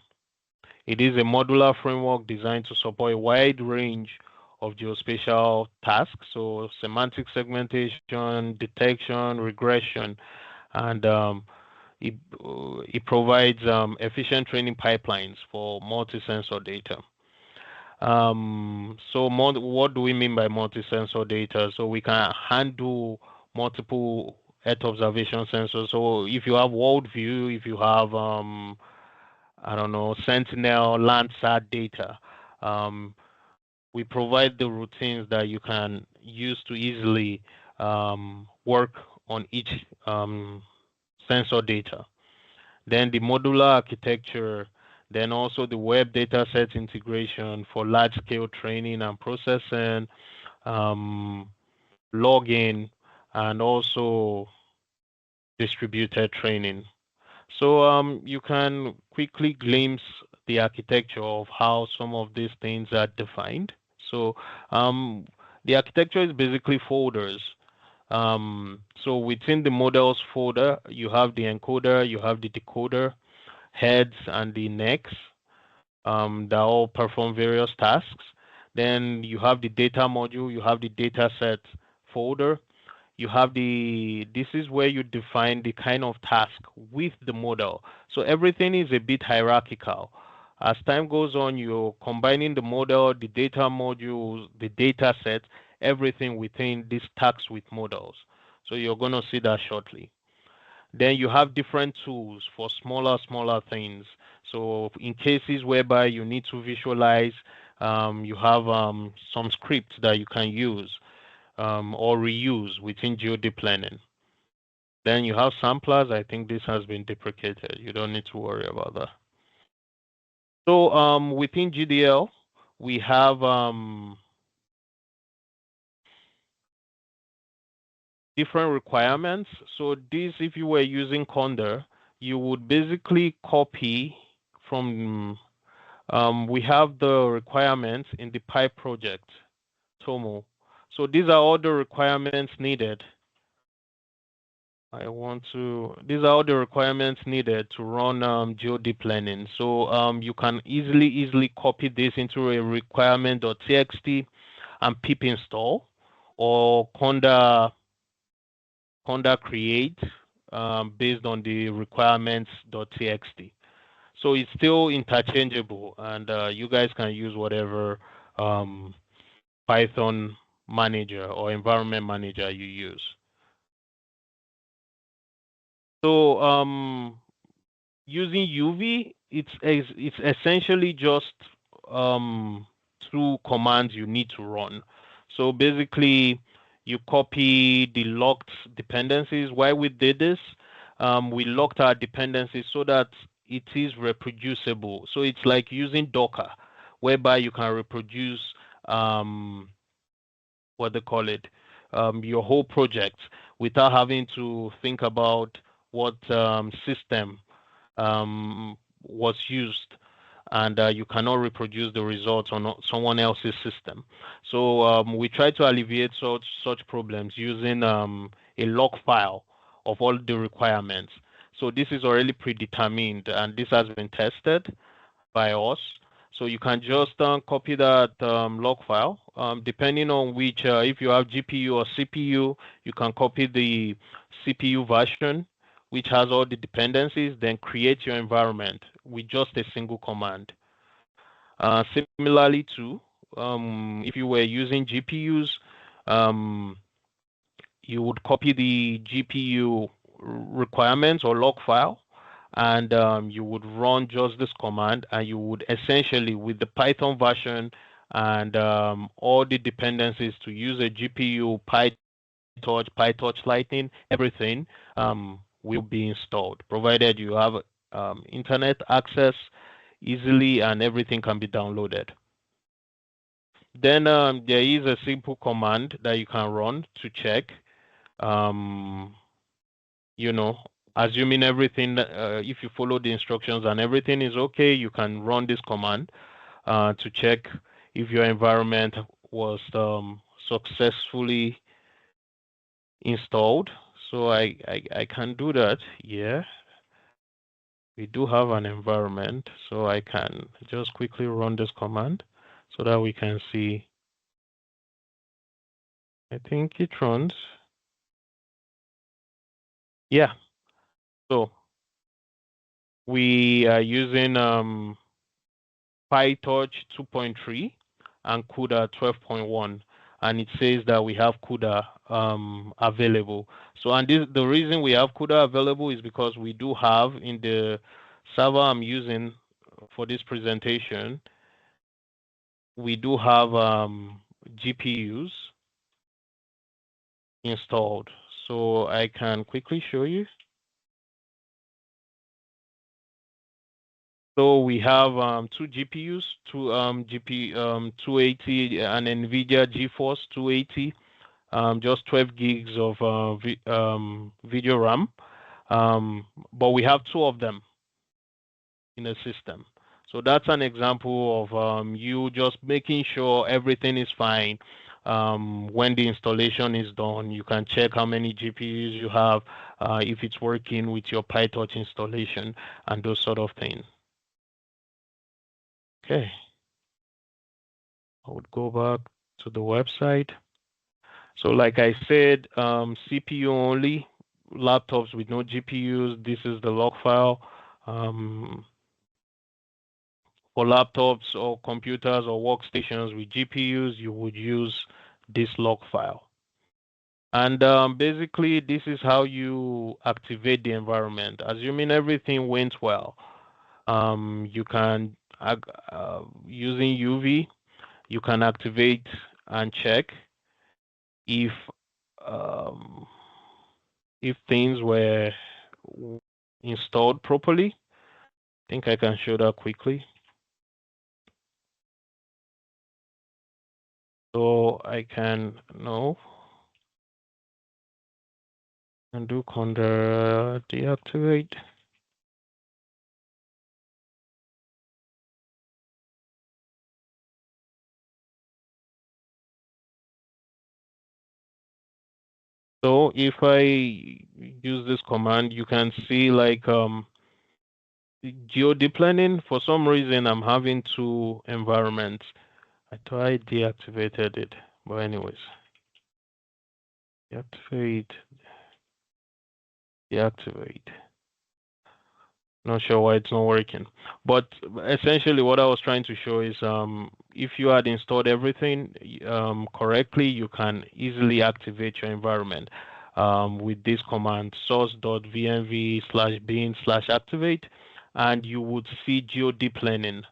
It is a modular framework designed to support a wide range of geospatial tasks, so semantic segmentation, detection, regression, and it provides efficient training pipelines for multi-sensor data. What do we mean by multi-sensor data? So we can handle multiple Earth observation sensors. So if you have world view, if you have I don't know, Sentinel, Landsat data, we provide the routines that you can use to easily work on each sensor data. Then the modular architecture, then also the web dataset integration for large-scale training and processing, logging, and also distributed training. So you can quickly glimpse the architecture of how some of these things are defined. So the architecture is basically folders. So within the models folder, you have the encoder, you have the decoder, heads, and the necks that all perform various tasks. Then you have the data module, you have the dataset folder, you have this is where you define the kind of task with the model. So everything is a bit hierarchical. As time goes on, you're combining the model, the data modules, the data set, everything within these tasks with models. So you're going to see that shortly. Then you have different tools for smaller things. So in cases whereby you need to visualize, you have some scripts that you can use or reuse within geodeep learning. Then you have samplers. I think this has been deprecated. You don't need to worry about that. So within GDL, we have different requirements. So this, if you were using Condor, you would basically copy from, we have the requirements in the Pi project, Tomo. So these are all the requirements needed. These are all the requirements needed to run geodeep learning. So you can easily copy this into a requirement.txt and pip install or conda create based on the requirements.txt. So it's still interchangeable, and you guys can use whatever Python manager or environment manager you use. So using UV, it's essentially just two commands you need to run. So basically, you copy the locked dependencies. Why we did this? We locked our dependencies so that it is reproducible. So it's like using Docker, whereby you can reproduce what they call it, your whole project without having to think about what system was used, and you cannot reproduce the results on someone else's system. So we try to alleviate such problems using a log file of all the requirements. So this is already predetermined, and this has been tested by us. So you can just copy that log file. Depending on which, if you have GPU or CPU, you can copy the CPU version, which has all the dependencies, then create your environment with just a single command. Similarly too, if you were using GPUs, you would copy the GPU requirements or log file, and you would run just this command, and you would essentially, with the Python version and all the dependencies to use a GPU, PyTorch Lightning, everything will be installed, provided you have internet access easily and everything can be downloaded. Then there is a simple command that you can run to check, you know, assuming everything, if you follow the instructions and everything is okay, you can run this command to check if your environment was successfully installed. So I can do that. Yeah, we do have an environment, so I can just quickly run this command so that we can see. I think it runs. Yeah, so we are using PyTorch 2.3 and CUDA 12.1, and it says that we have CUDA available. So, and the reason we have CUDA available is because we do have in the server I'm using for this presentation, we do have GPUs installed. So I can quickly show you. So we have two GPUs, 280 and NVIDIA GeForce 280, just 12 gigs of video RAM. But we have two of them in a system. So that's an example of you just making sure everything is fine. When the installation is done, you can check how many GPUs you have, if it's working with your PyTorch installation, and those sort of things. Okay, I would go back to the website. So like I said, CPU only, laptops with no GPUs, this is the log file. For laptops or computers or workstations with GPUs, you would use this log file. And basically, this is how you activate the environment. Assuming everything went well, you can, using UV, you can activate and check if things were installed properly. I think I can show that quickly. So I can and do conda deactivate. So if I use this command, you can see like geodeplaning. For some reason, I'm having two environments. I thought I deactivated it, but anyways, deactivate. Not sure why it's not working, but essentially what I was trying to show is if you had installed everything correctly, you can easily activate your environment with this command source.vnv/bin/activate, and you would see geodeplaning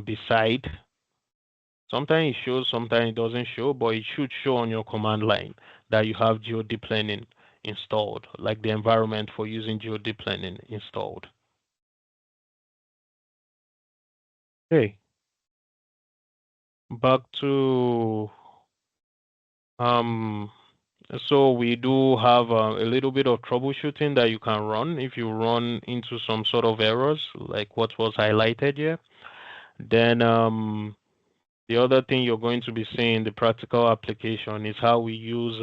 beside. Sometimes it shows, sometimes it doesn't show, but it should show on your command line that you have geodeplaning installed, like the environment for using geodeplaning installed. Okay, back to so we do have a little bit of troubleshooting that you can run if you run into some sort of errors like what was highlighted here. Then the other thing you're going to be seeing, the practical application, is how we use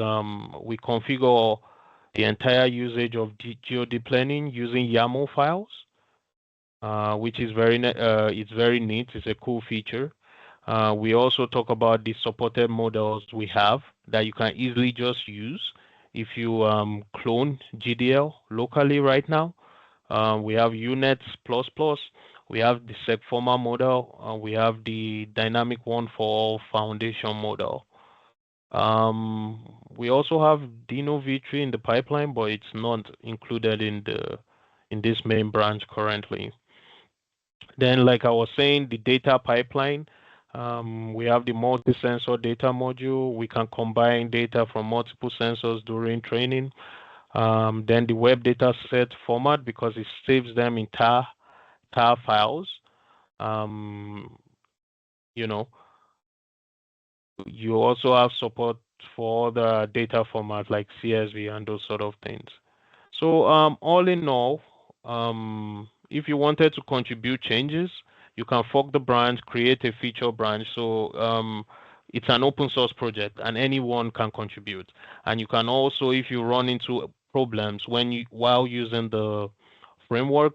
we configure the entire usage of geodeplaning using YAML files, which is it's very neat. It's a cool feature. We also talk about the supported models we have that you can easily just use if you clone GDL locally right now. We have UNets++, We have the SegFormer model, and we have the dynamic one for all foundation model. We also have Dino V3 in the pipeline, but it's not included in this main branch currently. Then, like I was saying, the data pipeline, we have the multi-sensor data module. We can combine data from multiple sensors during training. Then the web data set format, because it saves them in tar files. You know, you also have support for other data formats like CSV and those sort of things. So all in all, if you wanted to contribute changes, you can fork the branch, create a feature branch. So it's an open source project and anyone can contribute. And you can also, if you run into problems while using the framework,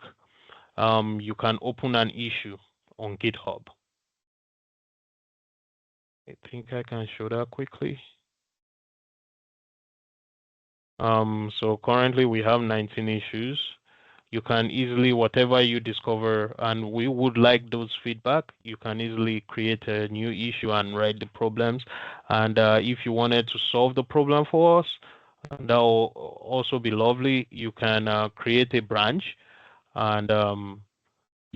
you can open an issue on GitHub. I think I can show that quickly. So currently we have 19 issues. You can easily, whatever you discover, and we would like those feedback, you can easily create a new issue and write the problems. And if you wanted to solve the problem for us, that will also be lovely. You can create a branch and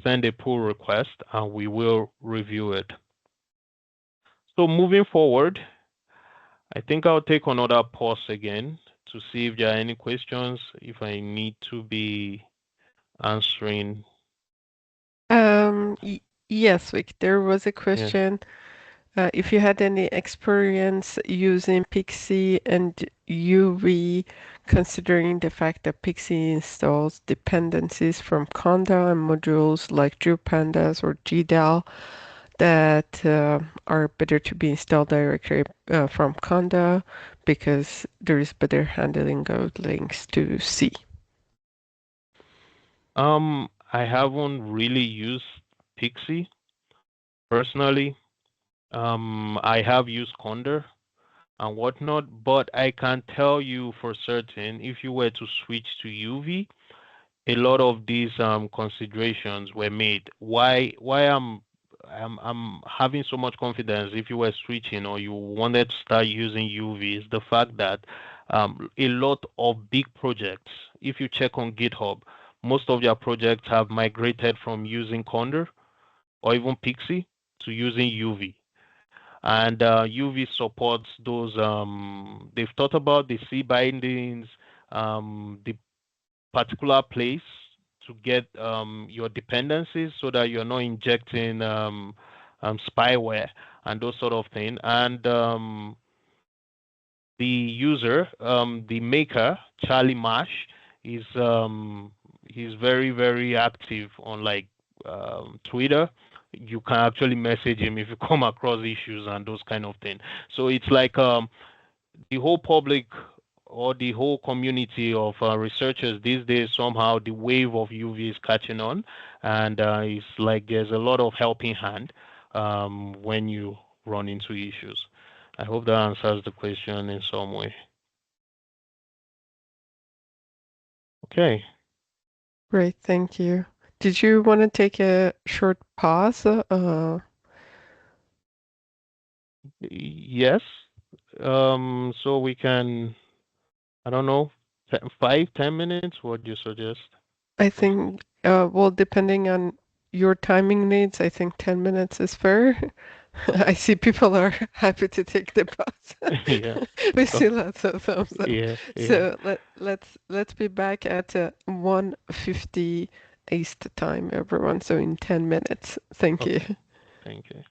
send a pull request, and we will review it. So moving forward, I think I'll take another pause again to see if there are any questions, if I need to be answering. Yes, Vic, there was a Yeah. question. If you had any experience using Pixie and UV, considering the fact that Pixie installs dependencies from Conda and modules like GeoPandas or GDAL that are better to be installed directly from Conda because there is better handling of links to C. I haven't really used Pixie personally. I have used Condor and whatnot, but I can tell you for certain if you were to switch to UV, a lot of these considerations were made. Why I'm having so much confidence if you were switching or you wanted to start using UV is the fact that a lot of big projects, if you check on GitHub, most of their projects have migrated from using Condor or even Pixie to using UV. And UV supports those. They've thought about the C bindings, the particular place to get your dependencies so that you're not injecting spyware and those sort of things. And the user, the maker, Charlie Marsh, is he's very, very active on like Twitter. You can actually message him if you come across issues and those kind of things. So it's like the whole public or the whole community of researchers these days, somehow the wave of UV is catching on, and it's like there's a lot of helping hand when you run into issues. I hope that answers the question in some way. Okay. Great, thank you. Did you want to take a short pause? Yes. So we can, I don't know, 5, 10 minutes. What do you suggest? I think, well, depending on your timing needs, I think 10 minutes is fair. I see people are happy to take the pause. Yeah. We Oh, see lots of thumbs up. yeah. Yeah. So let's be back at 1:50 East time, everyone. So in 10 minutes. Thank you. Okay. Thank you.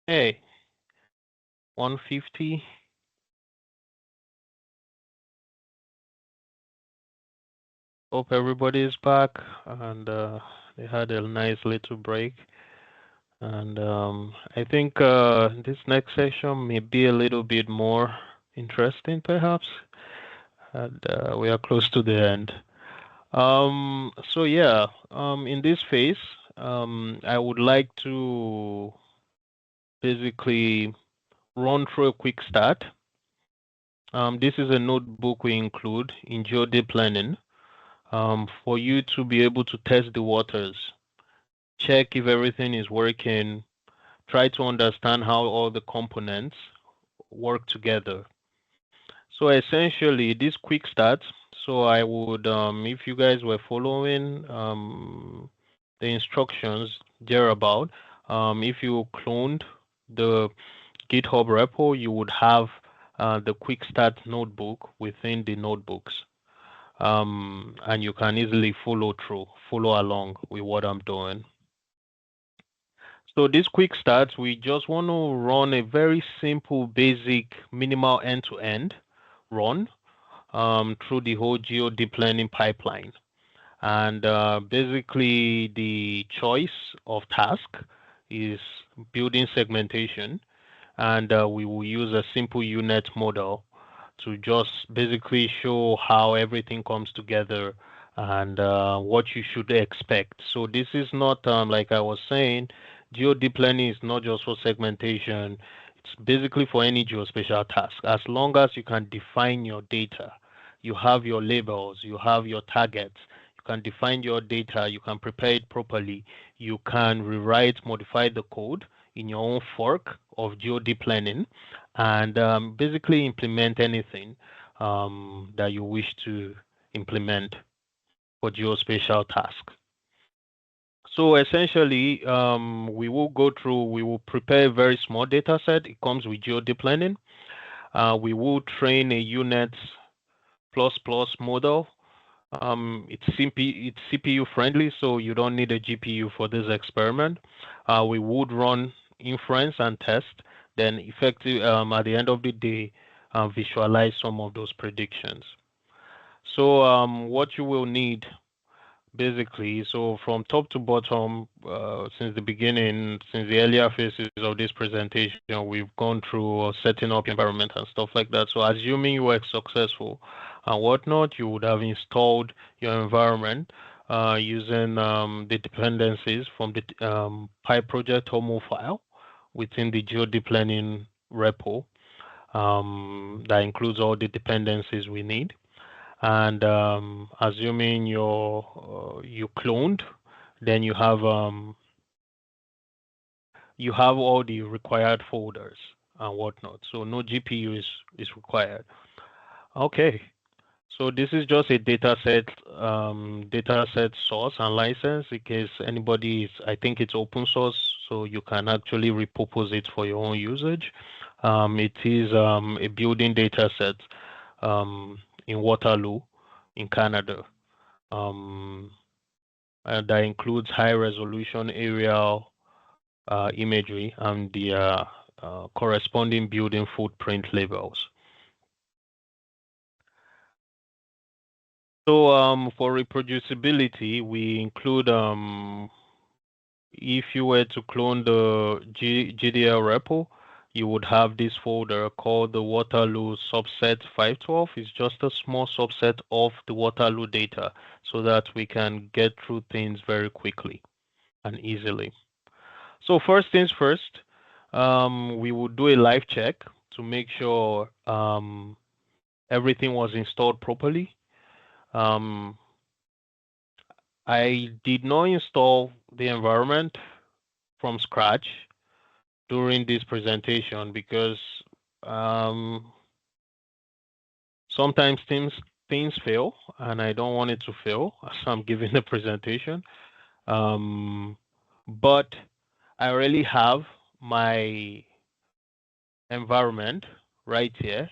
Hey, 150. Hope everybody is back and they had a nice little break. And I think this next session may be a little bit more interesting, perhaps. And we are close to the end. So yeah, in this phase, I would like to basically run through a quick start. This is a notebook we include in GeoD planning for you to be able to test the waters, check if everything is working, try to understand how all the components work together. So essentially, this quick start. So I would, if you guys were following the instructions thereabout, if you cloned the GitHub repo, you would have the quick start notebook within the notebooks. And you can easily follow along with what I'm doing. So this quick start, we just want to run a very simple, basic, minimal end-to-end run through the whole geo deep learning pipeline. And basically, the choice of task is building segmentation, and we will use a simple UNet model to just basically show how everything comes together and what you should expect. So this is not like I was saying, geo deep learning is not just for segmentation. It's basically for any geospatial task. As long as you can define your data, you have your labels, you have your targets, you can define your data, you can prepare it properly, you can rewrite, modify the code in your own fork of geo deep learning and basically implement anything that you wish to implement for geospatial task. So essentially, we will prepare a very small data set. It comes with geo deep learning. We will train a UNet plus model. It's CPU friendly, so you don't need a GPU for this experiment. We would run inference and test, then effective at the end of the day, visualize some of those predictions. So what you will need basically, so from top to bottom, since the beginning, since the earlier phases of this presentation, we've gone through setting up environment and stuff like that. So assuming you were successful and whatnot, you would have installed your environment using the dependencies from the PyProject HOMO file within the GeoDeep Learning repo that includes all the dependencies we need. And assuming you cloned, then you have all the required folders and whatnot. So no GPU is required. Okay, so this is just a data set source and license in case anybody is. I think it's open source, so you can actually repurpose it for your own usage. It is a building data set in Waterloo, in Canada. Um, that includes high resolution aerial imagery and the corresponding building footprint labels. So for reproducibility, we include if you were to clone the GDL repo, you would have this folder called the Waterloo subset 512. It's just a small subset of the Waterloo data so that we can get through things very quickly and easily. So first things first, we would do a live check to make sure everything was installed properly. I did not install the environment from scratch during this presentation because sometimes things fail and I don't want it to fail as I'm giving the presentation. But I already have my environment right here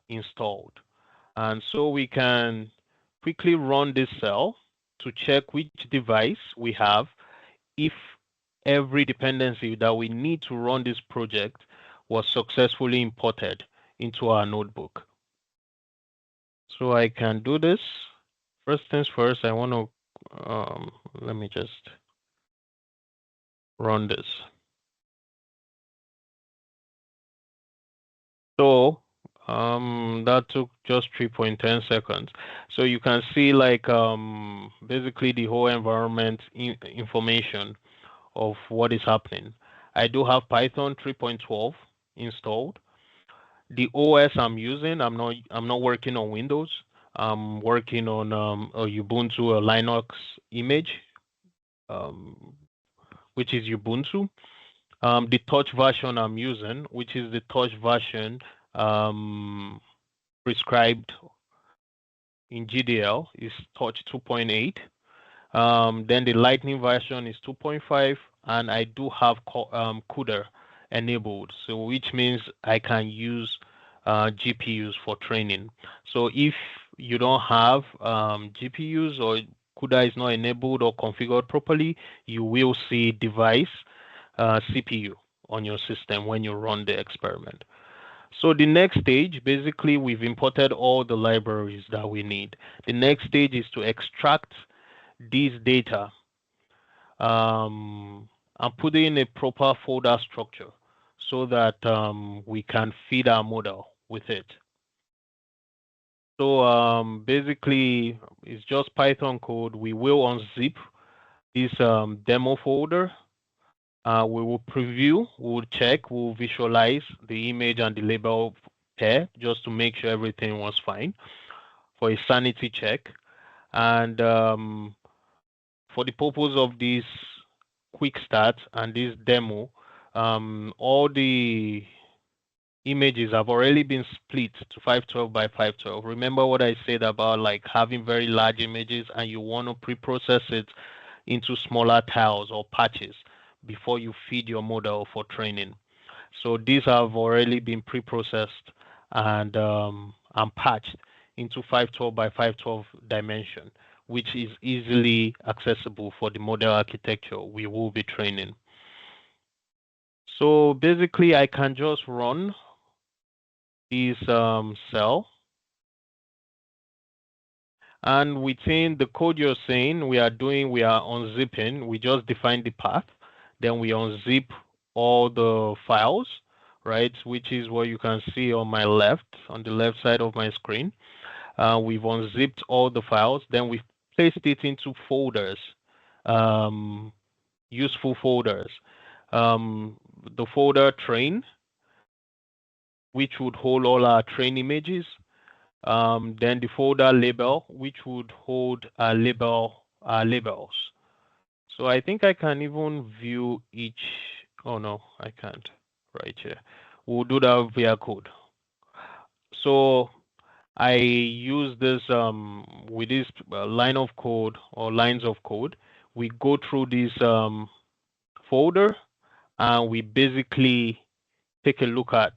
installed. And so we can quickly run this cell to check which device we have if every dependency that we need to run this project was successfully imported into our notebook. So I can do this. First things first, I want to, let me just run this. So that took just 3.10 seconds. So you can see like basically the whole environment information of what is happening. I do have Python 3.12 installed. The OS I'm using, I'm not working on Windows. I'm working on a Ubuntu, a Linux image, which is Ubuntu. The touch version I'm using, which is the touch version prescribed in GDL, is touch 2.8. Then the Lightning version is 2.5, and I do have CUDA enabled, so which means I can use GPUs for training. So if you don't have GPUs or CUDA is not enabled or configured properly, you will see device CPU on your system when you run the experiment. So the next stage, basically, we've imported all the libraries that we need. The next stage is to extract this data and put it in a proper folder structure so that we can feed our model with it. So basically, it's just Python code. We will unzip this demo folder. We will preview, we'll check, we'll visualize the image and the label pair just to make sure everything was fine for a sanity check. And for the purpose of this quick start and this demo, all the images have already been split to 512 by 512. Remember what I said about like having very large images and you want to pre-process it into smaller tiles or patches before you feed your model for training. So these have already been pre-processed and patched into 512 by 512 dimension, which is easily accessible for the model architecture we will be training. So basically, I can just run this cell. And within the code you're saying, we are unzipping. We just define the path. Then we unzip all the files, right? Which is what you can see on my left, on the left side of my screen. We've unzipped all the files. Then we've placed it into folders, useful folders. The folder train, which would hold all our train images. Then the folder label, which would hold labels. So I think I can even view each. Oh no, I can't. Right here. We'll do that via code. So I use this with this line of code or lines of code. We go through this folder and we basically take a look at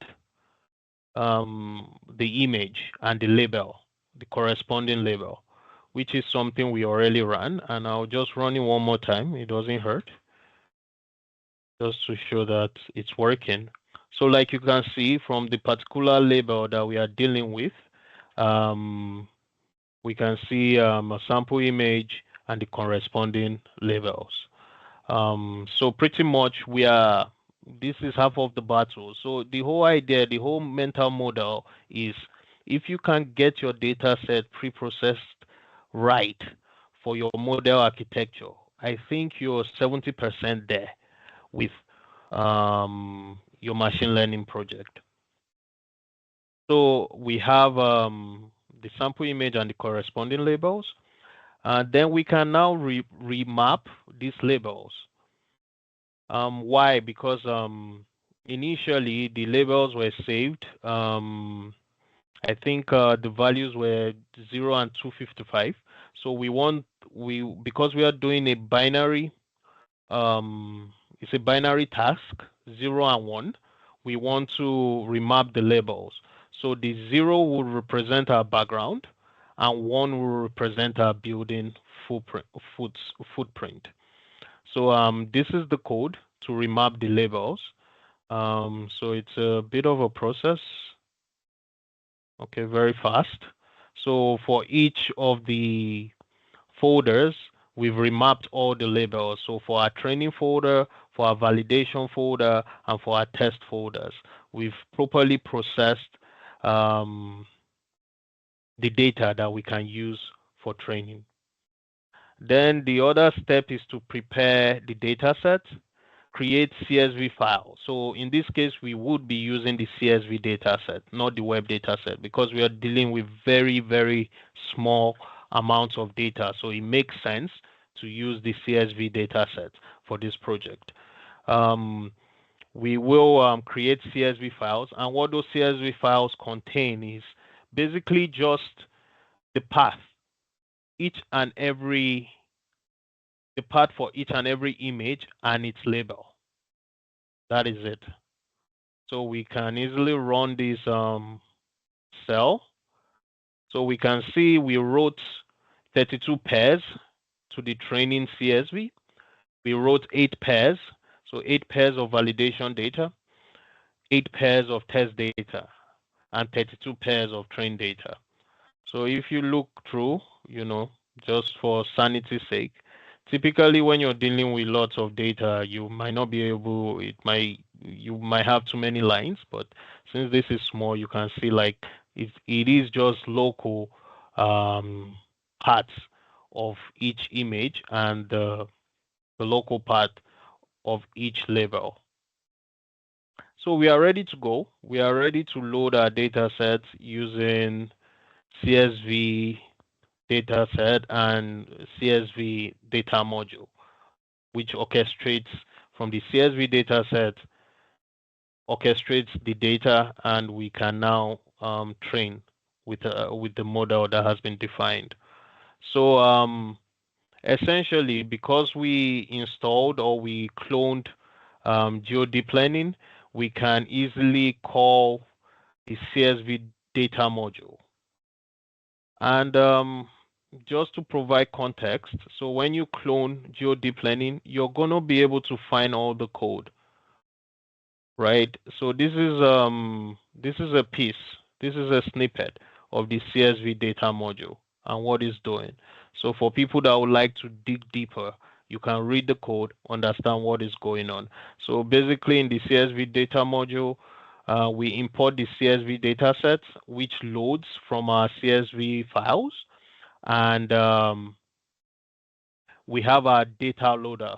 the image and the label, the corresponding label, which is something we already ran. And I'll just run it one more time. It doesn't hurt, just to show that it's working. So like you can see from the particular label that we are dealing with, we can see a sample image and the corresponding labels. So pretty much this is half of the battle. So the whole idea, the whole mental model is if you can get your data set pre-processed right for your model architecture, I think you're 70% there with your machine learning project. So we have the sample image and the corresponding labels. Then we can now remap these labels. Why? Because initially the labels were saved. I think the values were 0 and 255. So because we are doing a binary, it's a binary task, 0 and 1. We want to remap the labels. So the 0 will represent our background, and 1 will represent our building footprint. So this is the code to remap the labels. So it's a bit of a process. Okay, very fast. So for each of the folders, we've remapped all the labels. So for our training folder, for our validation folder, and for our test folders, we've properly processed the data that we can use for training. Then the other step is to prepare the data set, create CSV file. So in this case, we would be using the CSV data set, not the web data set, because we are dealing with very, very small amounts of data. So it makes sense to use the CSV data set for this project. We will create CSV files, and what those CSV files contain is basically just the path, the path for each and every image and its label. That is it. So we can easily run this cell. So we can see we wrote 32 pairs to the training CSV. We wrote 8 pairs, so 8 pairs of validation data, 8 pairs of test data, and 32 pairs of train data. So if you look through, just for sanity's sake, typically when you're dealing with lots of data, you might not be able, you might have too many lines, but since this is small, you can see like it is just local parts of each image and the local part of each label. So we are ready to go. We are ready to load our data sets using CSV dataset and CSV data module, which orchestrates from the CSV dataset, orchestrates the data, and we can now train with the model that has been defined. So essentially, because we installed or we cloned GeoDeep Learning, we can easily call the CSV data module. And just to provide context, so when you clone GeoDeep Learning, you're going to be able to find all the code, right? So this is a piece, this is a snippet of the CSV data module and what it's doing. So for people that would like to dig deeper, you can read the code, understand what is going on. So basically in the CSV data module, we import the CSV data set, which loads from our CSV files, and we have our data loader,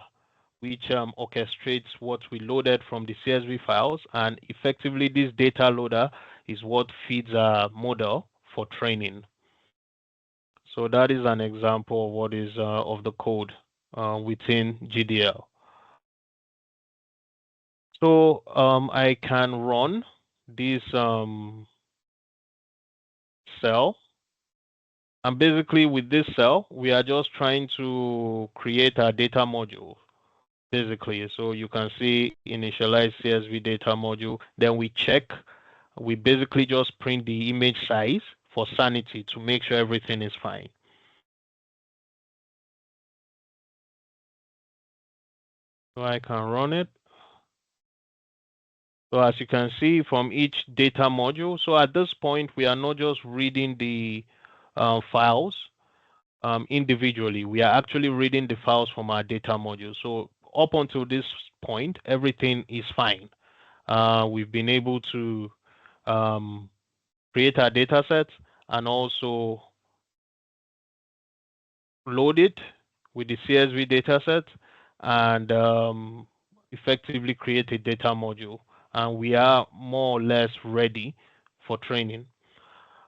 which orchestrates what we loaded from the CSV files, and effectively this data loader is what feeds our model for training. So that is an example of what is of the code within GDL. So I can run this cell. And basically with this cell, we are just trying to create a data module, basically. So you can see initialize CSV data module. Then we basically just print the image size for sanity to make sure everything is fine. So I can run it. So as you can see from each data module, so at this point, we are not just reading the files individually. We are actually reading the files from our data module. So up until this point, everything is fine. We've been able to create our data set and also load it with the CSV dataset and effectively create a data module. And we are more or less ready for training.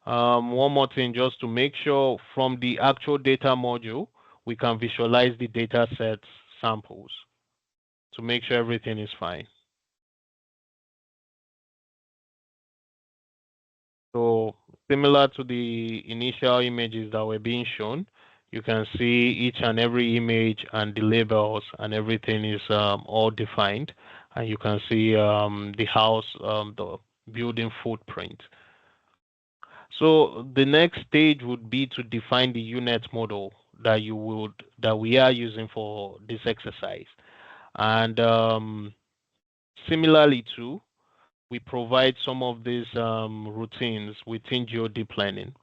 One more thing, just to make sure from the actual data module, we can visualize the data set samples to make sure everything is fine. So similar to the initial images that were being shown, you can see each and every image and the labels and everything is all defined. And you can see the house, the building footprint. So the next stage would be to define the UNet model that we are using for this exercise. And similarly too, we provide some of these routines within GeoD planning.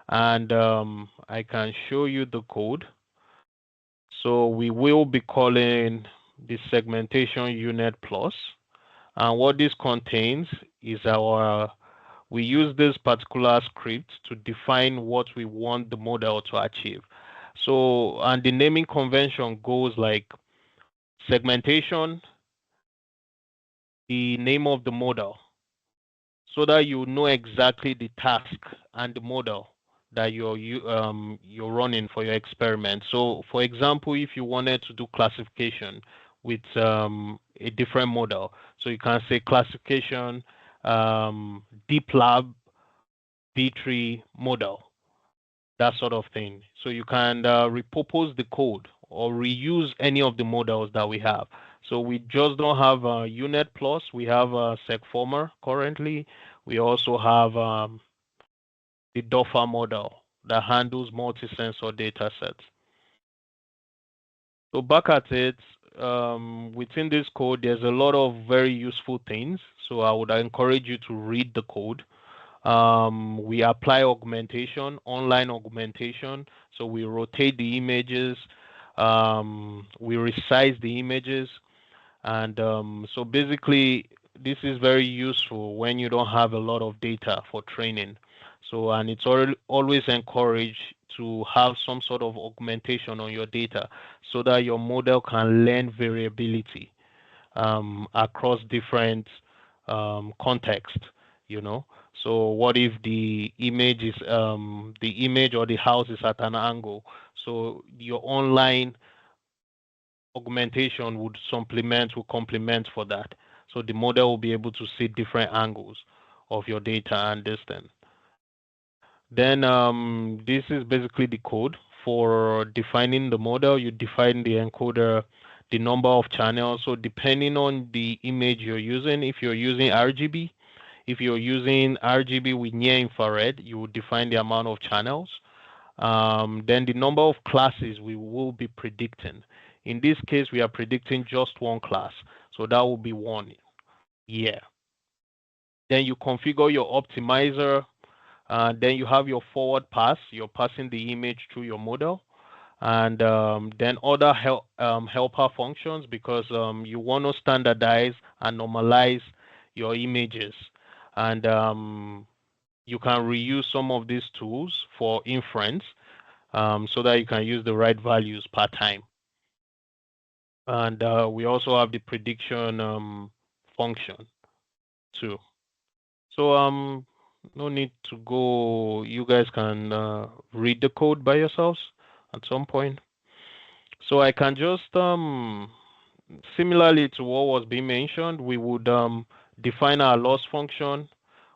And I can show you the code. So we will be calling the segmentation unit plus. And what this contains is we use this particular script to define what we want the model to achieve. So, and the naming convention goes like segmentation, the name of the model, so that you know exactly the task and the model that you're running for your experiment. So, for example, if you wanted to do classification with a different model, so you can say classification deep lab V3 model, that sort of thing. So you can repurpose the code or reuse any of the models that we have. So we just don't have a Unit Plus. We have a SegFormer currently. We also have the DOFA model that handles multi-sensor data sets. So back at it, within this code, there's a lot of very useful things. So I would encourage you to read the code. We apply augmentation, online augmentation. So we rotate the images, we resize the images. And so basically, this is very useful when you don't have a lot of data for training. So, and it's always encouraged to have some sort of augmentation on your data so that your model can learn variability across different contexts, you know. So what if the image or the house is at an angle? So your online augmentation would complement for that. So the model will be able to see different angles of your data and distance. Then this is basically the code for defining the model. You define the encoder, the number of channels. So depending on the image you're using, if you're using RGB, if you're using RGB with near infrared, you will define the amount of channels. Then the number of classes we will be predicting. In this case, we are predicting just one class. So that will be one. Yeah. Then you configure your optimizer. Then you have your forward pass. You're passing the image through your model. And then other helper functions, because you want to standardize and normalize your images. And you can reuse some of these tools for inference so that you can use the right values per time. And we also have the prediction function too. So no need to go. You guys can read the code by yourselves at some point. So I can just similarly to what was being mentioned, we would define our loss function.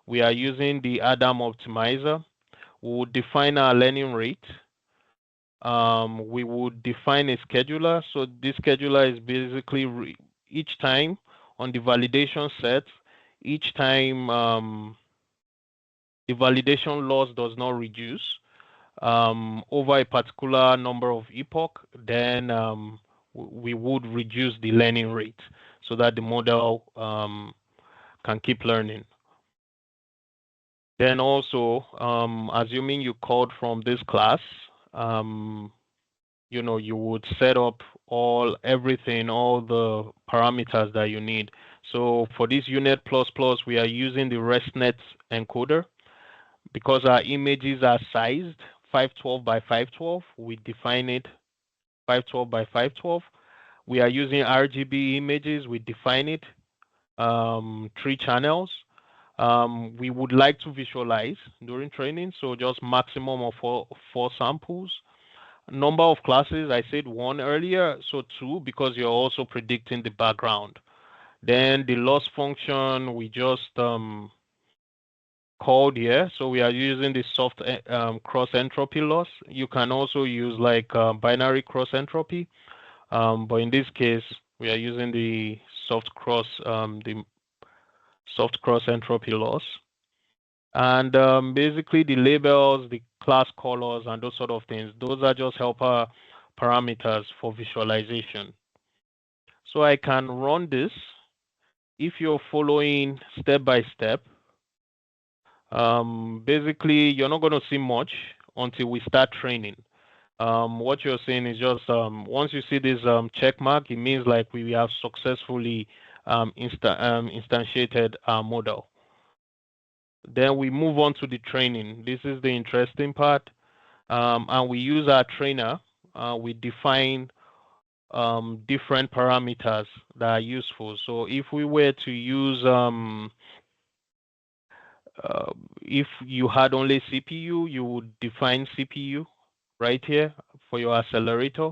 We are using the Adam optimizer. We would define our learning rate. We would define a scheduler. So this scheduler is basically each time on the validation set, each time the validation loss does not reduce over a particular number of epoch, then we would reduce the learning rate so that the model can keep learning. Then also, assuming you called from this class, you know, you would set up everything, all the parameters that you need. So for this unit plus plus, we are using the ResNet encoder because our images are sized 512 by 512. We define it 512 by 512. We are using RGB images. We define it 3 channels. We would like to visualize during training, so just maximum of four samples. Number of classes, I said 1 earlier, so 2 because you're also predicting the background. Then the loss function, we just called here. So we are using the soft cross entropy loss. You can also use like binary cross entropy, but in this case, we are using the soft cross entropy loss. And basically the labels, the class colors, and those sort of things, those are just helper parameters for visualization. So I can run this. If you're following step by step, basically you're not going to see much until we start training. What you're saying is just once you see this check mark, it means like we have successfully instantiated our model. Then we move on to the training. This is the interesting part. And we use our trainer. We define different parameters that are useful. So if we were to use, if you had only CPU, you would define CPU right here for your accelerator.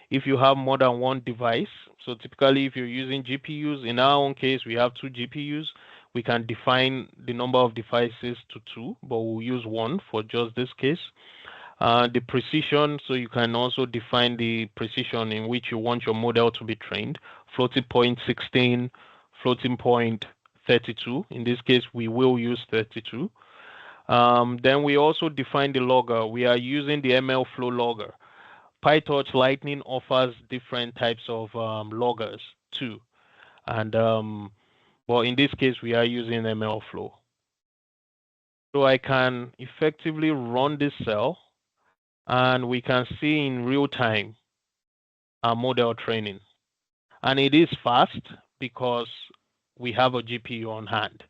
If you have more than one device, so typically if you're using GPUs, in our own case, we have 2 GPUs, we can define the number of devices to 2, but we'll use 1 for just this case. The precision, so you can also define the precision in which you want your model to be trained. Floating point 16, floating point 32. In this case, we will use 32. Then we also define the logger. We are using the ML flow logger. PyTorch Lightning offers different types of loggers too. And well, in this case, we are using ML flow. So I can effectively run this cell, and we can see in real time our model training. And it is fast because we have a GPU on hand.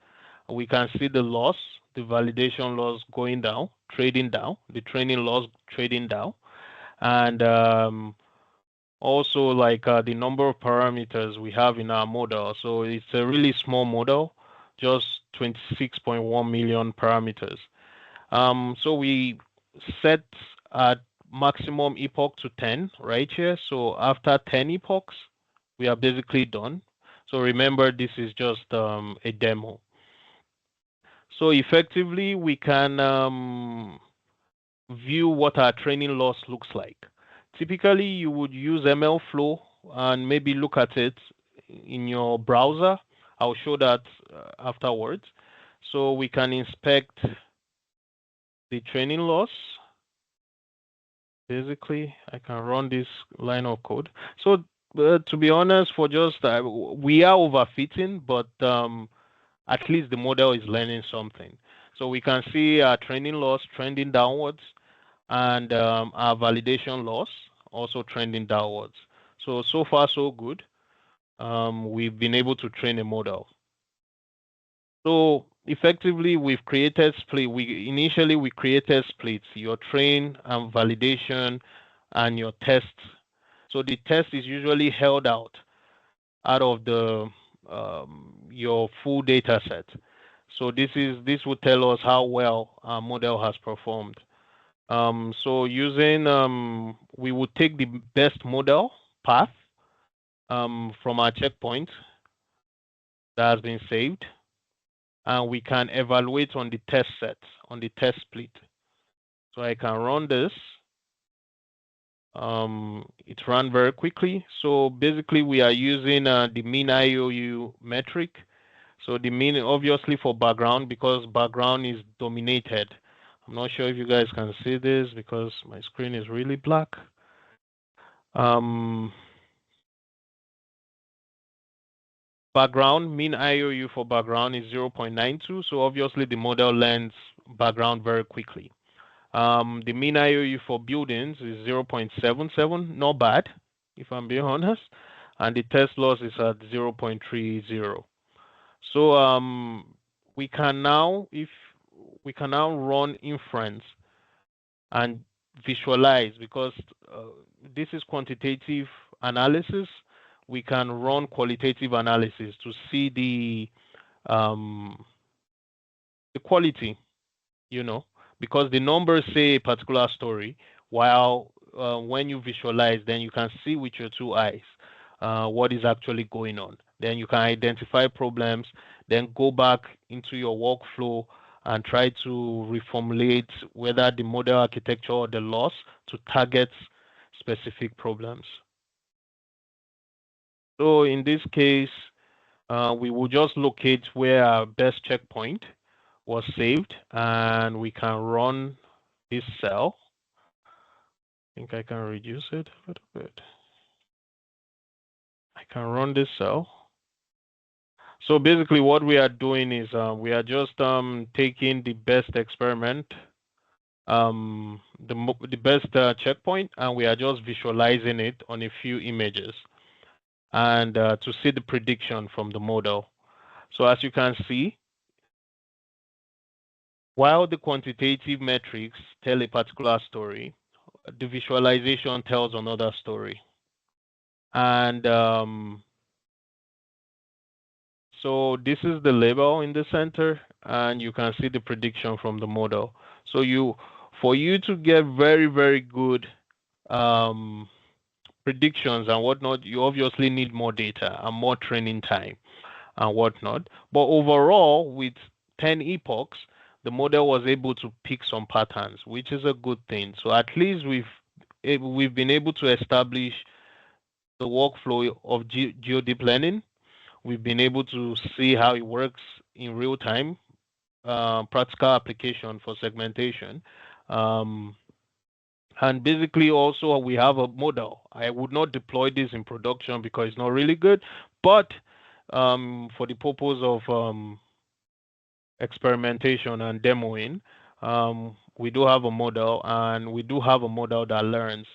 We can see the loss, the validation loss going down, trading down, the training loss trading down, and also like the number of parameters we have in our model. So it's a really small model, just 26.1 million parameters. So we set at maximum epoch to 10 right here. So after 10 epochs, we are basically done. So remember, this is just a demo. So effectively, we can view what our training loss looks like. Typically, you would use ML flow and maybe look at it in your browser. I'll show that afterwards. So we can inspect the training loss. Basically, I can run this line of code. So to be honest, for just we are overfitting, but at least the model is learning something. So we can see our training loss trending downwards, and our validation loss also trending downwards. So far so good. We've been able to train a model. So effectively, we've created split. Initially we created splits: your train and validation, and your test. So the test is usually held out of the your full data set. So this will tell us how well our model has performed. So using we would take the best model path from our checkpoint that has been saved, and we can evaluate on the test set, on the test split. So I can run this. It ran very quickly. So basically, we are using the mean IOU metric. So the mean, obviously, for background, because background is dominated. I'm not sure if you guys can see this because my screen is really black. Background, mean IOU for background is 0.92. So obviously the model learns background very quickly. The mean IOU for buildings is 0.77, not bad, if I'm being honest. And the test loss is at 0.30. So we can now run inference and visualize, because this is quantitative analysis. We can run qualitative analysis to see the quality, because the numbers say a particular story, while when you visualize, then you can see with your 2 eyes what is actually going on. Then you can identify problems, then go back into your workflow and try to reformulate whether the model architecture or the loss to target specific problems. So in this case, we will just locate where our best checkpoint was saved, and we can run this cell. I think I can reduce it a little bit. I can run this cell. So basically what we are doing is we are just taking the best experiment, the best checkpoint, and we are just visualizing it on a few images and to see the prediction from the model. So as you can see, while the quantitative metrics tell a particular story, the visualization tells another story. And so this is the label in the center, and you can see the prediction from the model. So for you to get very, very good predictions and whatnot, you obviously need more data and more training time and whatnot. But overall, with 10 epochs, the model was able to pick some patterns, which is a good thing. So at least we've been able to establish the workflow of geodeep learning. We've been able to see how it works in real time, practical application for segmentation. And basically also we have a model. I would not deploy this in production because it's not really good, but for the purpose of experimentation and demoing, we do have a model, and we do have a model that learns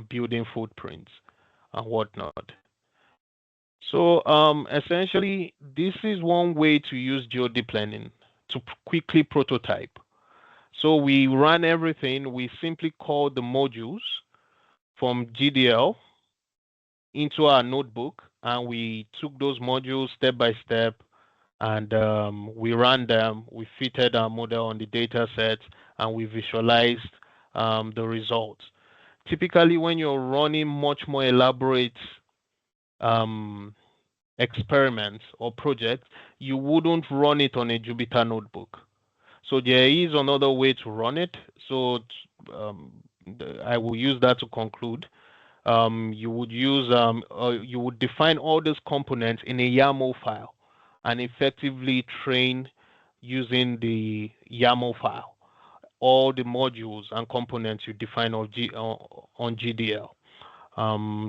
building footprints and whatnot. So essentially, this is one way to use geodeep learning to quickly prototype. So we run everything. We simply call the modules from GDL into our notebook, and we took those modules step by step, and we ran them. We fitted our model on the data set, and we visualized the results. Typically, when you're running much more elaborate experiments or projects, you wouldn't run it on a Jupyter notebook. So there is another way to run it. So I will use that to conclude. You would define all those components in a YAML file and effectively train using the YAML file all the modules and components you define on GDL.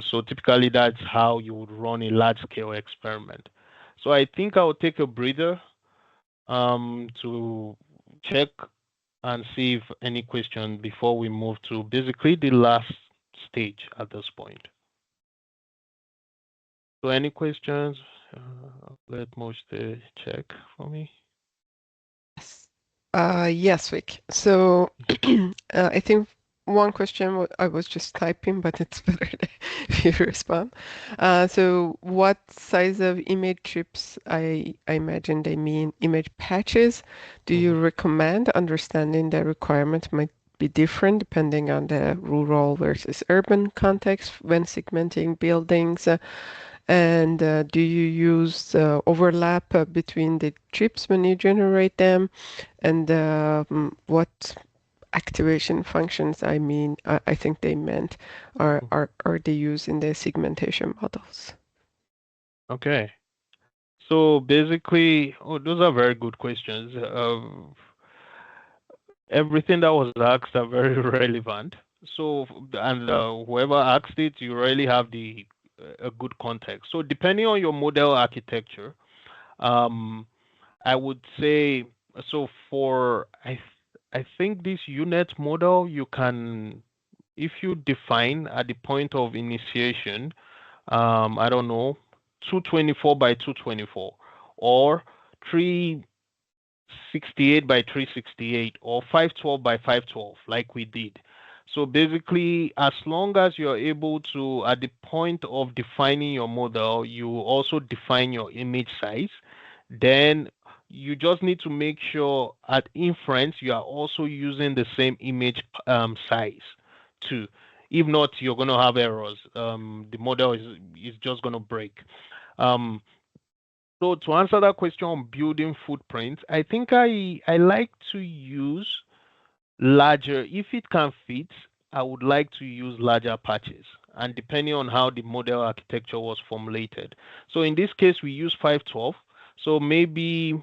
So typically that's how you would run a large-scale experiment. So I think I'll take a breather to check and see if any question before we move to basically the last stage at this point. So any questions? Let Moshe check for me. Yes. Yes, Vic. So I think one question I was just typing, but it's better if you respond. So what size of image chips, I imagine they mean image patches, do you recommend? Understanding the requirement might be different depending on the rural versus urban context when segmenting buildings. And do you use overlap between the chips when you generate them? And what activation functions, I think they meant, are they used in the segmentation models? Okay. So basically, those are very good questions. Everything that was asked are very relevant. So, and whoever asked it, you really have a good context. So depending on your model architecture, I would say, so I think this UNet model, you can, if you define at the point of initiation, I don't know, 224 by 224 or 368 by 368 or 512 by 512 like we did. So basically, as long as you're able to, at the point of defining your model, you also define your image size, then you just need to make sure at inference you are also using the same image size too. If not, you're going to have errors. The model is just going to break. So to answer that question on building footprints, I think I like to use larger. If it can fit, I would like to use larger patches, and depending on how the model architecture was formulated. So in this case, we use 512. So maybe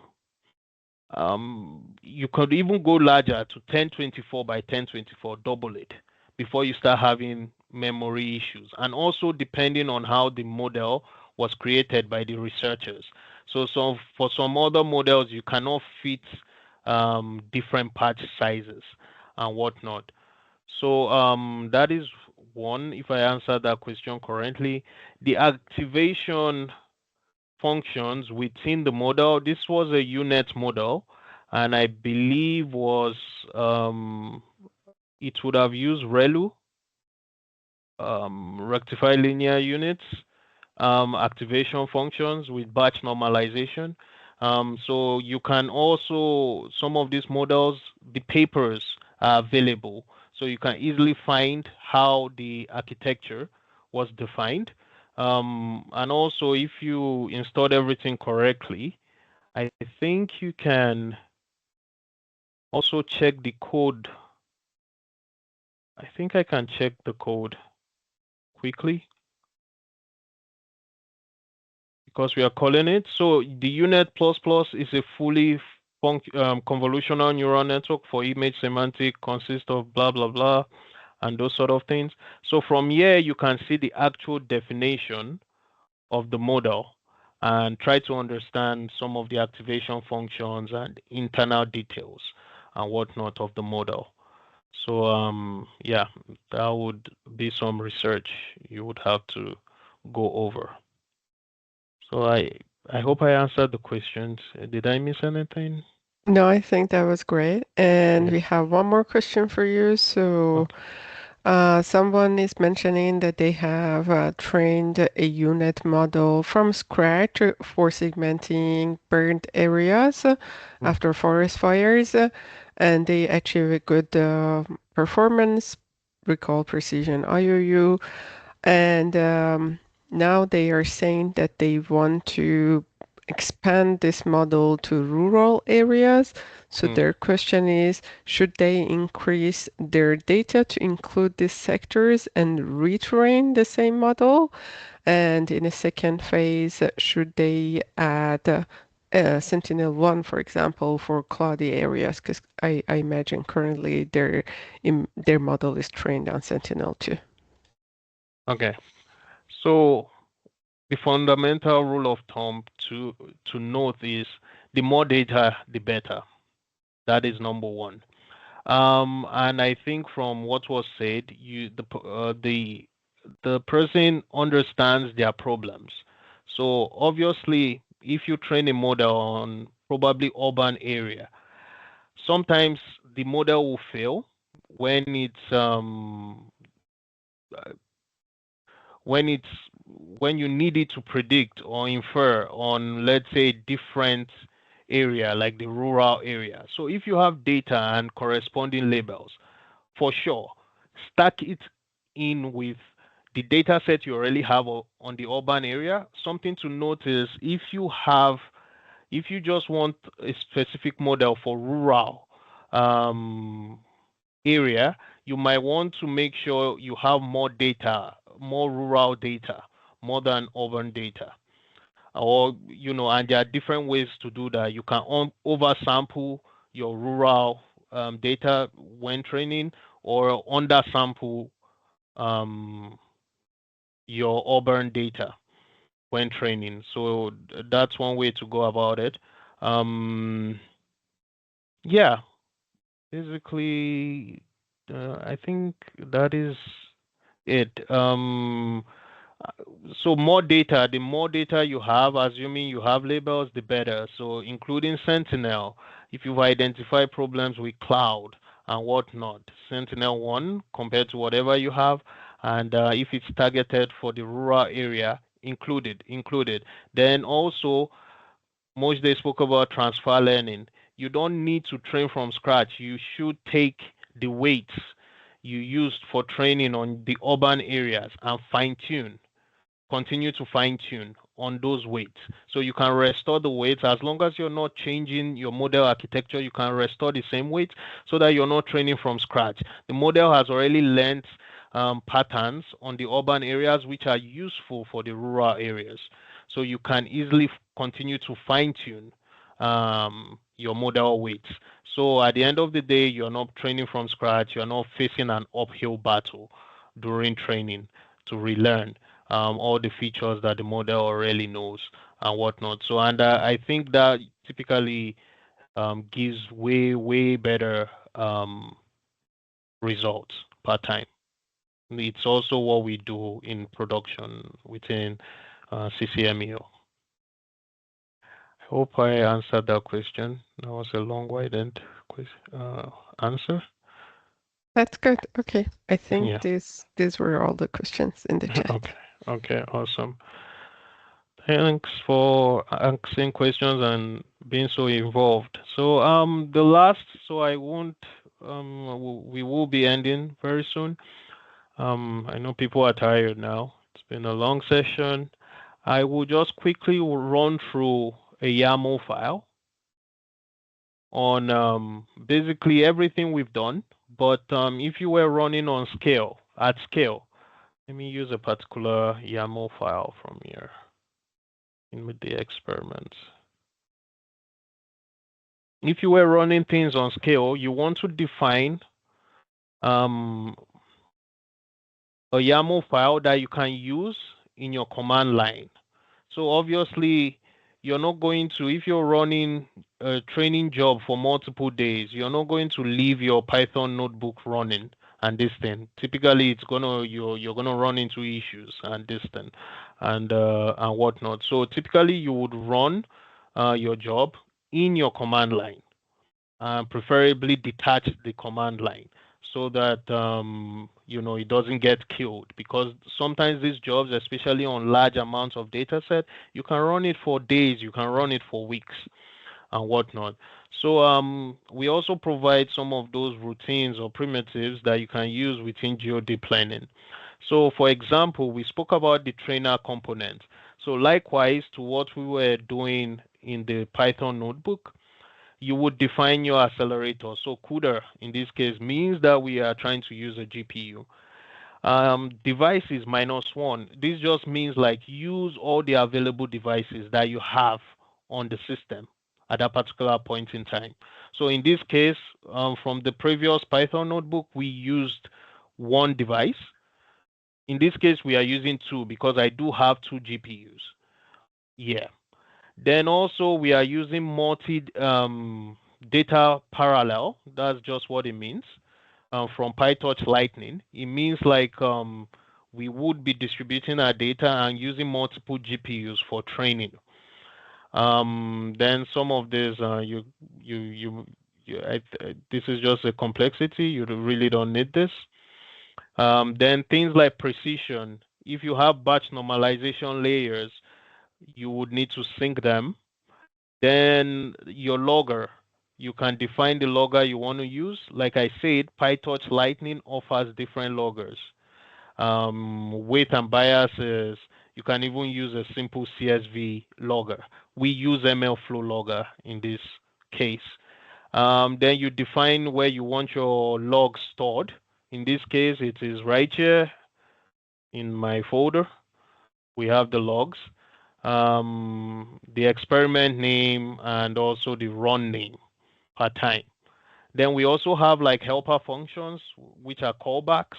You could even go larger to 1024 by 1024, double it, before you start having memory issues. And also depending on how the model was created by the researchers. So for some other models, you cannot fit different patch sizes and whatnot. So that is one, if I answer that question correctly. The activation functions within the model. This was a UNet model, and I believe was it would have used ReLU, rectified linear units, activation functions with batch normalization. So you can also, some of these models, the papers are available. So you can easily find how the architecture was defined. And also, if you installed everything correctly, I think you can also check the code. I think I can check the code quickly because we are calling it. So the UNet++ is a fully convolutional neural network for image semantic, consists of blah, blah, blah, and those sort of things. So from here, you can see the actual definition of the model and try to understand some of the activation functions and internal details and whatnot of the model. So yeah, that would be some research you would have to go over. So I hope I answered the questions. Did I miss anything? No, I think that was great. And Yeah. we have one more question for you. So, Okay. someone is mentioning that they have trained a unit model from scratch for segmenting burned areas Mm. after forest fires, and they achieve a good performance, recall precision IOU, and now they are saying that they want to expand this model to rural areas. So Mm. their question is, should they increase their data to include these sectors and retrain the same model? And in a second phase, should they add Sentinel-1, for example, for cloudy areas? Because I imagine currently their model is trained on Sentinel-2. Okay. So the fundamental rule of thumb to note is the more data, the better. That is number one. And I think from what was said, the person understands their problems. So obviously, if you train a model on probably urban area, sometimes the model will fail when uh, when it's when you need it to predict or infer on, let's say, different area like the rural area. So if you have data and corresponding labels, for sure, stack it in with the data set you already have on the urban area. Something to notice, if you just want a specific model for rural um, area, you might want to make sure you have more data, more rural data, more than urban data. Or, and there are different ways to do that. You can oversample your rural data when training, or undersample um, your urban data when training. So that's one way to go about it. Um, yeah, basically, I think that is it. So more data, the more data you have, assuming you have labels, the better. So including Sentinel, if you've identified problems with cloud and whatnot, Sentinel-1 compared to whatever you have, and if it's targeted for the rural area, included. Then also, Moj they spoke about transfer learning. You don't need to train from scratch. You should take the weights you used for training on the urban areas and continue to fine tune on those weights. So you can restore the weights as long as you're not changing your model architecture. You can restore the same weights so that you're not training from scratch. The model has already learned patterns on the urban areas which are useful for the rural areas. So you can easily continue to fine tune your model weights. So at the end of the day, you're not training from scratch. You're not facing an uphill battle during training to relearn all the features that the model already knows and whatnot. So, and I think that typically gives way better results per time. It's also what we do in production within CCMEO. I hope I answered that question. That was a long-winded answer. That's good. Okay. I think Yeah. these were all the questions in the chat. Okay. Okay. Awesome. Thanks for asking questions and being so involved. So the last, so I won't we will be ending very soon. I know people are tired now. It's been a long session. I will just quickly run through a YAML file on basically everything we've done. But if you were running on scale, at scale, let me use a particular YAML file from here in with the experiments. If you were running things on scale, you want to define um, a YAML file that you can use in your command line. So obviously, you're not going to, if you're running a training job for multiple days, you're not going to leave your Python notebook running and this thing. Typically, it's gonna you're gonna run into issues and this thing and whatnot. So typically, you would run your job in your command line, preferably detach the command line so that it doesn't get killed, because sometimes these jobs, especially on large amounts of data set, you can run it for days, you can run it for weeks and whatnot. So we also provide some of those routines or primitives that you can use within geodeep planning. So for example, we spoke about the trainer component. So likewise to what we were doing in the Python notebook, you would define your accelerator. So CUDA in this case means that we are trying to use a GPU. Devices -1. This just means like use all the available devices that you have on the system at that particular point in time. So in this case, from the previous Python notebook, we used one device. In this case, we are using two because I do have two GPUs. Yeah. Then also we are using multi data parallel. That's just what it means. From PyTorch Lightning, it means like we would be distributing our data and using multiple GPUs for training. Then some of this, this is just a complexity. You really don't need this. Then things like precision. If you have batch normalization layers, you would need to sync them. Then your logger, you can define the logger you want to use. Like I said, PyTorch Lightning offers different loggers. Weight and biases, you can even use a simple CSV logger. We use MLflow logger in this case. Then you define where you want your logs stored. In this case, it is right here in my folder. We have the logs, the experiment name, and also the run name per time. Then we also have like helper functions, which are callbacks.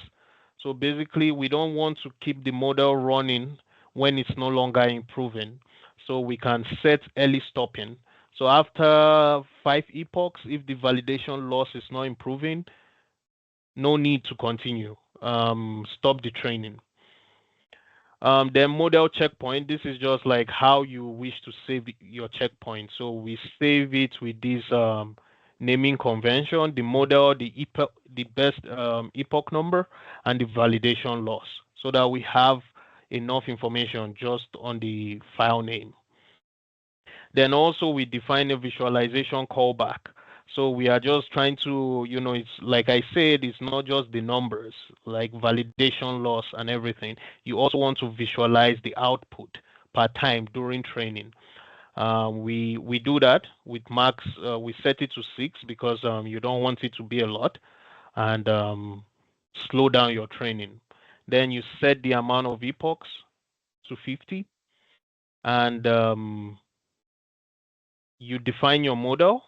So basically, we don't want to keep the model running when it's no longer improving. So we can set early stopping. So after 5 epochs, if the validation loss is not improving, no need to continue. Stop the training. Then model checkpoint, this is just like how you wish to save your checkpoint. So we save it with this naming convention, the model, the best epoch number, and the validation loss, so that we have enough information just on the file name. Then also we define a visualization callback. So we are just trying to, it's like I said, it's not just the numbers, like validation loss and everything. You also want to visualize the output per time during training. We do that with max. We set it to 6 because you don't want it to be a lot, and slow down your training. Then you set the amount of epochs to 50, and you define your model.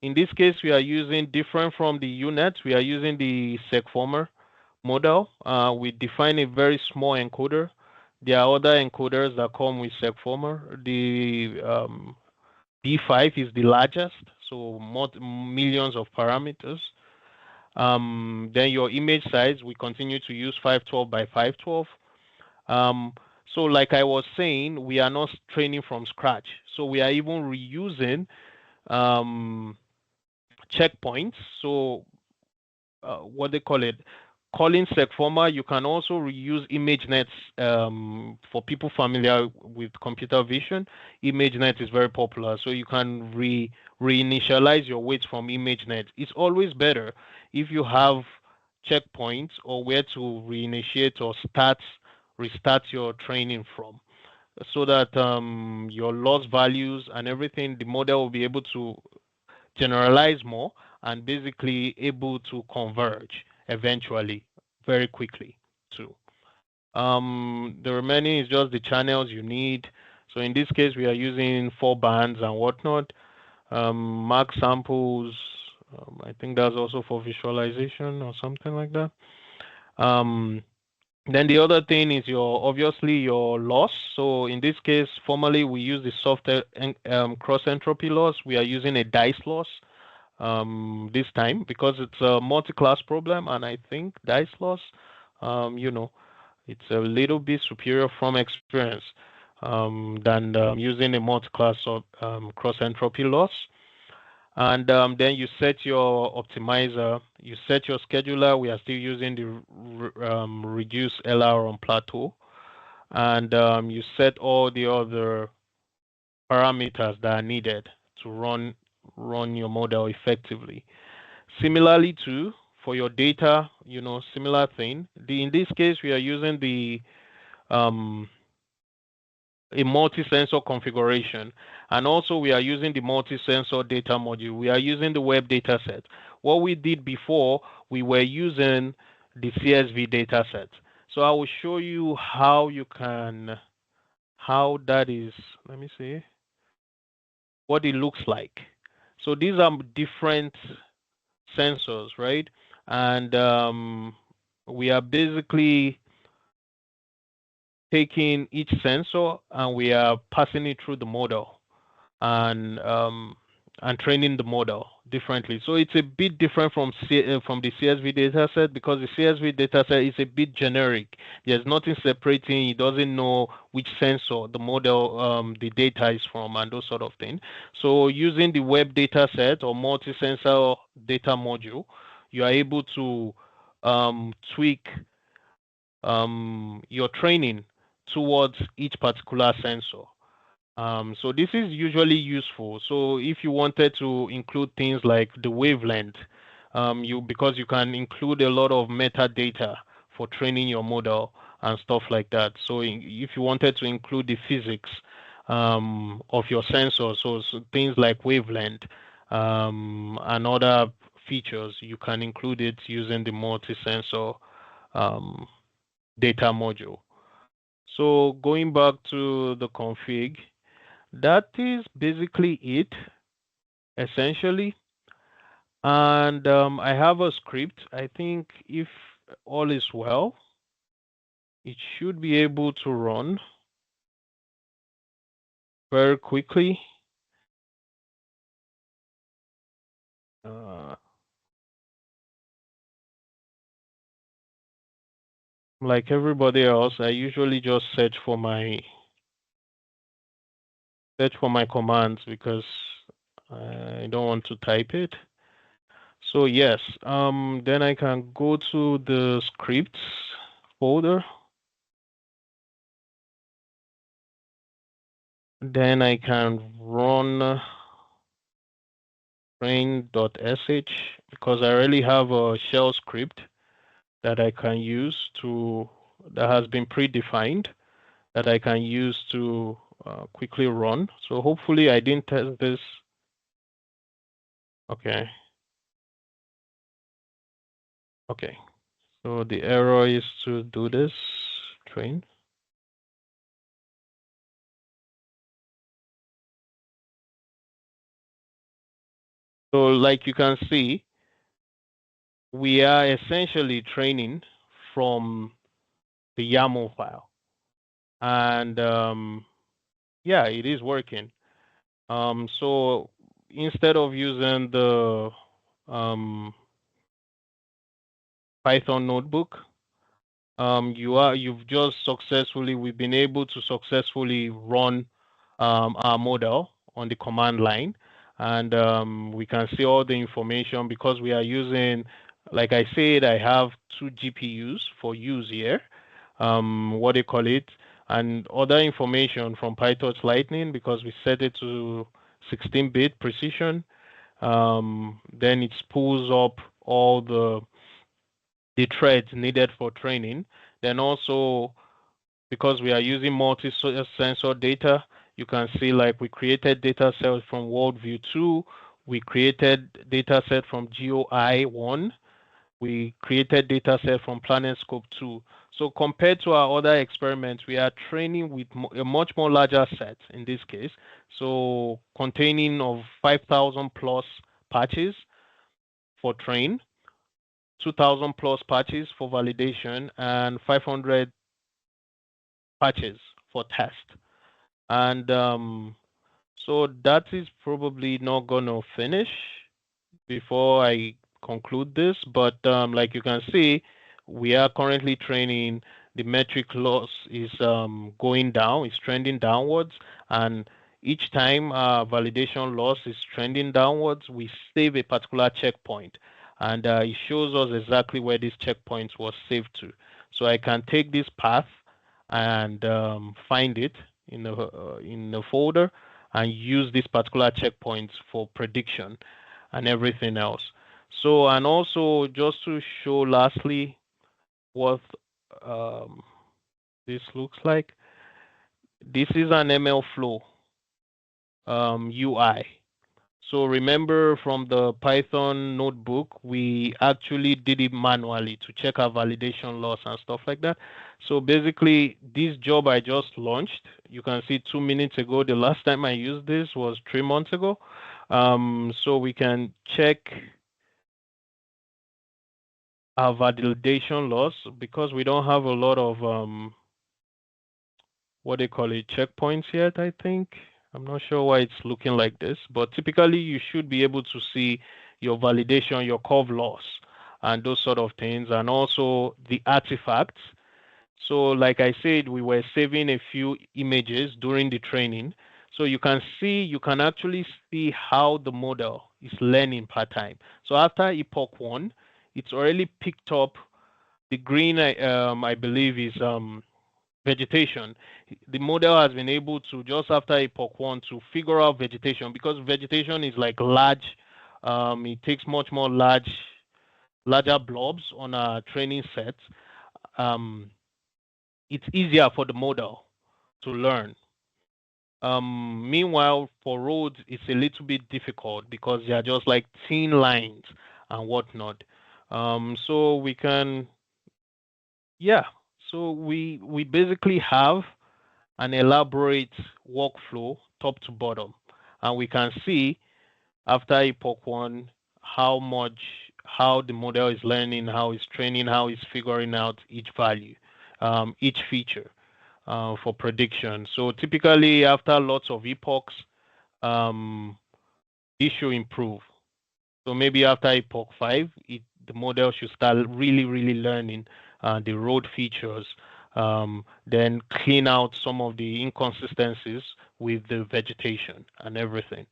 In this case, we are using different from the UNet. We are using the segformer model. We define a very small encoder. There are other encoders that come with segformer. The B5 is the largest, so millions of parameters. Then your image size, we continue to use 512 by 512. So like I was saying, we are not training from scratch. So we are even reusing checkpoints. So what they call it, calling segformer. You can also reuse ImageNet. For people familiar with computer vision, ImageNet is very popular. So you can reinitialize your weights from ImageNet. It's always better if you have checkpoints or where to reinitiate or restart your training from, so that your loss values and everything, the model will be able to generalize more and basically able to converge eventually very quickly too. The remaining is just the channels you need. So in this case, we are using 4 bands and whatnot. Mark samples, I think that's also for visualization or something like that. Then the other thing is obviously your loss. So in this case, formally we use the software cross entropy loss. We are using a dice loss this time because it's a multi-class problem, and I think dice loss, it's a little bit superior from experience than using a multi-class cross entropy loss. And then you set your optimizer, you set your scheduler. We are still using the reduce LR on plateau, and you set all the other parameters that are needed to run your model effectively. Similarly too, for your data, similar thing. In this case, we are using a multi-sensor configuration, and also we are using the multi-sensor data module. We are using the web data set. What we did before, we were using the CSV data set. So I will show you how that is, let me see, what it looks like. So these are different sensors, right? And we are basically taking each sensor and we are passing it through the model and training the model differently. So it's a bit different from the CSV dataset, because the CSV dataset is a bit generic. There's nothing separating. It doesn't know which sensor the model, the data is from, and those sort of things. So using the web dataset or multi-sensor data module, you are able to tweak your training towards each particular sensor. So this is usually useful. So if you wanted to include things like the wavelength, because you can include a lot of metadata for training your model and stuff like that. So if you wanted to include the physics of your sensor, so things like wavelength and other features, you can include it using the multi-sensor data module. So going back to the config, that is basically it, essentially. And I have a script. I think if all is well, it should be able to run very quickly. Like everybody else, I usually just search for my commands because I don't want to type it. So yes, then I can go to the scripts folder. Then I can run train.sh because I already have a shell script that I can use that has been predefined, that I can use to quickly run. So hopefully I didn't test this. Okay. Okay. So the error is to do this train. So like you can see, we are essentially training from the YAML file. And yeah, it is working. So instead of using the um, Python notebook, we've been able to successfully run our model on the command line, and we can see all the information because we are using, like I said, I have two GPUs for use here, what they call it, and other information from PyTorch Lightning because we set it to 16-bit precision. Then it pulls up all the threads needed for training. Then also, because we are using multi-sensor data, you can see like we created data sets from Worldview 2, we created data set from GeoAI 1, we created data set from PlanetScope 2. So compared to our other experiments, we are training with a much more larger set in this case. So containing of 5,000 plus patches for train, 2,000 plus patches for validation, and 500 patches for test. And so that is probably not going to finish before I conclude this. But like you can see, we are currently training. The metric loss is going down, it's trending downwards. And each time validation loss is trending downwards, we save a particular checkpoint. And it shows us exactly where this checkpoint was saved to. So I can take this path and find it in the folder and use this particular checkpoints for prediction and everything else. So, and also just to show lastly what um, this looks like, this is an ML flow UI. So remember from the Python notebook, we actually did it manually to check our validation loss and stuff like that. So basically, this job I just launched, you can see 2 minutes ago, the last time I used this was 3 months ago. So we can check our validation loss because we don't have a lot of what they call it checkpoints yet, I think. I'm not sure why it's looking like this, but typically you should be able to see your validation, your curve loss, and those sort of things, and also the artifacts. So like I said, we were saving a few images during the training. So you can see, you can actually see how the model is learning per time. So after epoch 1, it's already picked up the green, I believe, is vegetation. The model has been able to, just after epoch 1, to figure out vegetation because vegetation is like large. It takes much more larger blobs on our training set. Um, it's easier for the model to learn. Meanwhile, for roads, it's a little bit difficult because they are just like thin lines and whatnot. So we can, yeah. So we basically have an elaborate workflow top to bottom, and we can see after epoch 1 how the model is learning, how it's training, how it's figuring out each value, each feature for prediction. So typically after lots of epochs, um, it should improve. So maybe after epoch 5, the model should start really learning the road features, then clean out some of the inconsistencies with the vegetation and everything.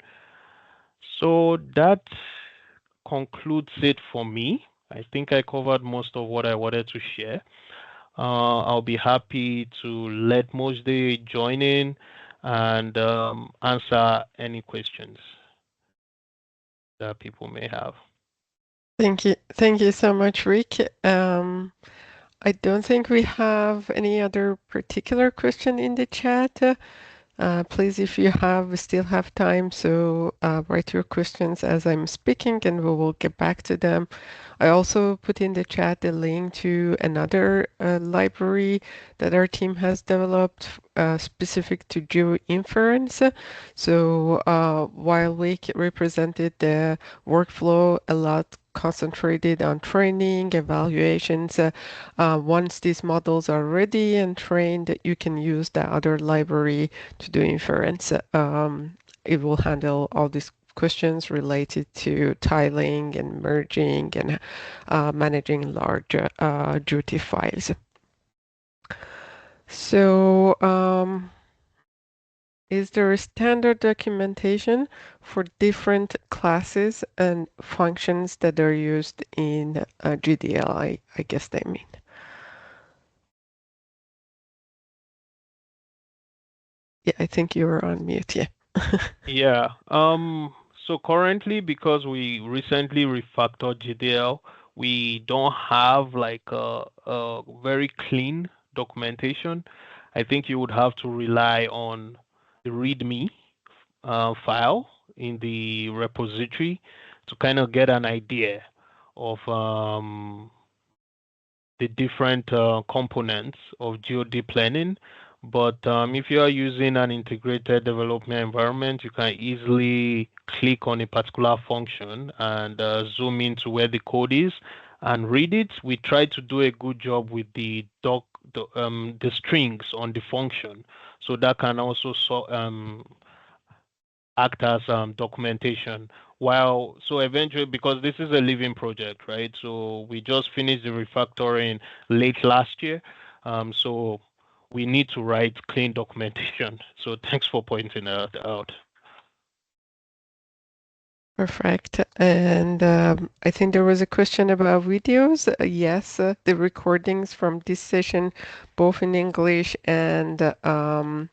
So that concludes it for me. I think I covered most of what I wanted to share. I'll be happy to let Mojde join in and answer any questions that people may have. Thank you so much, Rick. I don't think we have any other particular question in the chat. Please, if you still have time, so write your questions as I'm speaking and we will get back to them. I also put in the chat the link to another library that our team has developed specific to geoinference. So while we represented the workflow a lot concentrated on training, evaluations, once these models are ready and trained, you can use the other library to do inference. It will handle all these questions related to tiling and merging and managing large duty files. So, is there a standard documentation for different classes and functions that are used in GDL? I guess they mean. Yeah, I think you were on mute. Yeah. Yeah. So currently, because we recently refactored GDL, we don't have like a very clean documentation. I think you would have to rely on the README file in the repository to kind of get an idea of the different components of geode planning. But if you are using an integrated development environment, you can easily click on a particular function and zoom into where the code is and read it. We try to do a good job with the strings on the function, so that can also act as documentation. While so eventually, because this is a living project, right? So we just finished the refactoring late last year. So we need to write clean documentation. So thanks for pointing that out. Perfect. And I think there was a question about videos. Yes, the recordings from this session, both in English and um,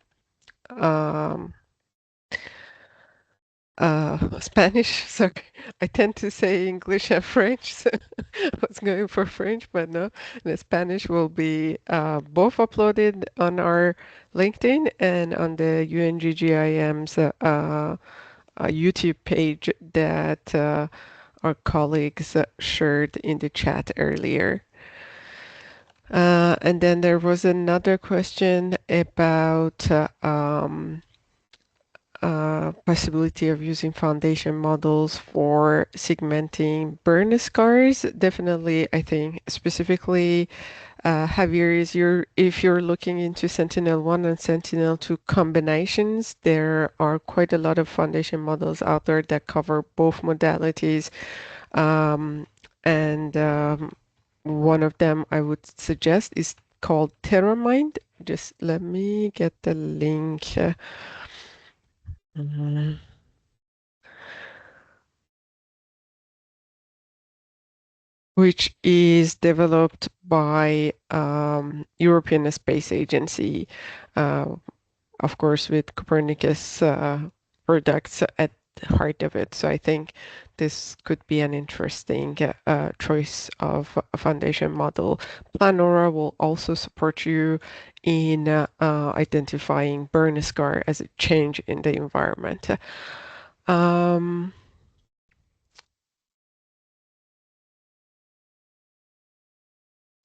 Spanish. Sorry, I tend to say English and French, so I was going for French, but no. The Spanish will be both uploaded on our LinkedIn and on the UN-GGIM's YouTube page that our colleagues shared in the chat earlier. And then there was another question about possibility of using foundation models for segmenting burn scars. Definitely, I think specifically, Javier, if you're looking into Sentinel-1 and Sentinel-2 combinations, there are quite a lot of foundation models out there that cover both modalities. Um, and one of them I would suggest is called TerraMind. Just let me get the link. Mhm. Which is developed by European Space Agency, uh, of course, with Copernicus products at the heart of it. So I think this could be an interesting choice of a foundation model. Planaura will also support you in identifying burn scar as a change in the environment. Um,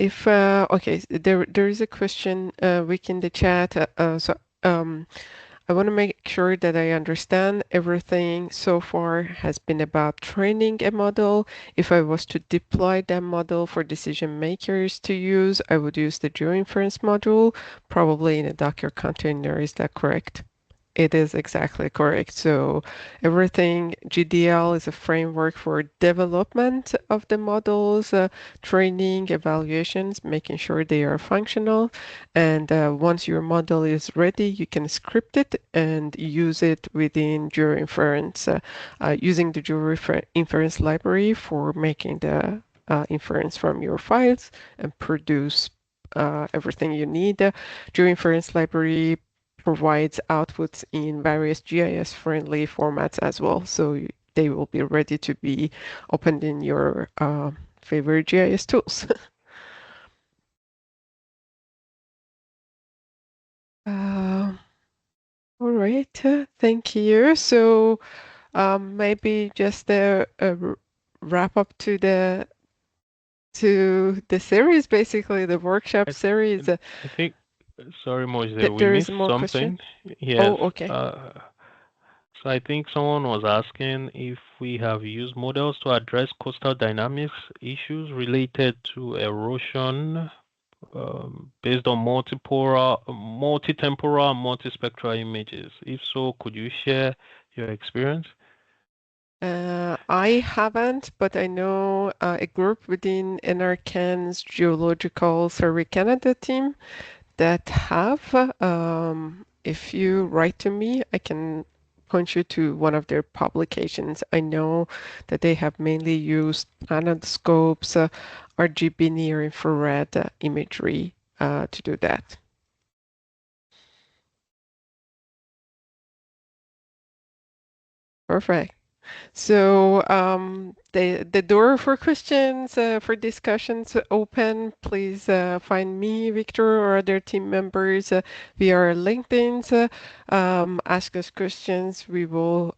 If okay, there is a question in the chat. I want to make sure that I understand everything so far has been about training a model. If I was to deploy that model for decision makers to use, I would use the GeoInference module, probably in a Docker container. Is that correct? It is exactly correct. So everything GDL is a framework for development of the models, training, evaluations, making sure they are functional. And once your model is ready, you can script it and use it within GeoInference, using the GeoInference library for making the inference from your files and produce everything you need. GeoInference library provides outputs in various GIS-friendly formats as well, so they will be ready to be opened in your favorite GIS tools. uh, All right, thank you. So maybe just a wrap up to the series, basically the workshop I, series. I think, sorry, Moshe, That we there is missed more question. something. Yes. Oh, okay. So I think someone was asking if we have used models to address coastal dynamics issues related to erosion based on multi-temporal, multispectral images. If so, could you share your experience? I haven't, but I know a group within NRCan's Geological Survey Canada team that have. If you write to me, I can point you to one of their publications. I know that they have mainly used planetscopes, RGB near infrared imagery to do that. Perfect. So the door for questions, for discussions open. Please find me, Victor, or other team members via our LinkedIn's. Ask us questions. We will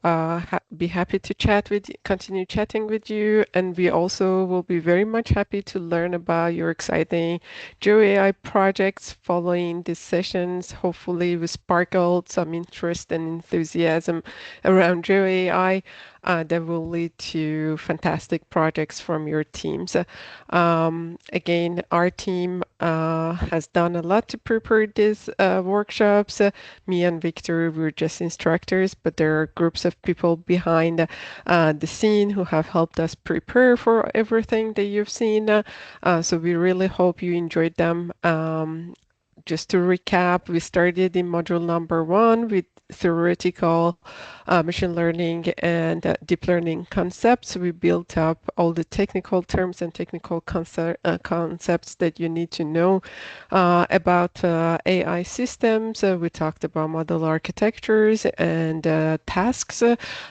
be happy to chat with you, continue chatting with you, and we also will be very much happy to learn about your exciting GeoAI projects following these sessions. Hopefully, we sparkled some interest and enthusiasm around GeoAI that will lead to fantastic projects from your teams. Again, our team has done a lot to prepare these workshops. Me and Victor, we're just instructors, but there are groups of people behind the scene who have helped us prepare for everything that you've seen. So we really hope you enjoyed them. Just to recap, we started in module number 1 with theoretical machine learning and deep learning concepts. We built up all the technical terms and technical concepts that you need to know about AI systems. We talked about model architectures and tasks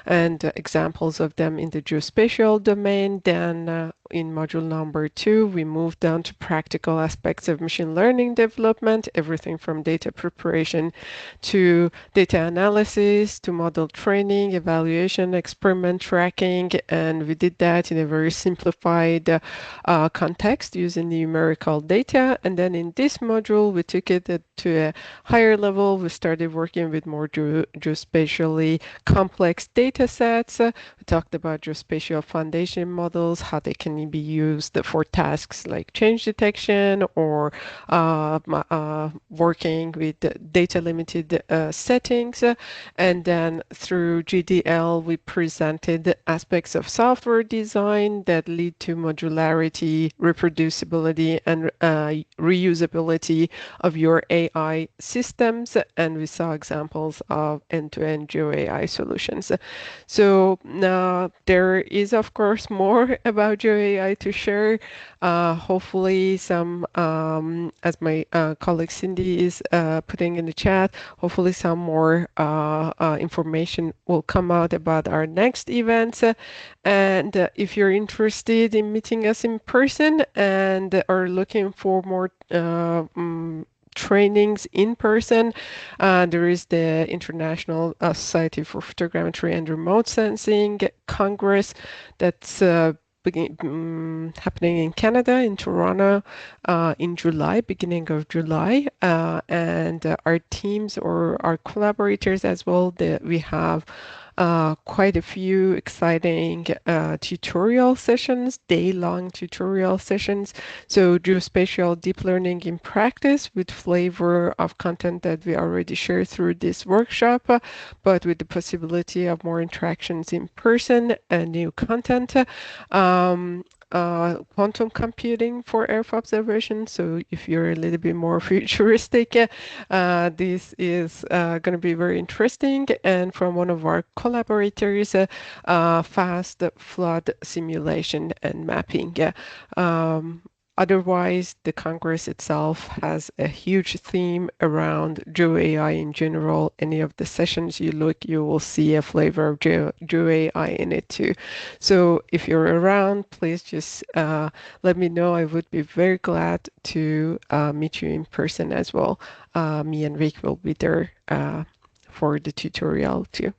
and examples of them in the geospatial domain. Then in module number 2, we moved down to practical aspects of machine learning development, everything from data preparation to data analysis to model training, evaluation, experiment tracking, and we did that in a very simplified context using numerical data. And then in this module, we took it to a higher level. We started working with more geospatially complex data sets. We talked about geospatial foundation models, how they can be used for tasks like change detection or working with data limited settings. And then through GDL, we presented aspects of software design that lead to modularity, reproducibility, and reusability of your AI systems. And we saw examples of end-to-end GeoAI solutions. So now there is, of course, more about GeoAI to share. Hopefully, some, as my colleague Cindy is putting in the chat, hopefully some more information will come out about our next events. And if you're interested in meeting us in person and are looking for more trainings in person, there is the International Society for Photogrammetry and Remote Sensing Congress that's happening in Canada, in Toronto, in July, beginning of July. And our teams or our collaborators as well, that we have quite a few exciting tutorial sessions, day-long tutorial sessions. So geospatial deep learning in practice with flavor of content that we already shared through this workshop, but with the possibility of more interactions in person and new content. Um, Quantum computing for Earth observation. So if you're a little bit more futuristic, this is going to be very interesting. And from one of our collaborators, fast flood simulation and mapping. Otherwise, the Congress itself has a huge theme around GeoAI in general. Any of the sessions you look, you will see a flavor of GeoAI in it too. So if you're around, please just let me know. I would be very glad to meet you in person as well. Me and Rick will be there for the tutorial too.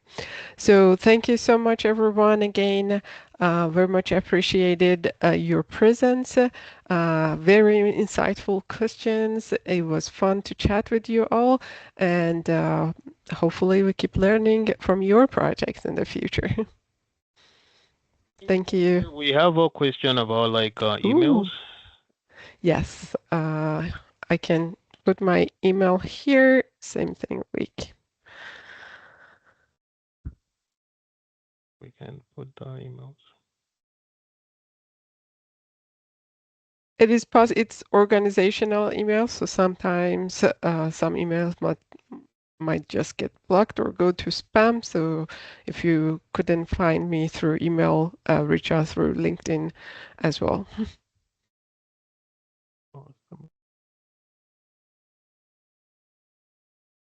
So thank you so much, everyone. Again, very much appreciated your presence. Very insightful questions. It was fun to chat with you all, and hopefully we keep learning from your projects in the future. Thank you. We have a question about like emails. Ooh, yes. I can put my email here. Same thing, week. We can put the emails. It is it's organizational email, so sometimes some emails might just get blocked or go to spam. So if you couldn't find me through email, reach out through LinkedIn as well. Awesome.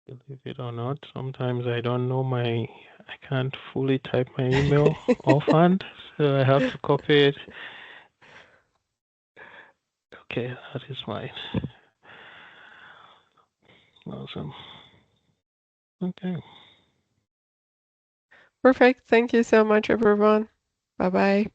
Believe it or not, sometimes I don't know I can't fully type my email offhand, so I have to copy it. Okay, that is fine. Awesome. Okay. Perfect. Thank you so much, everyone. Bye bye.